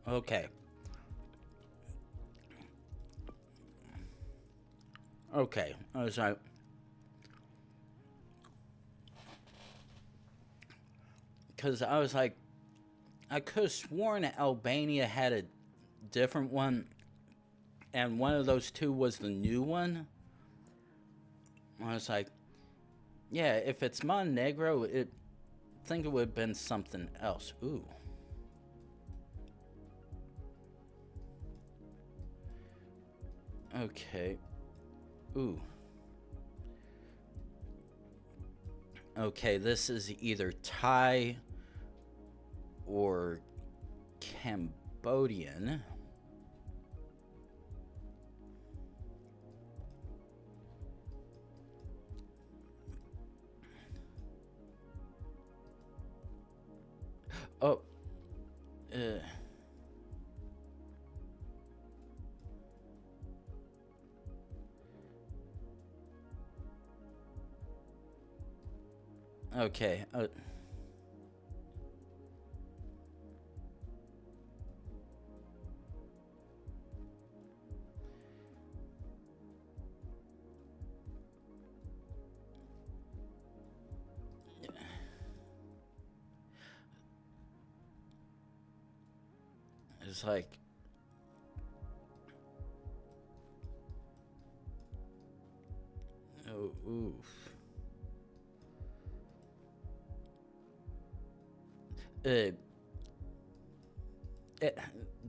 Okay. Okay. I was like, because I was like, I could have sworn Albania had a different one, and one of those two was the new one. I was like, yeah, if it's Montenegro, I think it would have been something else. Ooh. Okay. Ooh. Okay, this is either Thai or Cambodian. Oh. Okay. It's like, oh, oof.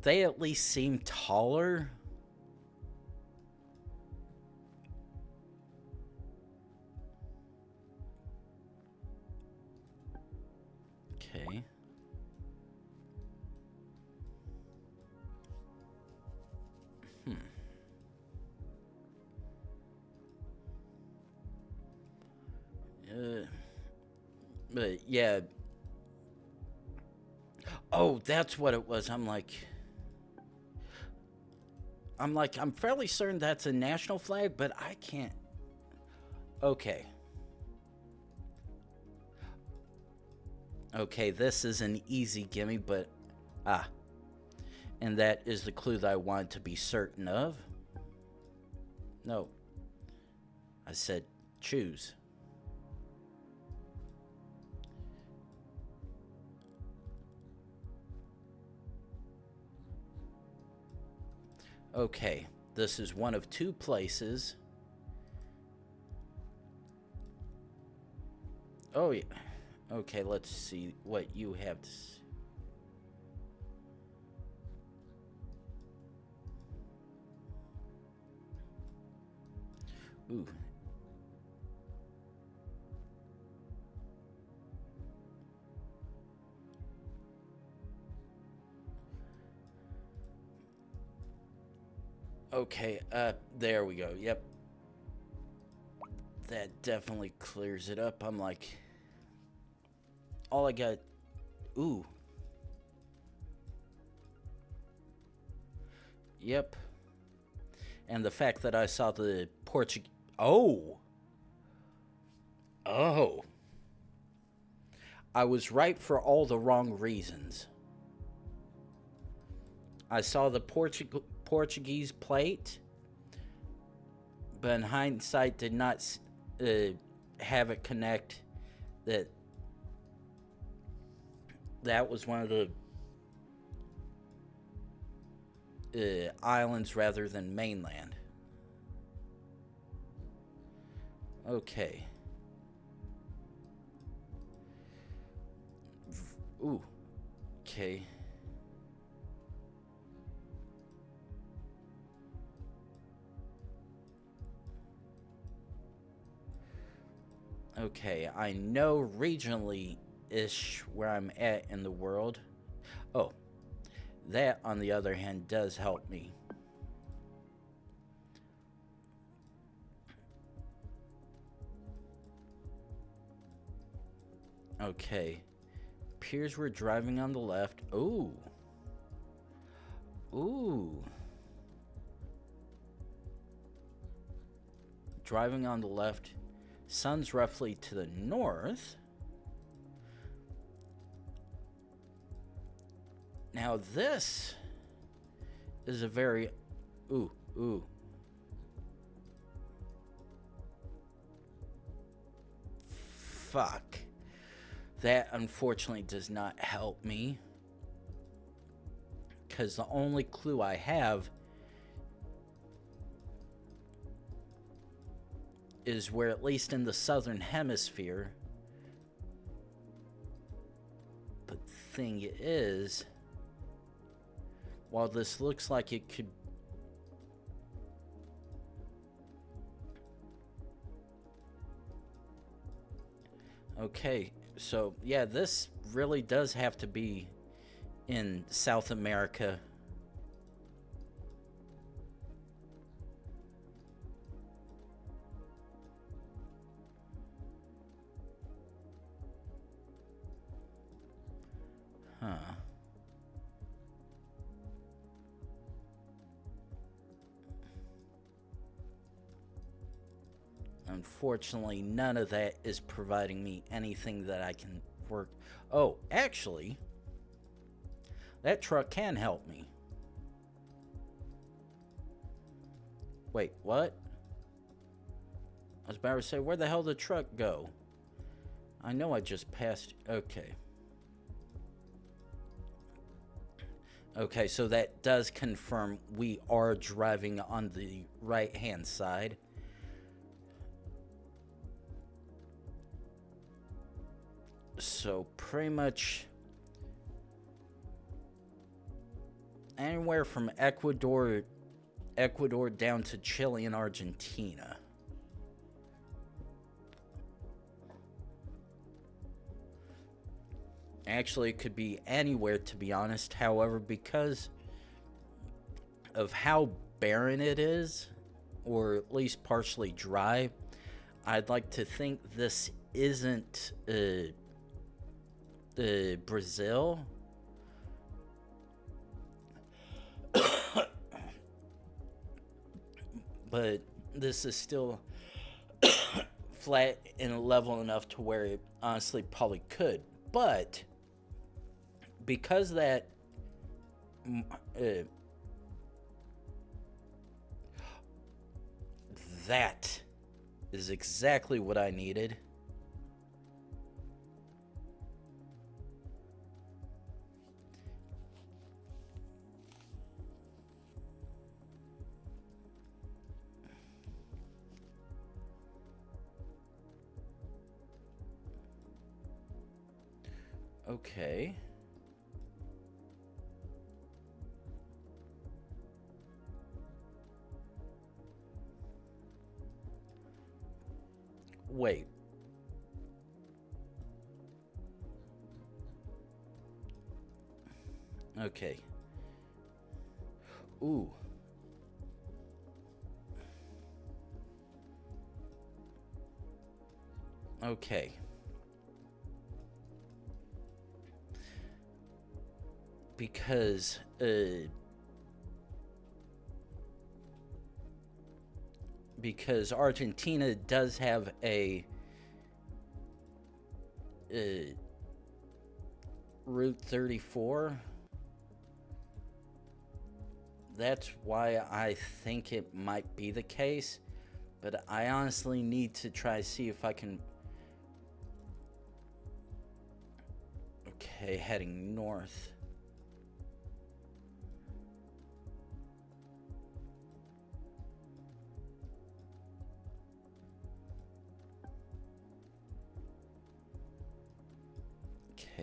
They at least seem taller. Okay. But yeah. Oh, that's what it was. I'm fairly certain that's a national flag, but I can't. Okay. Okay, this is an easy gimme, but and that is the clue that I wanted to be certain of. No. I said choose. Okay, this is one of two places. Oh, yeah. Okay, let's see what you have to say. Ooh. Okay, there we go. Yep. That definitely clears it up. I'm like, all I got. Ooh. Yep. And the fact that I saw the Portuguese. Oh. Oh. I was right for all the wrong reasons. I saw the Portuguese plate, but in hindsight did not have it connect that was one of the islands rather than mainland. Okay. Ooh. Okay. Okay, I know regionally-ish where I'm at in the world. Oh, that, on the other hand, does help me. Okay. Appears we're driving on the left. Ooh. Ooh. Driving on the left. Sun's roughly to the north. Now this is a very... Ooh, ooh. Fuck. That unfortunately does not help me. Because the only clue I have is where, at least in the southern hemisphere... But the thing is... While this looks like it could... Okay, so yeah, this really does have to be in South America. Huh. Unfortunately, none of that is providing me anything that I can work. Oh, actually, that truck can help me. Wait, what? I was about to say, where the hell did the truck go? I know I just passed. Okay. Okay, so that does confirm we are driving on the right-hand side. So pretty much anywhere from Ecuador down to Chile and Argentina. Actually, it could be anywhere, to be honest. However, because of how barren it is, or at least partially dry, I'd like to think this isn't Brazil. But this is still flat and level enough to where it honestly probably could. But because that that is exactly what I needed. Okay. Wait. Okay. Ooh. Okay. Because Argentina does have a Route 34. That's why I think it might be the case, but I honestly need to try to see if I can... Okay, heading north.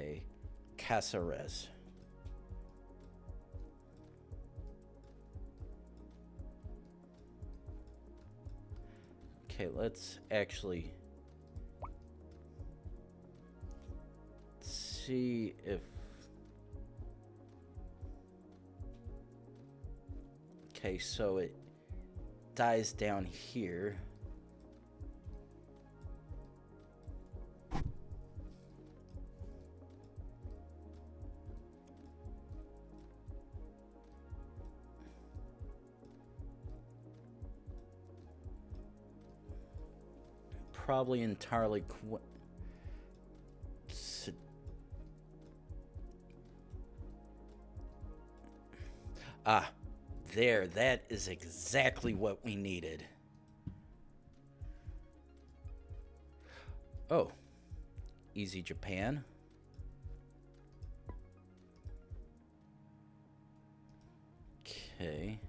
Okay. Cáceres. Okay, let's actually see if... Okay, so it dies down here. Probably entirely... Ah, there. That is exactly what we needed. Oh. Easy Japan. Okay.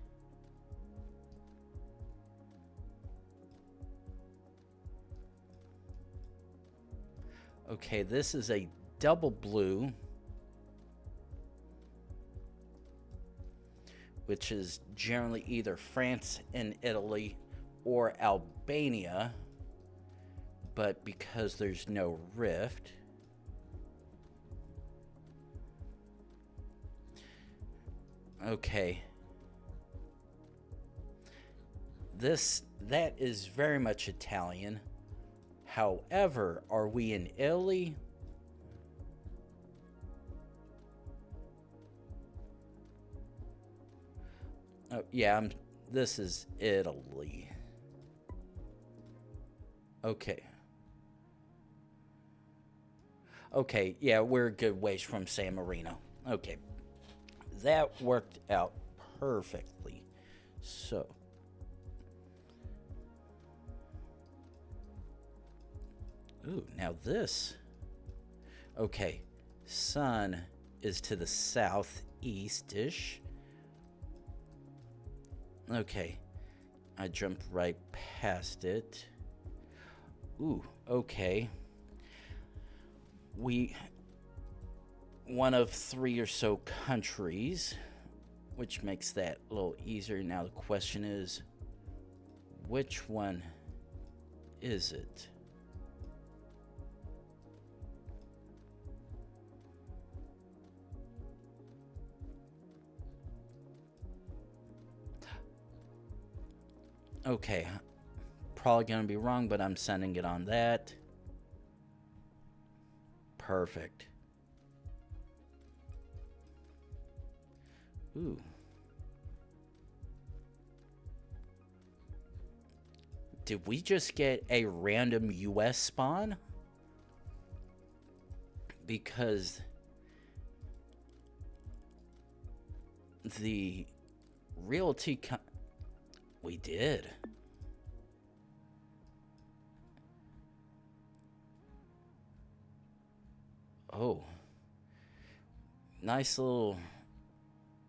Okay, this is a double blue, which is generally either France and Italy or Albania, but because there's no rift, okay, that is very much Italian. However, are we in Italy? Oh, yeah, this is Italy. Okay. Okay, yeah, we're a good ways from San Marino. Okay. That worked out perfectly. So. Ooh, now this. Okay. Sun is to the southeast-ish. Okay. I jumped right past it. Ooh, okay. One of 3 or so countries, which makes that a little easier. Now the question is, which one is it? Okay, probably gonna be wrong, but I'm sending it on that. Perfect. Ooh. Did we just get a random US spawn? Because the realty we did. Oh. Nice little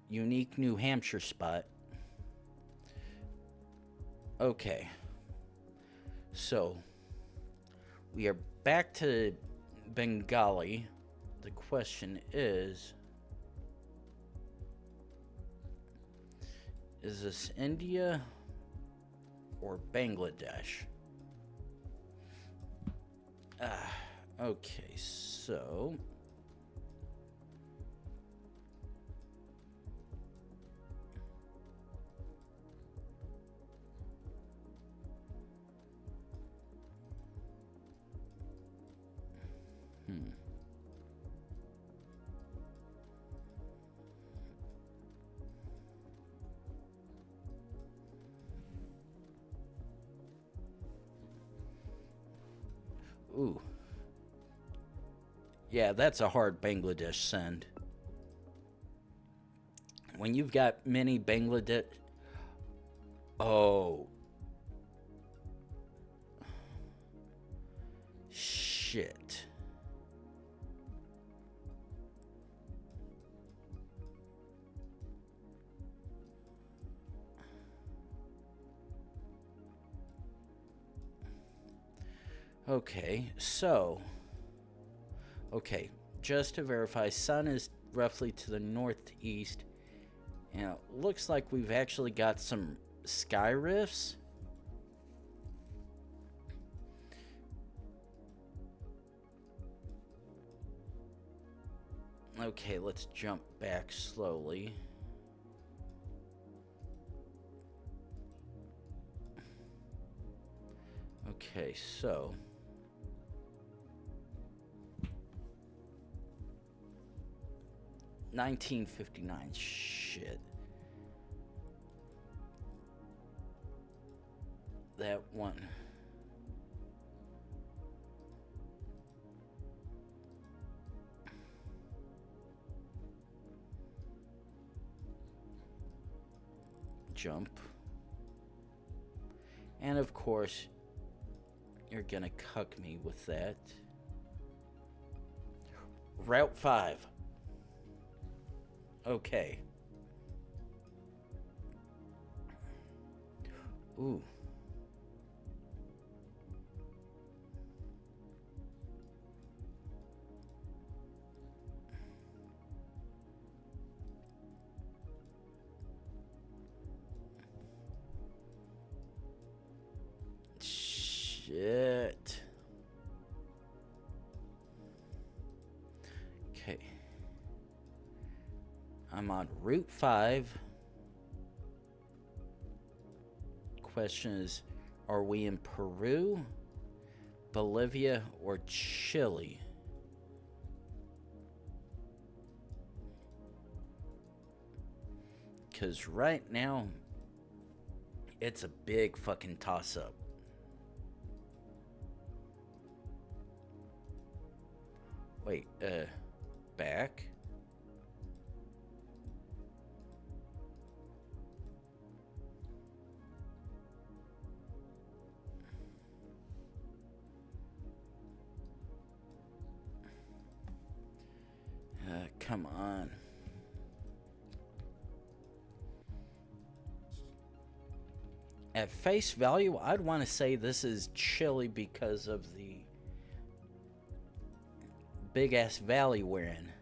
unique New Hampshire spot. Okay. So, we are back to Bengali. The question is this India or Bangladesh? Okay, so... Ooh. Yeah, that's a hard Bangladesh send. When you've got many Bangladesh... Oh. Shit. Okay, so... Okay, just to verify, sun is roughly to the northeast. And it looks like we've actually got some sky rifts. Okay, let's jump back slowly. Okay, so 1959. Shit. That one. Jump. And of course, you're gonna cuck me with that. Route 5. Okay. Ooh. Shit. Okay. I'm on Route 5. Question is, are we in Peru, Bolivia, or Chile? Because right now, it's a big fucking toss-up. Wait, back? Come on. At face value, I'd want to say this is Chile because of the big ass valley we're in.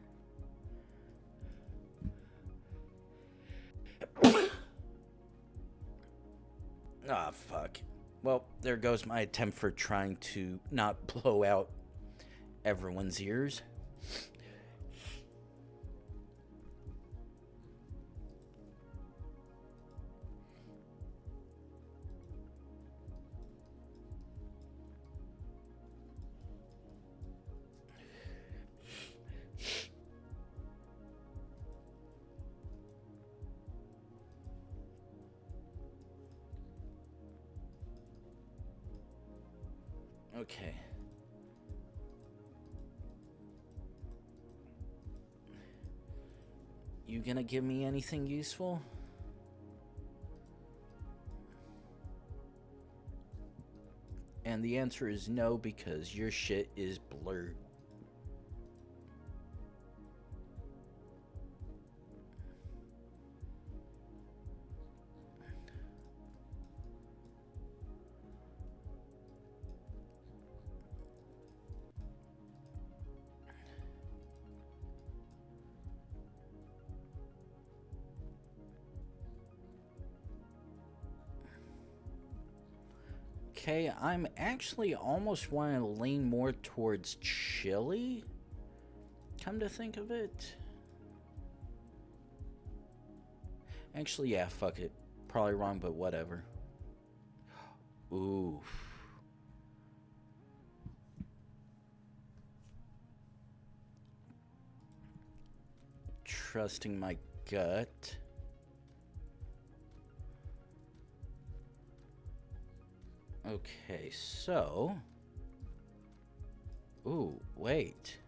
Ah, fuck. Well, there goes my attempt for trying to not blow out everyone's ears. Okay. You gonna give me anything useful? And the answer is no, because your shit is blurred. Okay, I'm actually almost wanting to lean more towards Chile. Come to think of it. Actually, yeah, fuck it. Probably wrong, but whatever. Ooh. Trusting my gut. Okay, so... Ooh, wait.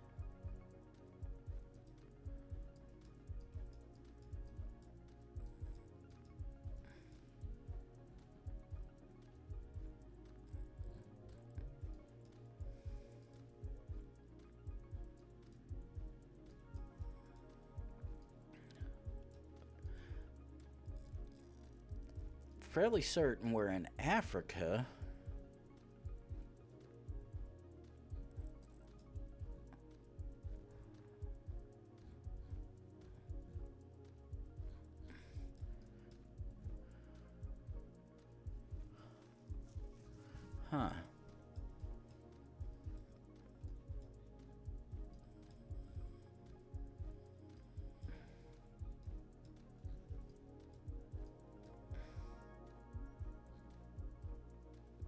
Fairly certain we're in Africa. Huh.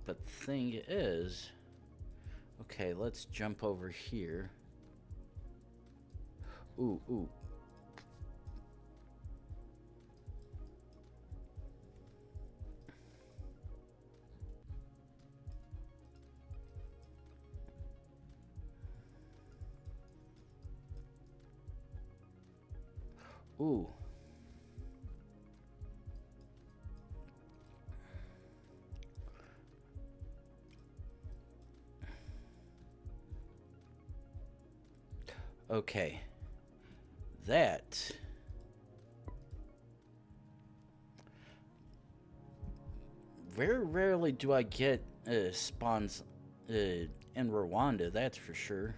But the thing is, okay, let's jump over here. Ooh, ooh. Ooh. Okay. That. Very rarely do I get spawns in Rwanda, that's for sure.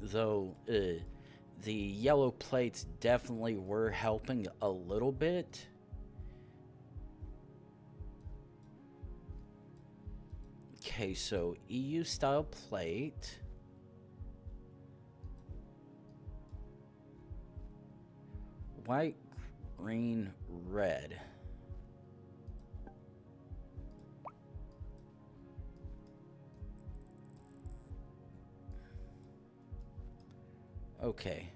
Though the yellow plates definitely were helping a little bit. Okay, so EU style plate. White, green, red. Okay.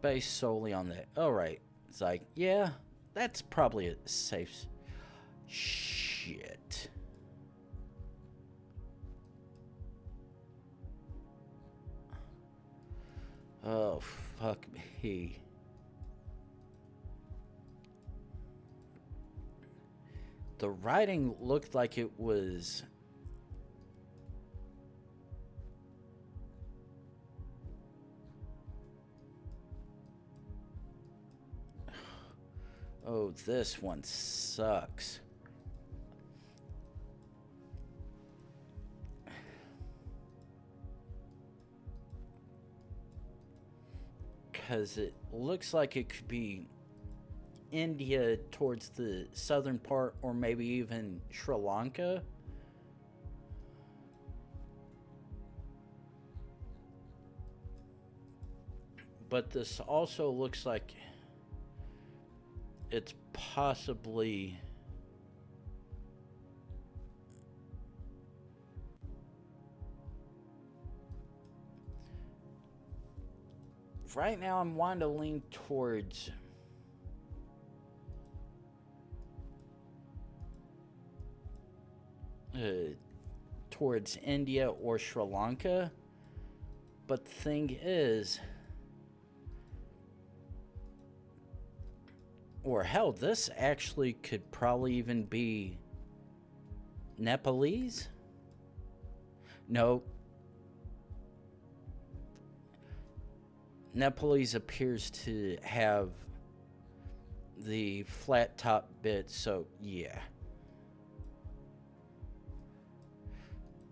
Based solely on that. Alright. It's like, yeah, that's probably a safe. Shit. Oh, fuck me. The writing looked like it was... Oh, this one sucks. Because it looks like it could be India towards the southern part, or maybe even Sri Lanka. But this also looks like it's possibly... Right now, I'm wanting to lean towards... towards India or Sri Lanka. But the thing is... Or hell, this actually could probably even be Nepalese? No. Nepalese appears to have the flat top bit, so yeah.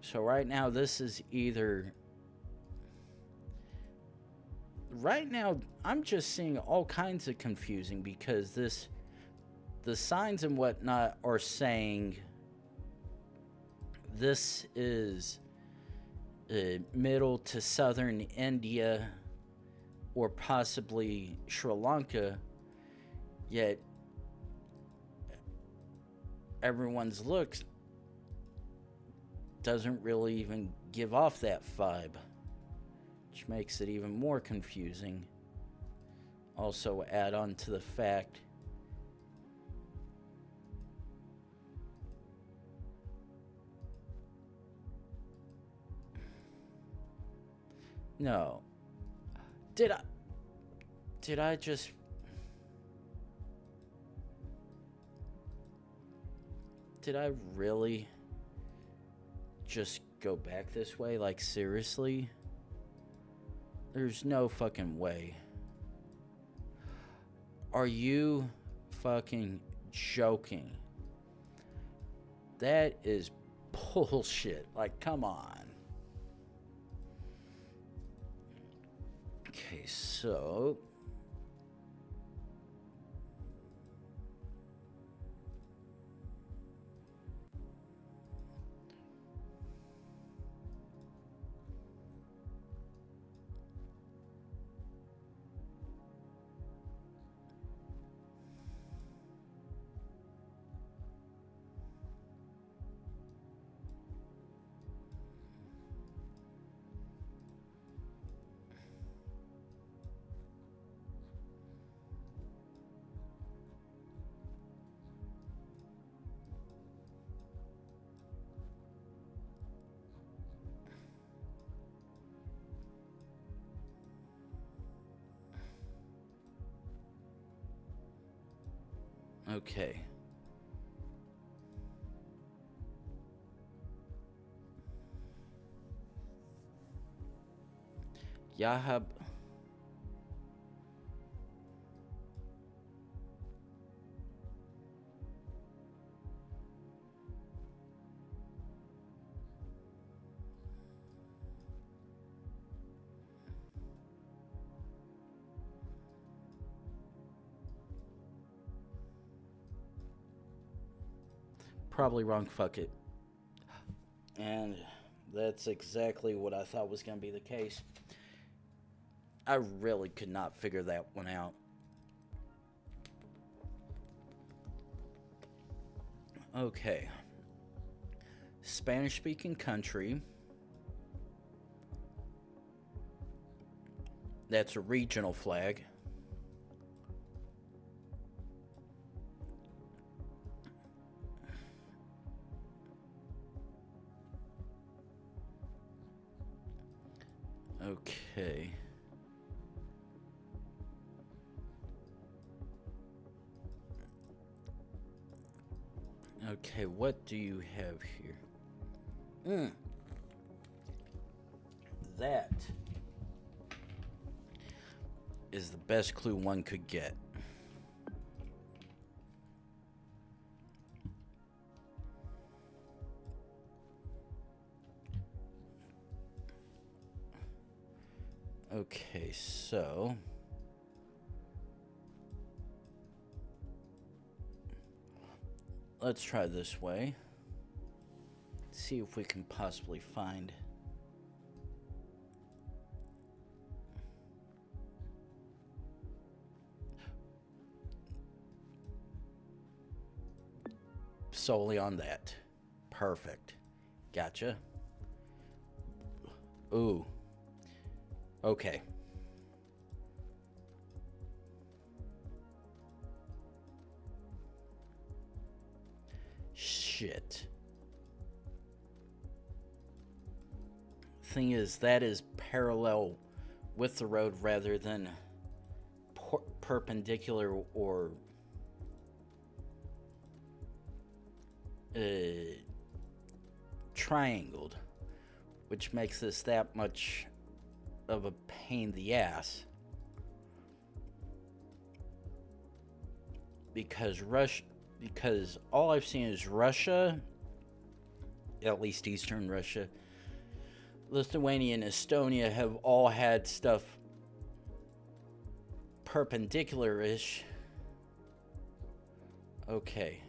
So right now this is either... Right now I'm just seeing all kinds of confusing because the signs and whatnot are saying this is middle to southern India or possibly Sri Lanka, yet everyone's looks doesn't really even give off that vibe, which makes it even more confusing. Also add on to the fact no. Did I just... Did I really just go back this way? Like, seriously? There's no fucking way. Are you fucking joking? That is bullshit. Like, come on. Okay, so... Okay. Yahab. Probably wrong. Fuck it. And that's exactly what I thought was going to be the case. I really could not figure that one out. Okay. Spanish-speaking country. That's a regional flag. Okay. Okay, what do you have here? That is the best clue one could get. Okay, so let's try this way. See if we can possibly find solely on that. Perfect. Gotcha. Ooh. Okay. Shit. Thing is, that is parallel with the road rather than perpendicular or triangled, which makes this that much of a pain in the ass. Because all I've seen is Russia, at least Eastern Russia, Lithuania and Estonia have all had stuff perpendicular-ish. Okay.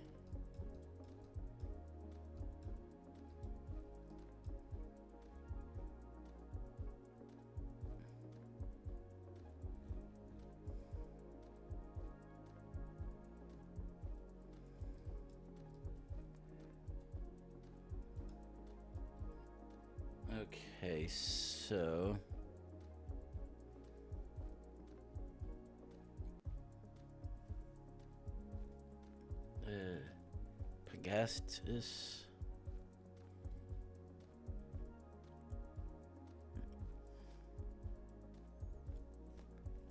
Okay, so Pegastus.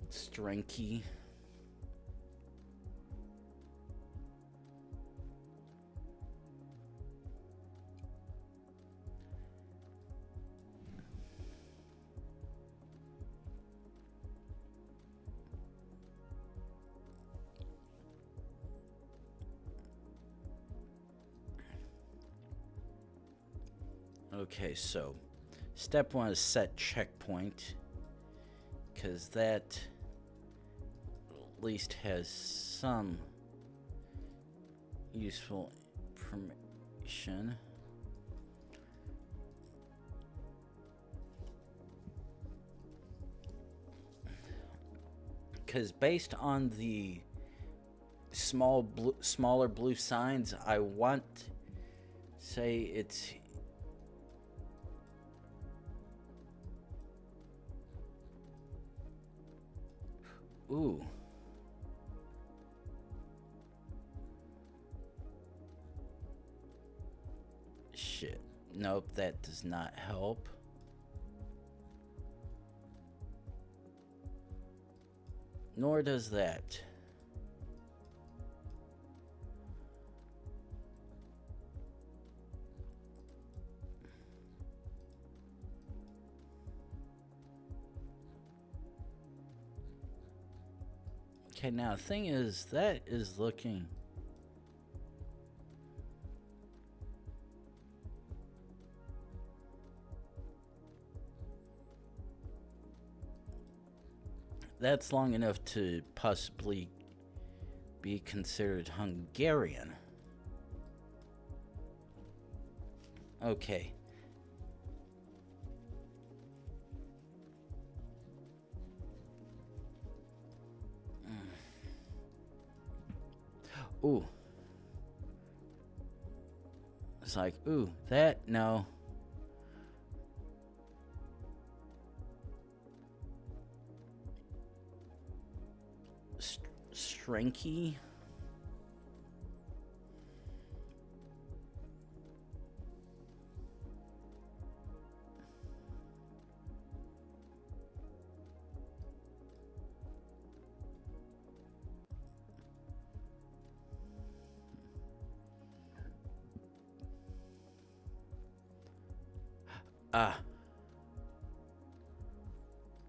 Strenky. Okay, so step one is set checkpoint, because that at least has some useful information. Because based on the smaller blue signs, I want to say it's ooh. Shit. Nope, that does not help. Nor does that. Okay, now the thing is, that is looking... That's long enough to possibly be considered Hungarian. Okay. Ooh. It's like, ooh, that, no. Stranky.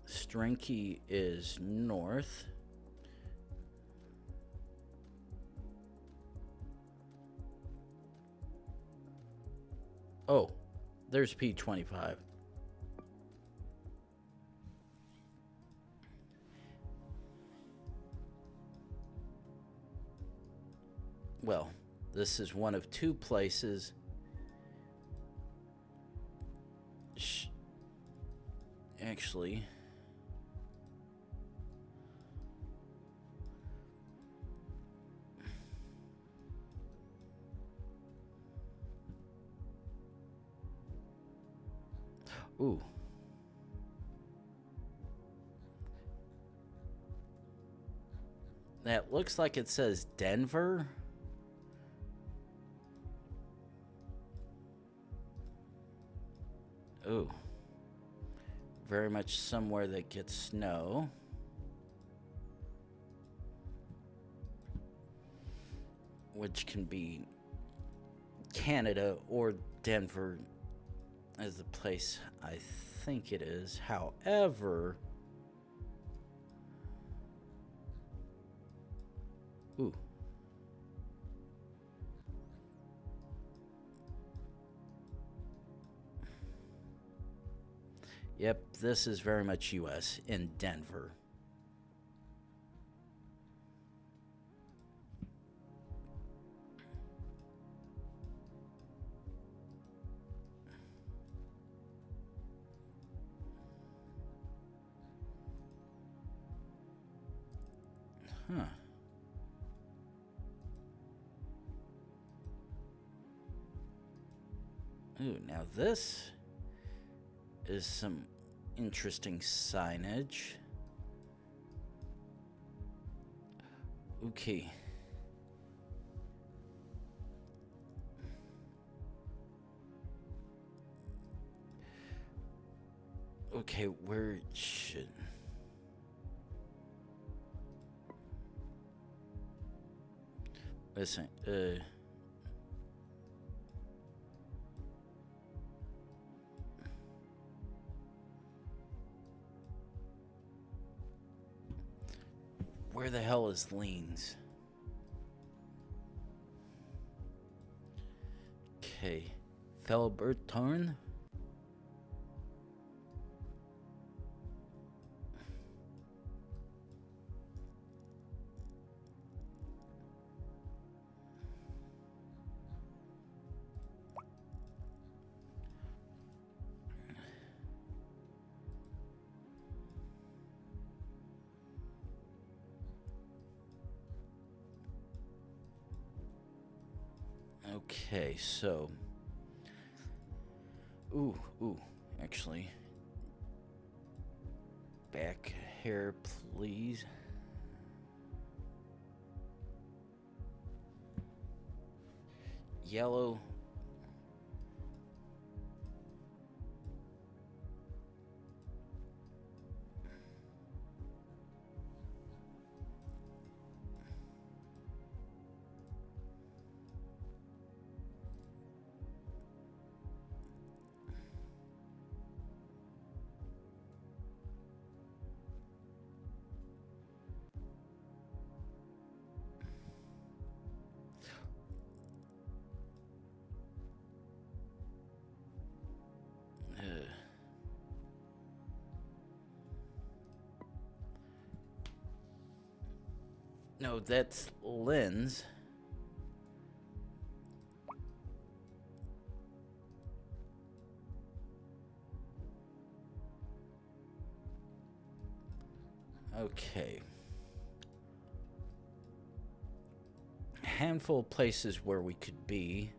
Stranky is north. Oh, there's P25. Well, this is one of two places. Actually, ooh. That looks like it says Denver. Ooh. Very much somewhere that gets snow. Which can be Canada or Denver as the place I think it is. However... Ooh. Yep, this is very much U.S. in Denver. Huh. Ooh, now this is some interesting signage. Okay. Okay, where should... Listen, where the hell is Leans? Okay. Felbertorn? Okay, so... Ooh, actually... Back here, please. Yellow... No, that's lens. Okay. A handful of places where we could be.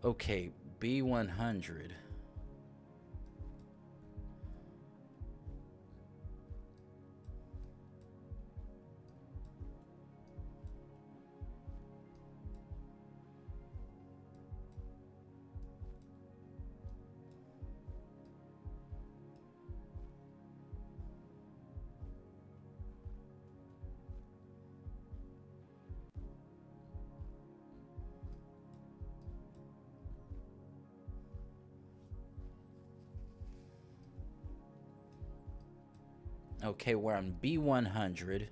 Okay, B100. Okay, we're on B100.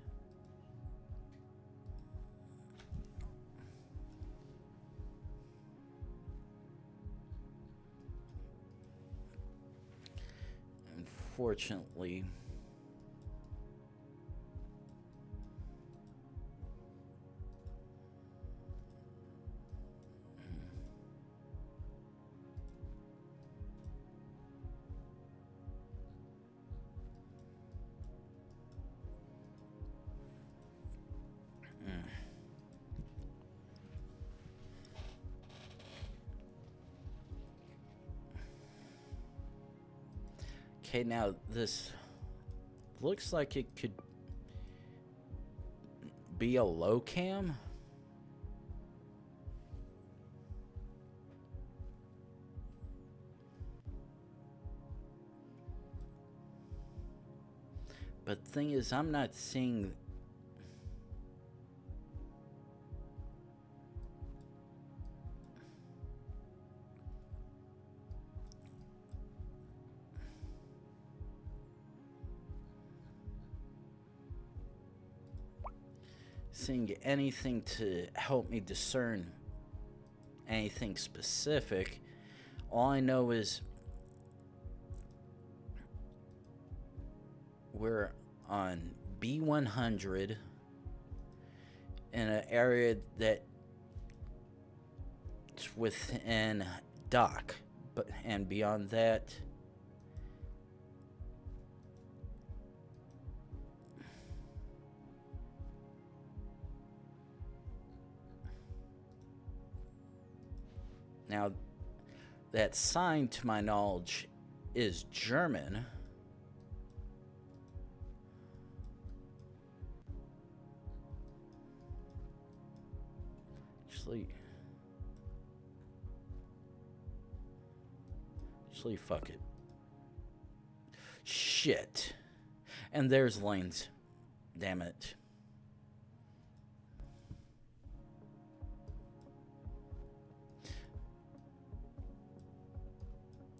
Unfortunately, okay, now this looks like it could be a low cam. But the thing is, I'm not seeing... seeing anything to help me discern anything specific. All I know is we're on B100 in an area that's within dock, and beyond that, now that sign, to my knowledge, is German. Actually, fuck it. Shit. And there's lanes. Damn it.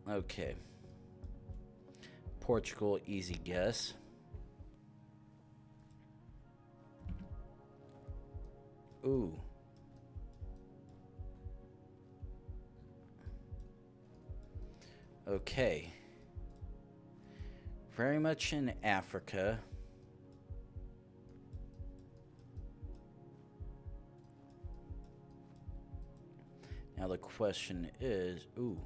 Okay. Portugal, easy guess. Ooh. Okay. Very much in Africa. Now the question is, ooh.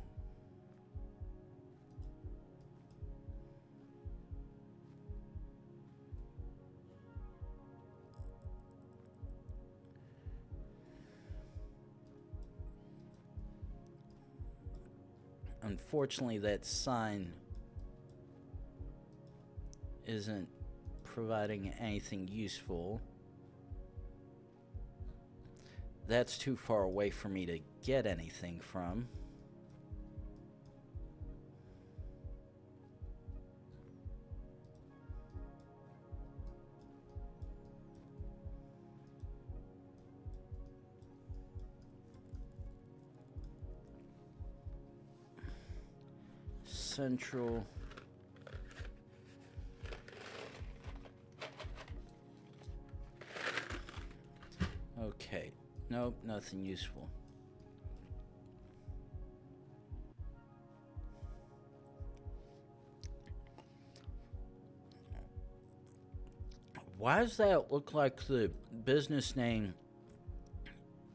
Unfortunately, that sign isn't providing anything useful. That's too far away for me to get anything from. Central. Okay. Nope, nothing useful. Why does that look like the business name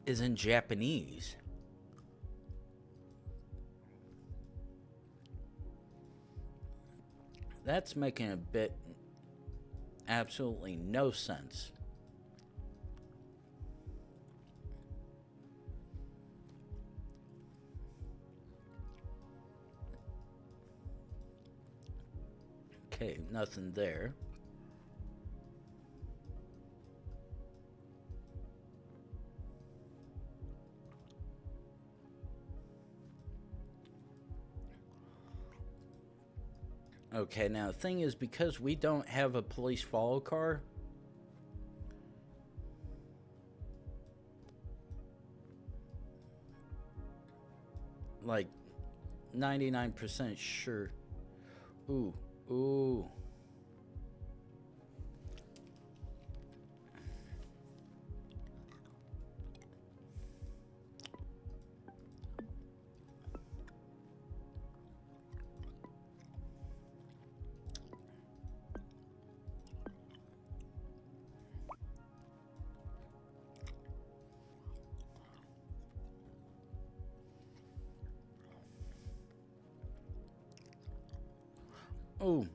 is in Japanese? That's making a bit absolutely no sense. Okay, nothing there. Okay, now the thing is, because we don't have a police follow car, like 99% sure. Ooh, ooh. Ooh.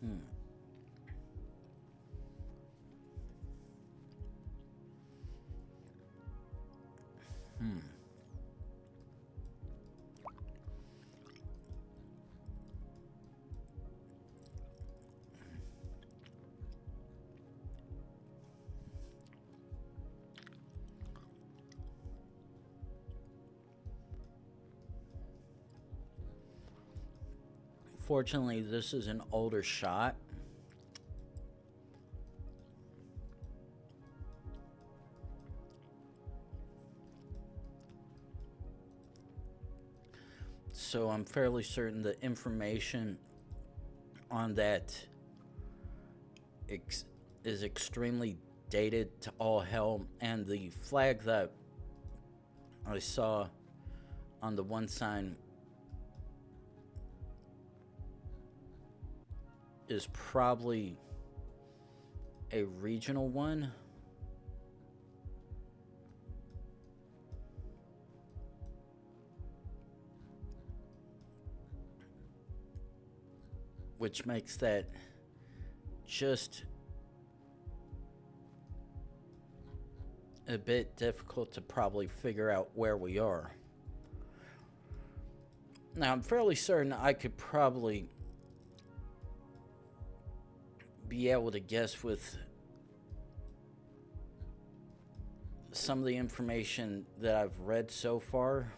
Hmm. Hmm. Fortunately, this is an older shot. So I'm fairly certain the information on that is extremely dated to all hell, and the flag that I saw on the one sign is probably a regional one. Which makes that just a bit difficult to probably figure out where we are. Now, I'm fairly certain I could probably be able to guess with some of the information that I've read so far.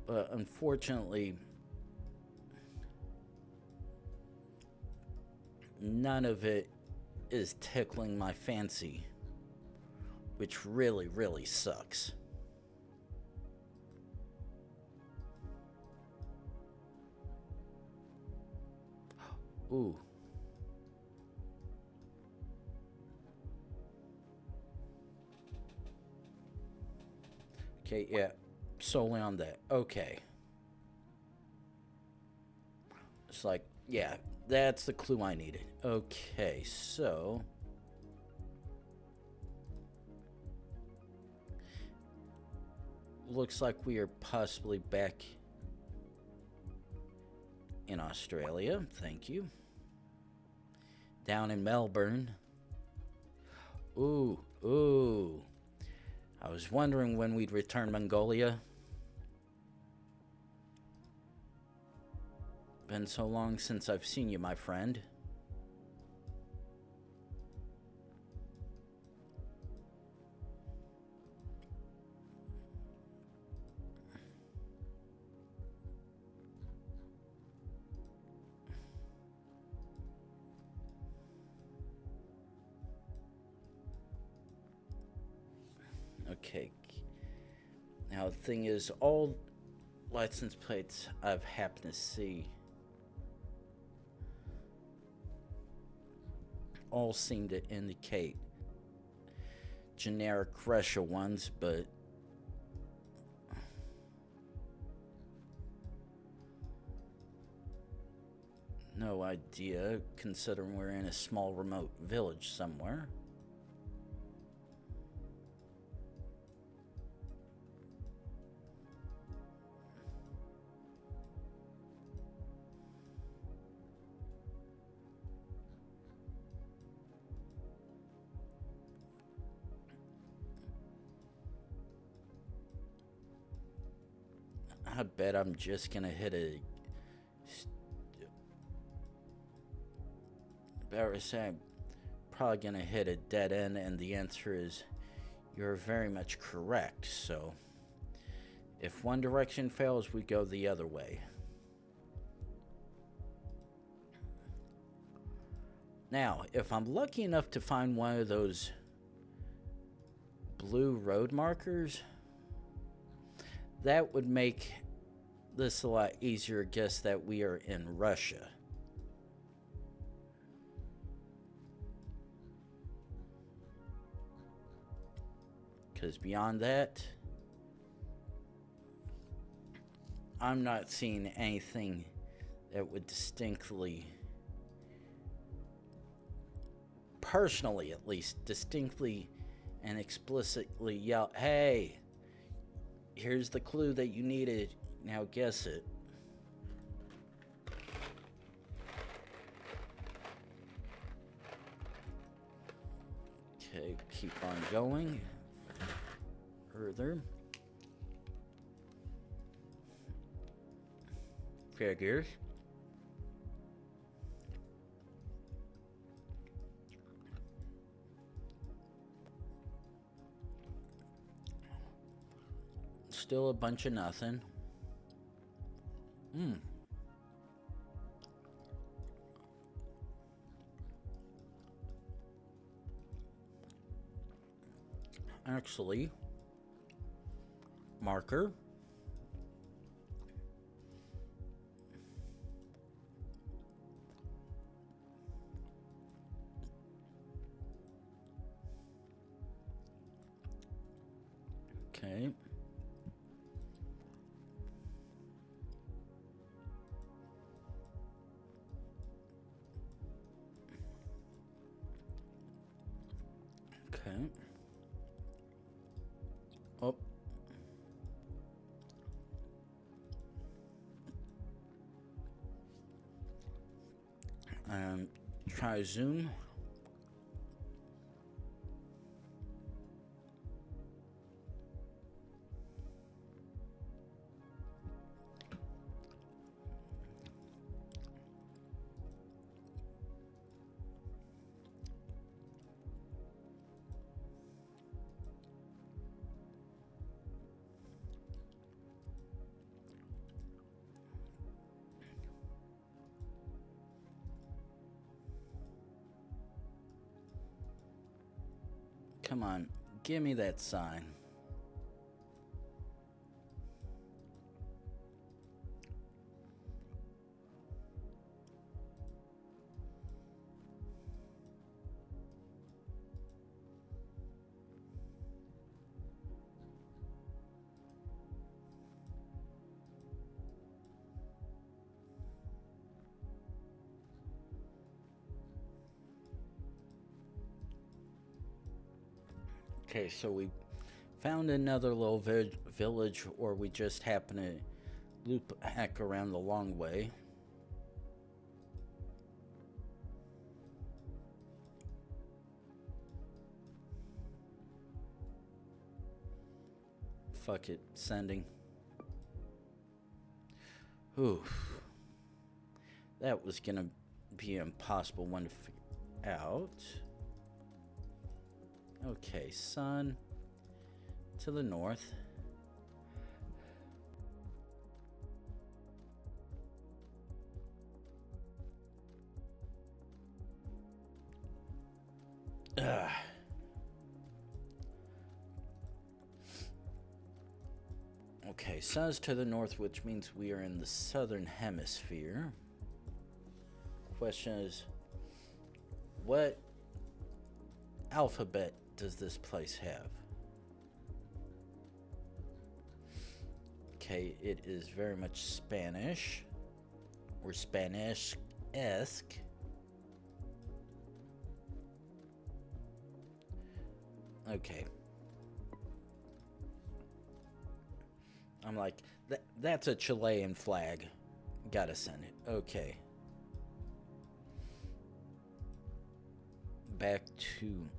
But unfortunately, none of it is tickling my fancy, which really, really sucks. Ooh. Okay, yeah, solely on that. Okay. It's like, yeah, that's the clue I needed. Okay, so looks like we are possibly back in Australia. Thank you. Down in Melbourne. Ooh, ooh. I was wondering when we'd return Mongolia. Been so long since I've seen you, my friend. Okay. Now, the thing is, all license plates I've happened to see all seem to indicate generic Russia ones, but no idea, considering we're in a small remote village somewhere. I bet I'm just gonna hit a... I'm probably gonna hit a dead end, and the answer is you're very much correct. So if one direction fails, we go the other way. Now, if I'm lucky enough to find one of those blue road markers, that would make this a lot easier to guess that we are in Russia. Because beyond that, I'm not seeing anything that would distinctly, personally at least, distinctly and explicitly yell, hey, here's the clue that you needed, now guess it. Okay, keep on going. Further. Figures. Still a bunch of nothing. Actually, marker. Okay. Okay. Oh. Try zoom. Come on, give me that sign. Okay, so we found another little village, or we just happen to loop hack around the long way. Fuck it, sending. Oof. That was gonna be an impossible one to figure out. Okay, sun to the north. Ugh. Okay, sun's to the north, which means we are in the southern hemisphere. Question is, what alphabet does this place have? Okay, it is very much Spanish or Spanish-esque. Okay. I'm like, that's a Chilean flag. Gotta send it. Okay. Back to...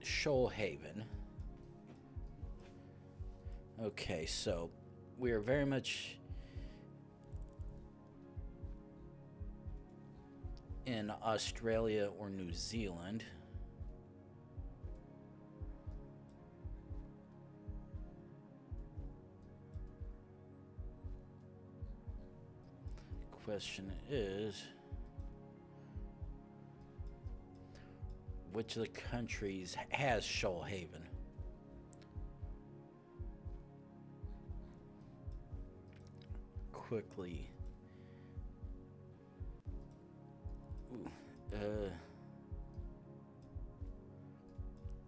Shoalhaven. Okay, so we are very much in Australia or New Zealand. Question is, which of the countries has Shoalhaven? Quickly. Ooh,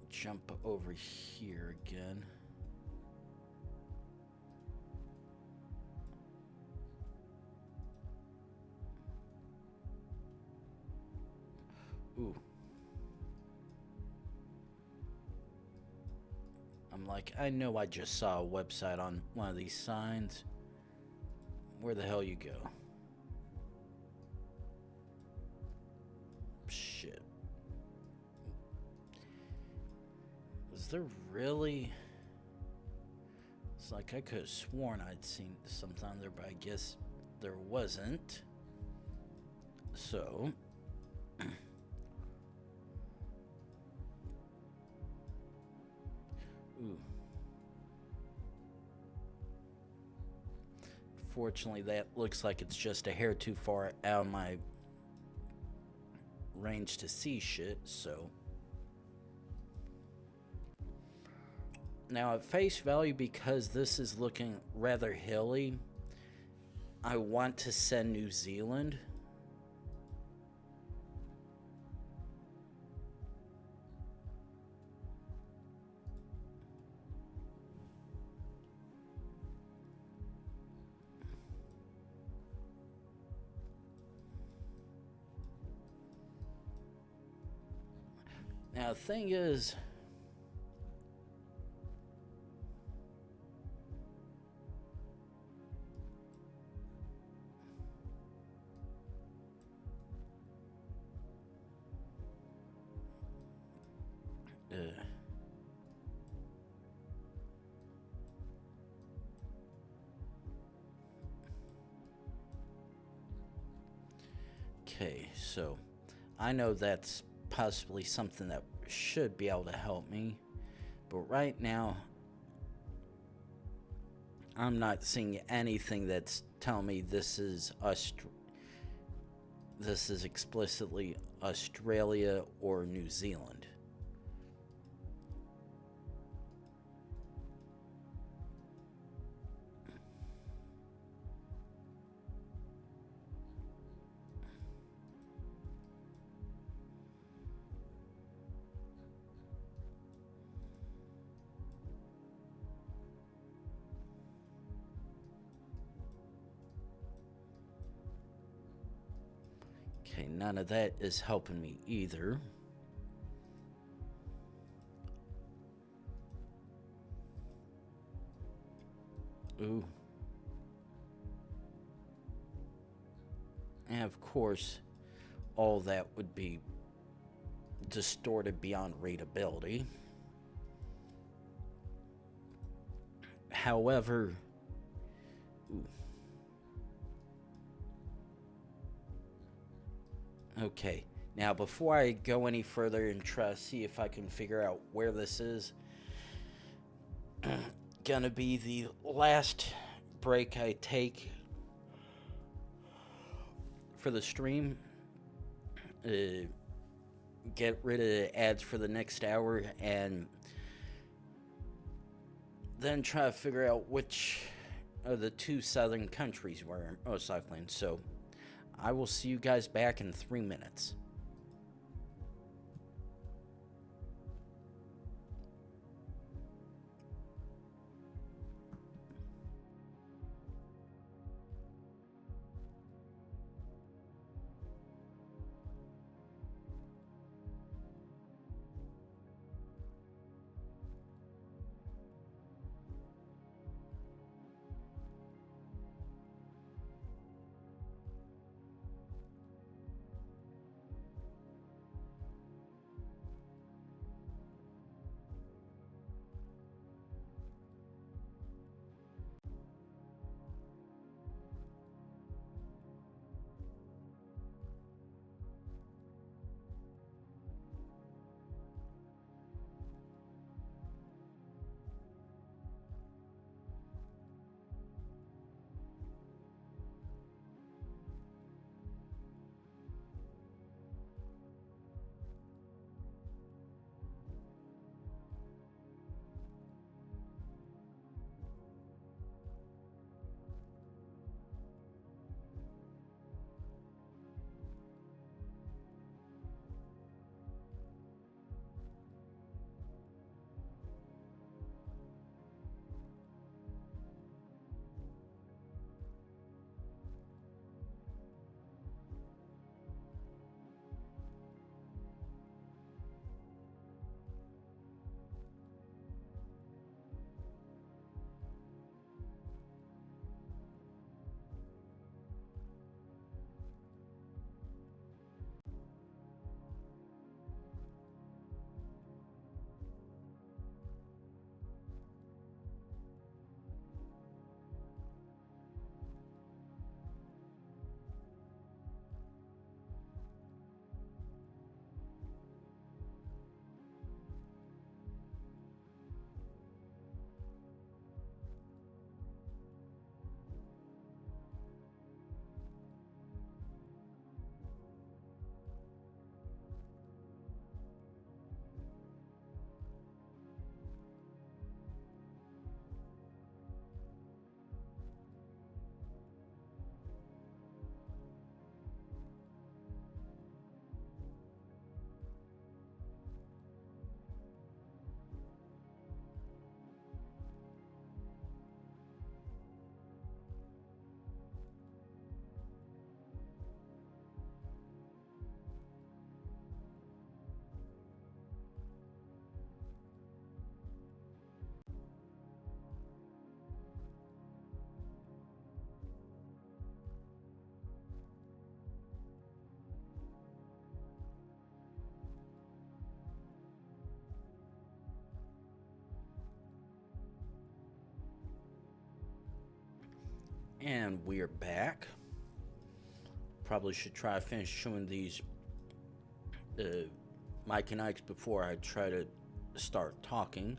jump over here again. Ooh. I'm like, I know I just saw a website on one of these signs. Where the hell you go? Shit. Was there really... It's like I could have sworn I'd seen something on there, but I guess there wasn't. So... Ooh. Fortunately, that looks like it's just a hair too far out of my range to see shit, so... Now, at face value, because this is looking rather hilly, I want to send New Zealand. Now, the thing is... Okay, so I know that's possibly something that should be able to help me, but right now I'm not seeing anything that's telling me this is explicitly Australia or New Zealand. Okay, none of that is helping me either. Ooh. And of course, all that would be distorted beyond readability. However, ooh. Okay, now before I go any further and try to see if I can figure out where this is, gonna be the last break I take for the stream. get rid of the ads for the next hour and then try to figure out which of the two southern countries we're most likely in. So I will see you guys back in 3 minutes. And we're back. Probably should try to finish showing these Mike and Ike's before I try to start talking.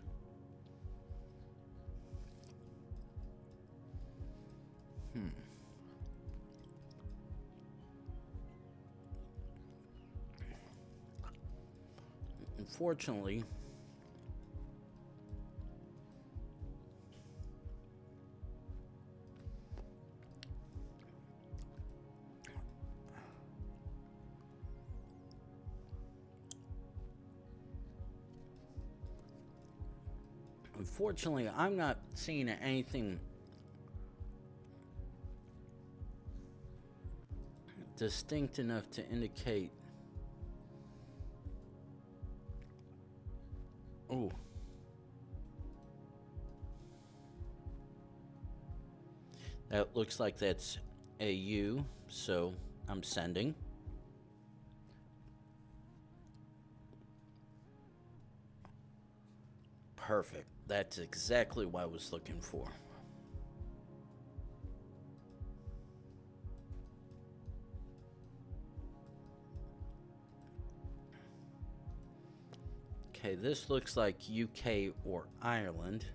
Unfortunately, I'm not seeing anything distinct enough to indicate. Oh. That looks like that's a U, so I'm sending. Perfect. That's exactly what I was looking for. Okay, this looks like UK or Ireland.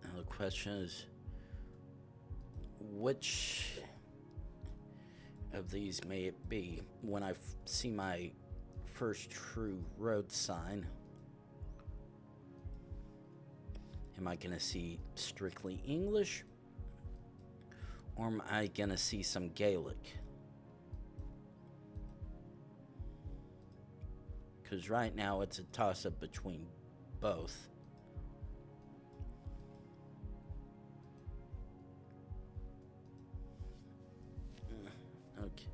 Now the question is, which of these may it be when I see my first true road sign? Am I going to see strictly English, or am I going to see some Gaelic? Because right now it's a toss-up between both. Okay.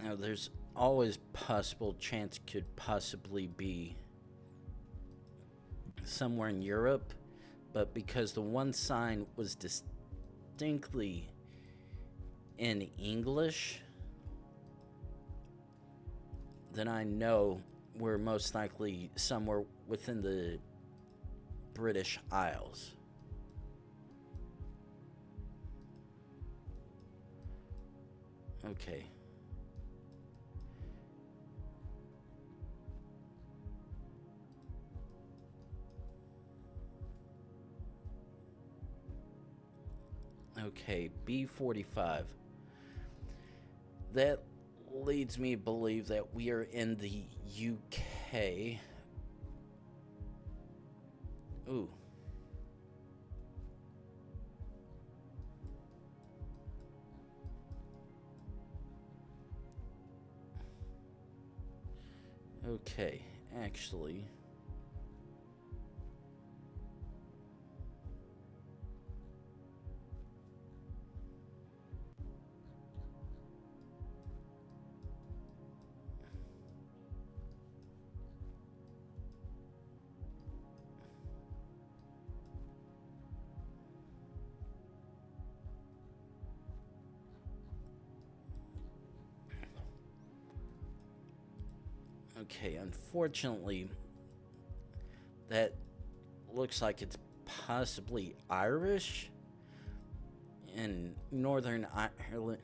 Now there's always possible chance could possibly be somewhere in Europe, but because the one sign was distinctly in English, then I know we're most likely somewhere within the British Isles. Okay. Okay, B45. That leads me to believe that we are in the UK. Ooh. Okay, actually. Okay, unfortunately, that looks like it's possibly Irish in Northern Ireland.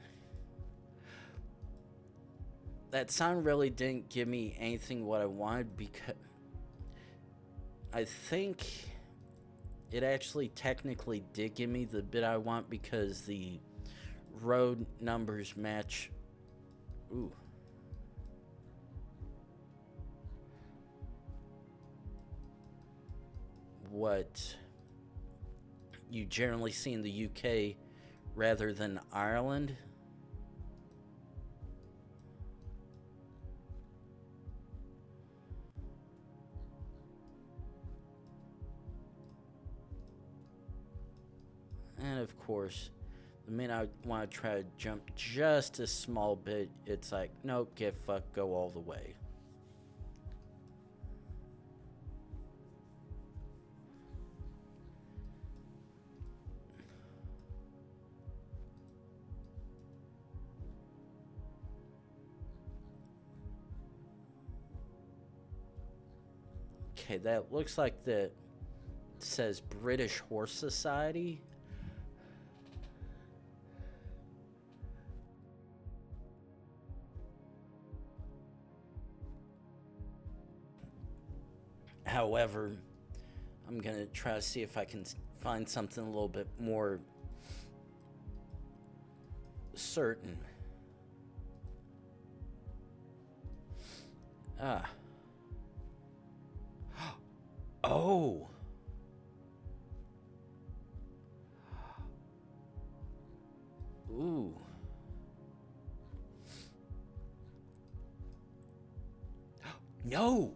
That sound really didn't give me anything what I wanted, because I think it actually technically did give me the bit I want, because the road numbers match. Ooh. What you generally see in the UK rather than Ireland. And of course, the minute I want to try to jump just a small bit, it's like, nope, get fucked, go all the way. Okay, that looks like that says British Horse Society. However, I'm gonna try to see if I can find something a little bit more certain. Ah. Oh. Ooh. No.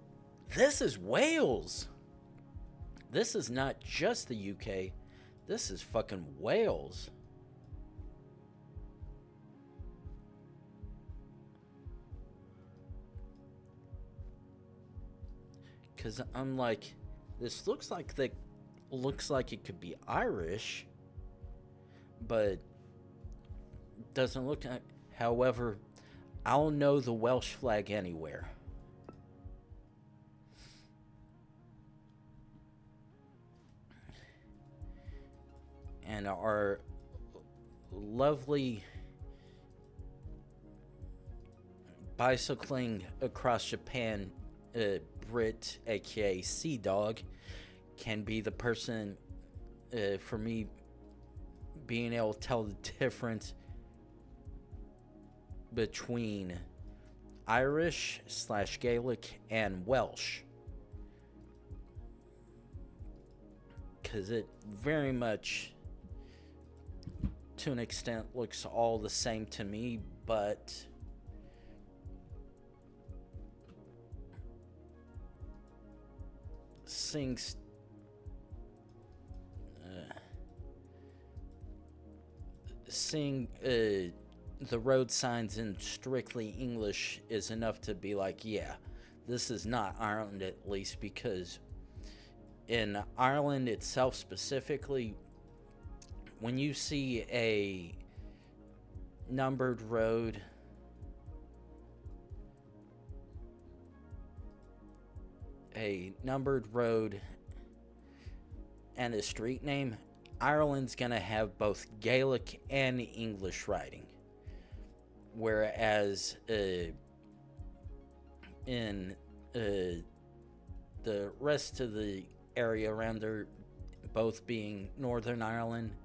This is Wales. This is not just the UK. This is fucking Wales. Cause I'm like, this looks like it could be Irish, but doesn't look like. However, I'll know the Welsh flag anywhere. And our lovely bicycling across Japan Brit, aka Sea Dog, can be the person for me being able to tell the difference between Irish/Gaelic and Welsh, because it very much, to an extent, looks all the same to me, but seeing the road signs in strictly English is enough to be like, yeah, this is not Ireland, at least, because in Ireland itself specifically, when you see a numbered road and a street name, Ireland's gonna have both Gaelic and English writing, whereas in the rest of the area around there, both being Northern Ireland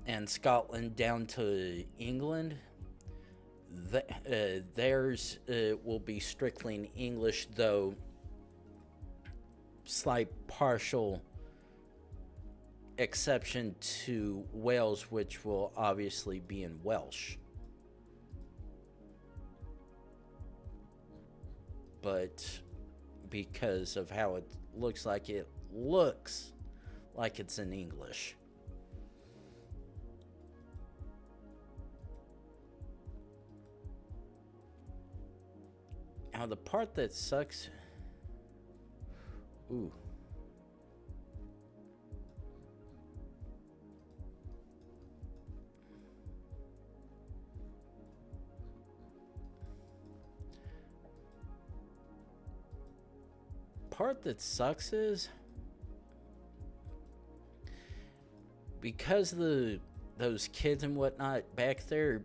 and Scotland down to England, theirs will be strictly in English, though slight partial exception to Wales, which will obviously be in Welsh. But because of how it looks like it's in English. Now the part that sucks... Ooh. Part that sucks is because those kids and whatnot back there,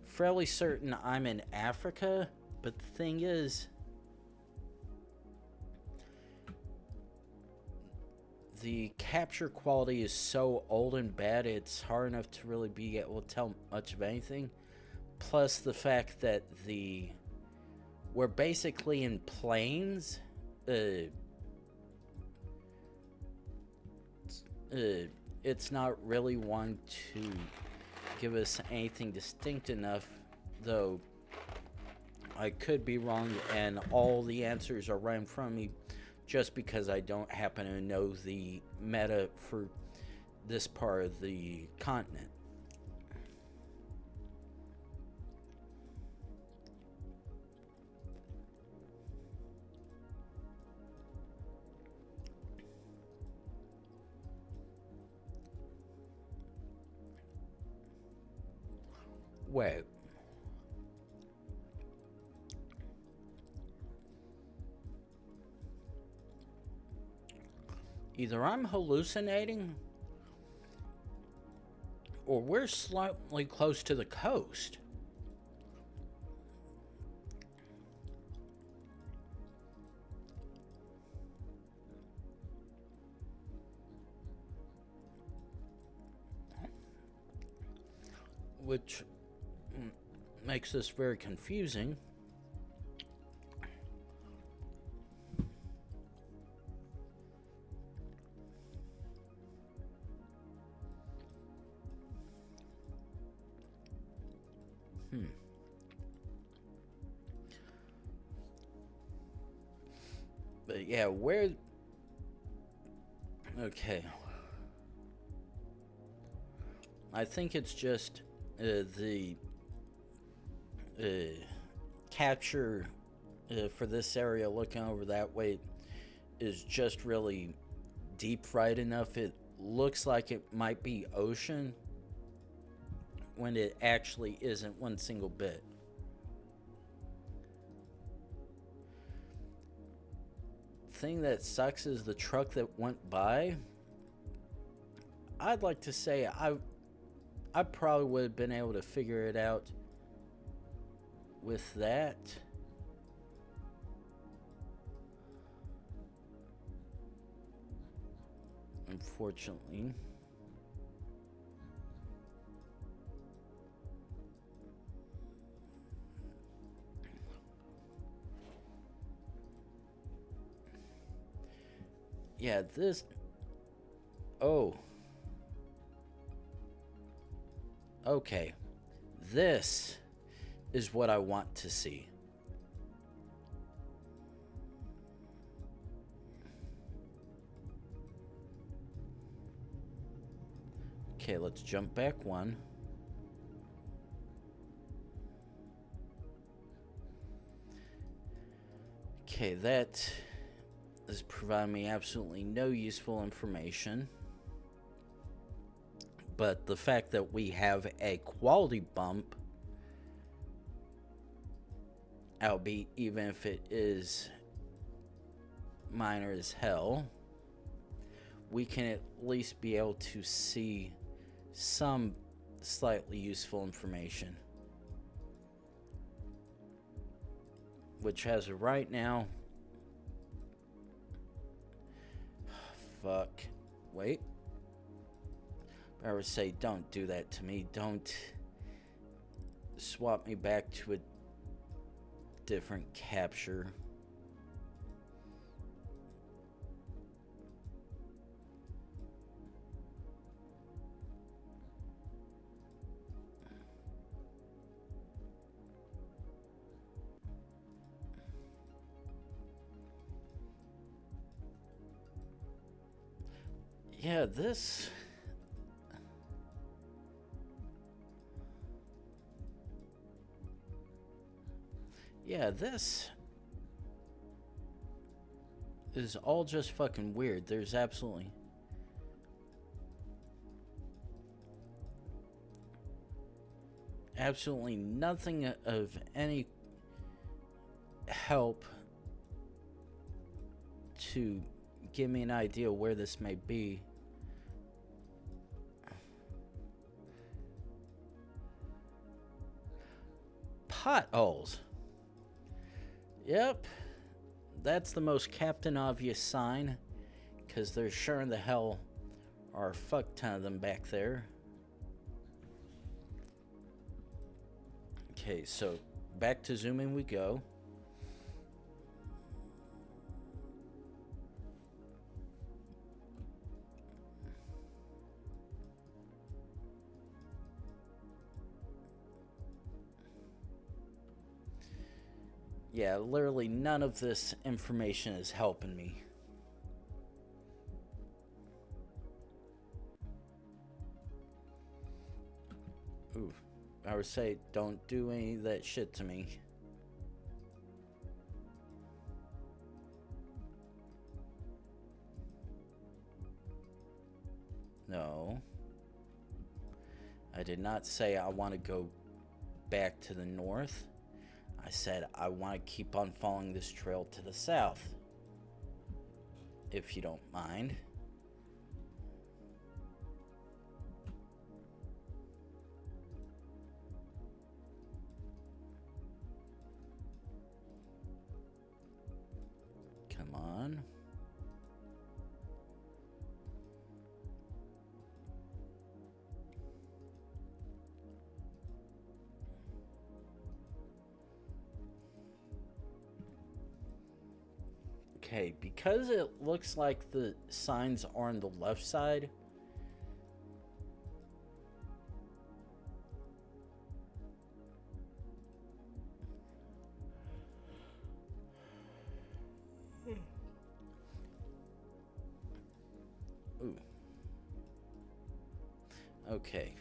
fairly certain I'm in Africa, but the thing is, the capture quality is so old and bad, it's hard enough to really be able to tell much of anything. Plus the fact that we're basically in plains. It's not really one to give us anything distinct enough, though I could be wrong and all the answers are right in front of me, just because I don't happen to know the meta for this part of the continent. Wait. Either I'm hallucinating, or we're slightly close to the coast. Which makes this very confusing. But yeah, where... Okay. I think it's just the capture for this area looking over that way is just really deep fried enough. It looks like it might be ocean when it actually isn't one single bit. Thing that sucks is the truck that went by. I'd like to say I probably would have been able to figure it out with that. Unfortunately. Yeah, this... Oh. Okay. This is what I want to see. Okay, let's jump back one. Okay, that is providing me absolutely no useful information. But the fact that we have a quality bump, albeit even if it is minor as hell, we can at least be able to see some slightly useful information. Which as of right now... Fuck. Wait. I would say don't do that to me. Don't swap me back to a different capture. Yeah, this... Yeah, this is all just fucking weird. There's absolutely nothing of any help to give me an idea where this may be. Potholes. Yep. That's the most Captain Obvious sign, because there's sure in the hell are a fuck ton of them back there. Okay, so back to zooming we go. Yeah, literally none of this information is helping me. Ooh, I would say don't do any of that shit to me. No. I did not say I want to go back to the north. I said I want to keep on following this trail to the south, if you don't mind. Come on. Okay, because it looks like the signs are on the left side, ooh. Okay.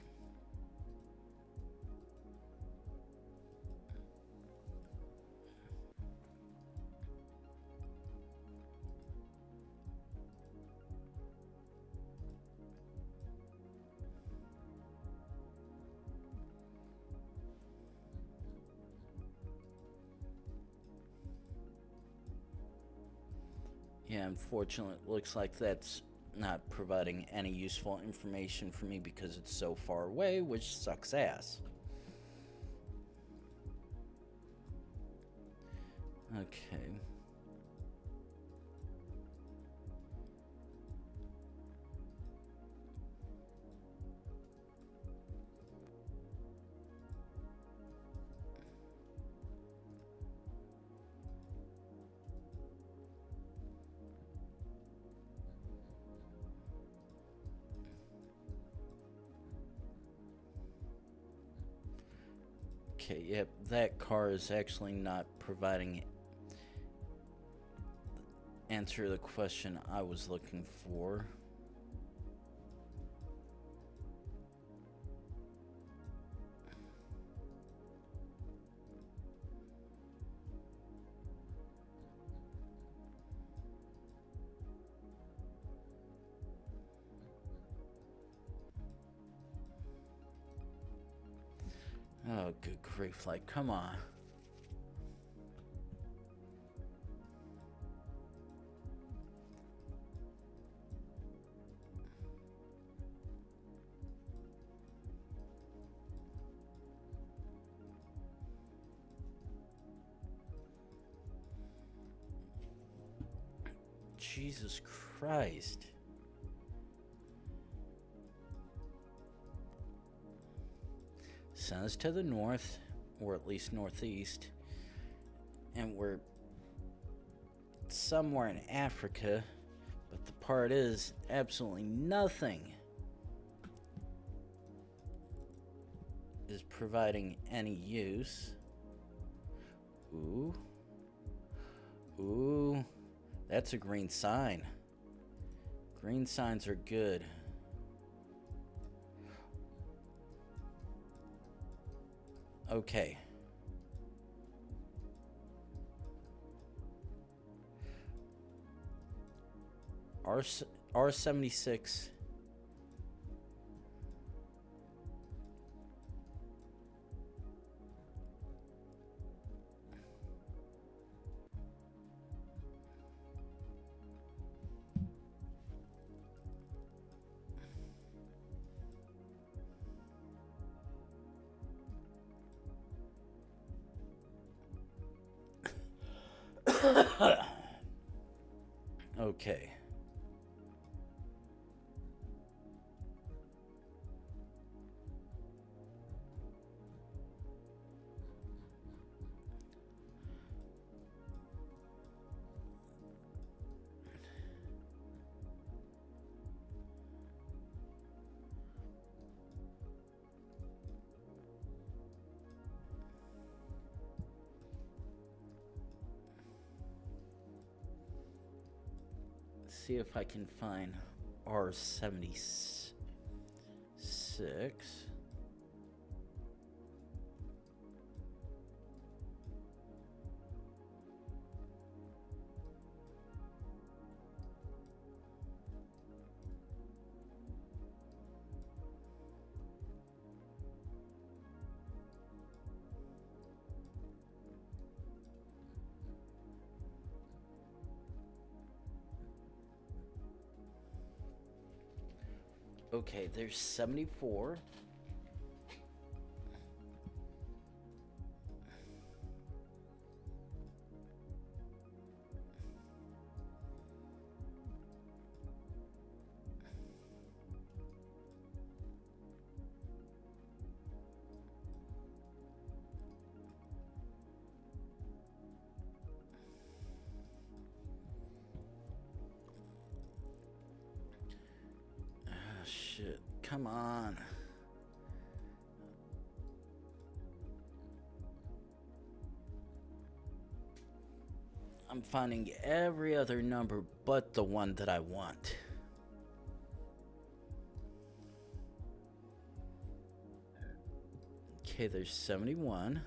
Yeah, unfortunately, it looks like that's not providing any useful information for me because it's so far away, which sucks ass. Okay. Okay, yep, that car is actually not providing answer to the question I was looking for. Oh, good grief, like, come on. Jesus Christ. Sun is to the north, or at least northeast, and we're somewhere in Africa, but the part is absolutely nothing is providing any use. Ooh. Ooh. That's a green sign. Green signs are good. Okay. R76. Okay. See if I can find R76. Okay, there's 74. Oh, shit. Come on. I'm finding every other number but the one that I want. Okay, there's 71.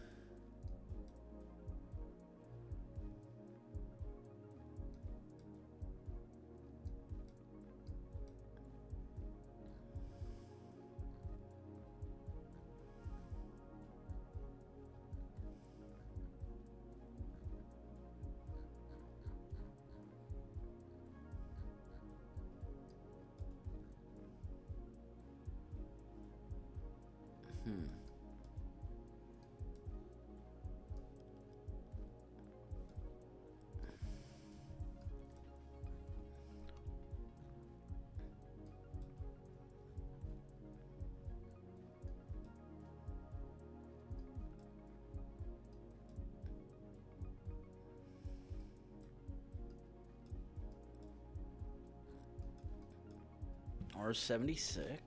R76.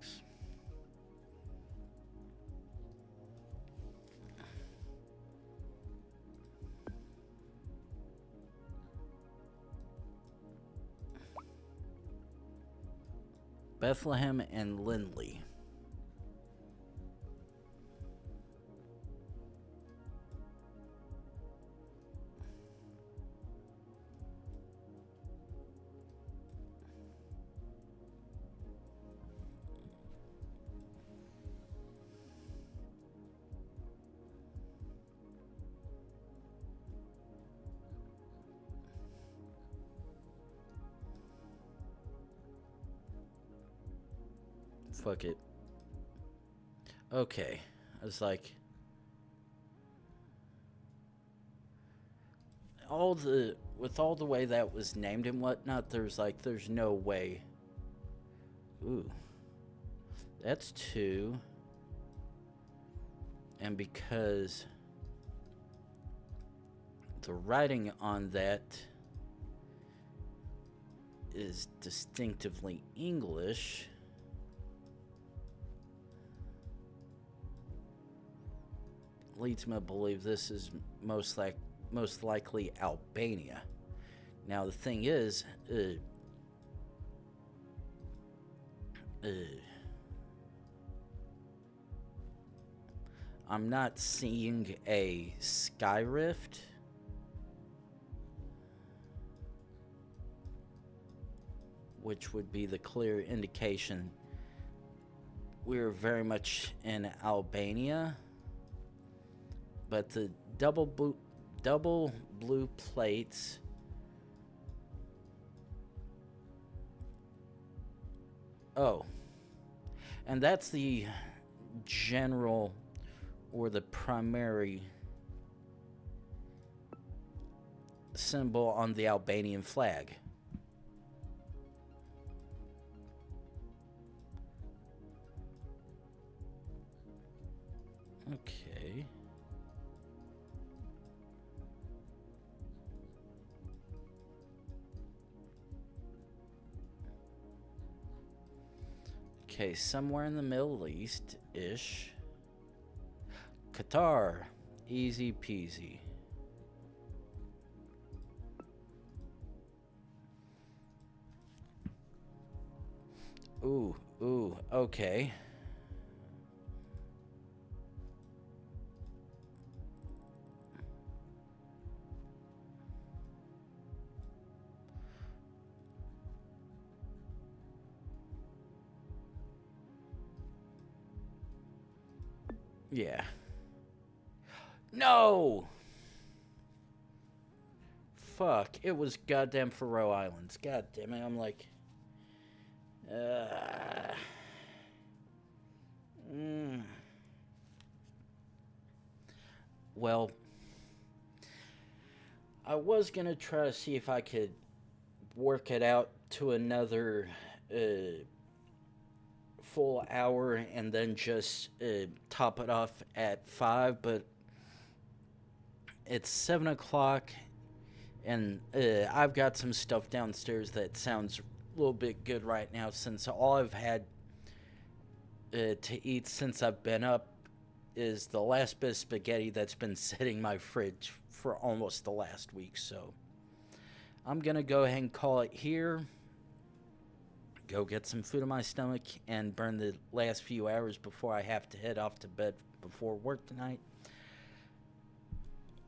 Bethlehem and Lindley. Fuck it. Okay. I was like, with all the way that was named and whatnot, there's no way. Ooh. That's 2. And because the writing on that is distinctively English, leads me to believe this is most likely Albania. Now the thing is, I'm not seeing a sky rift, which would be the clear indication we're very much in Albania. But the double blue plates and that's the general or the primary symbol on the Albanian flag. Okay. Okay, somewhere in the Middle East-ish. Qatar. Easy peasy. Ooh, okay. Yeah. No! Fuck. It was goddamn Faroe Islands. God damn it. I'm like... Well... I was gonna try to see if I could work it out to another... full hour and then just top it off at 5, but it's 7 o'clock and I've got some stuff downstairs that sounds a little bit good right now, since all I've had to eat since I've been up is the last bit of spaghetti that's been sitting in my fridge for almost the last week. So I'm gonna go ahead and call it here, go get some food in my stomach, and burn the last few hours before I have to head off to bed before work tonight.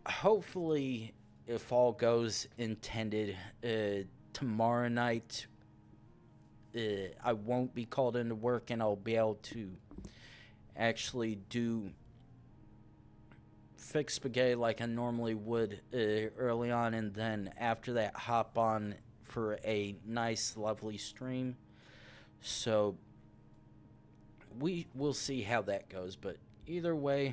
Hopefully, if all goes intended, tomorrow night I won't be called into work and I'll be able to actually fix spaghetti like I normally would early on, and then after that hop on for a nice lovely stream. So we'll see how that goes, but either way,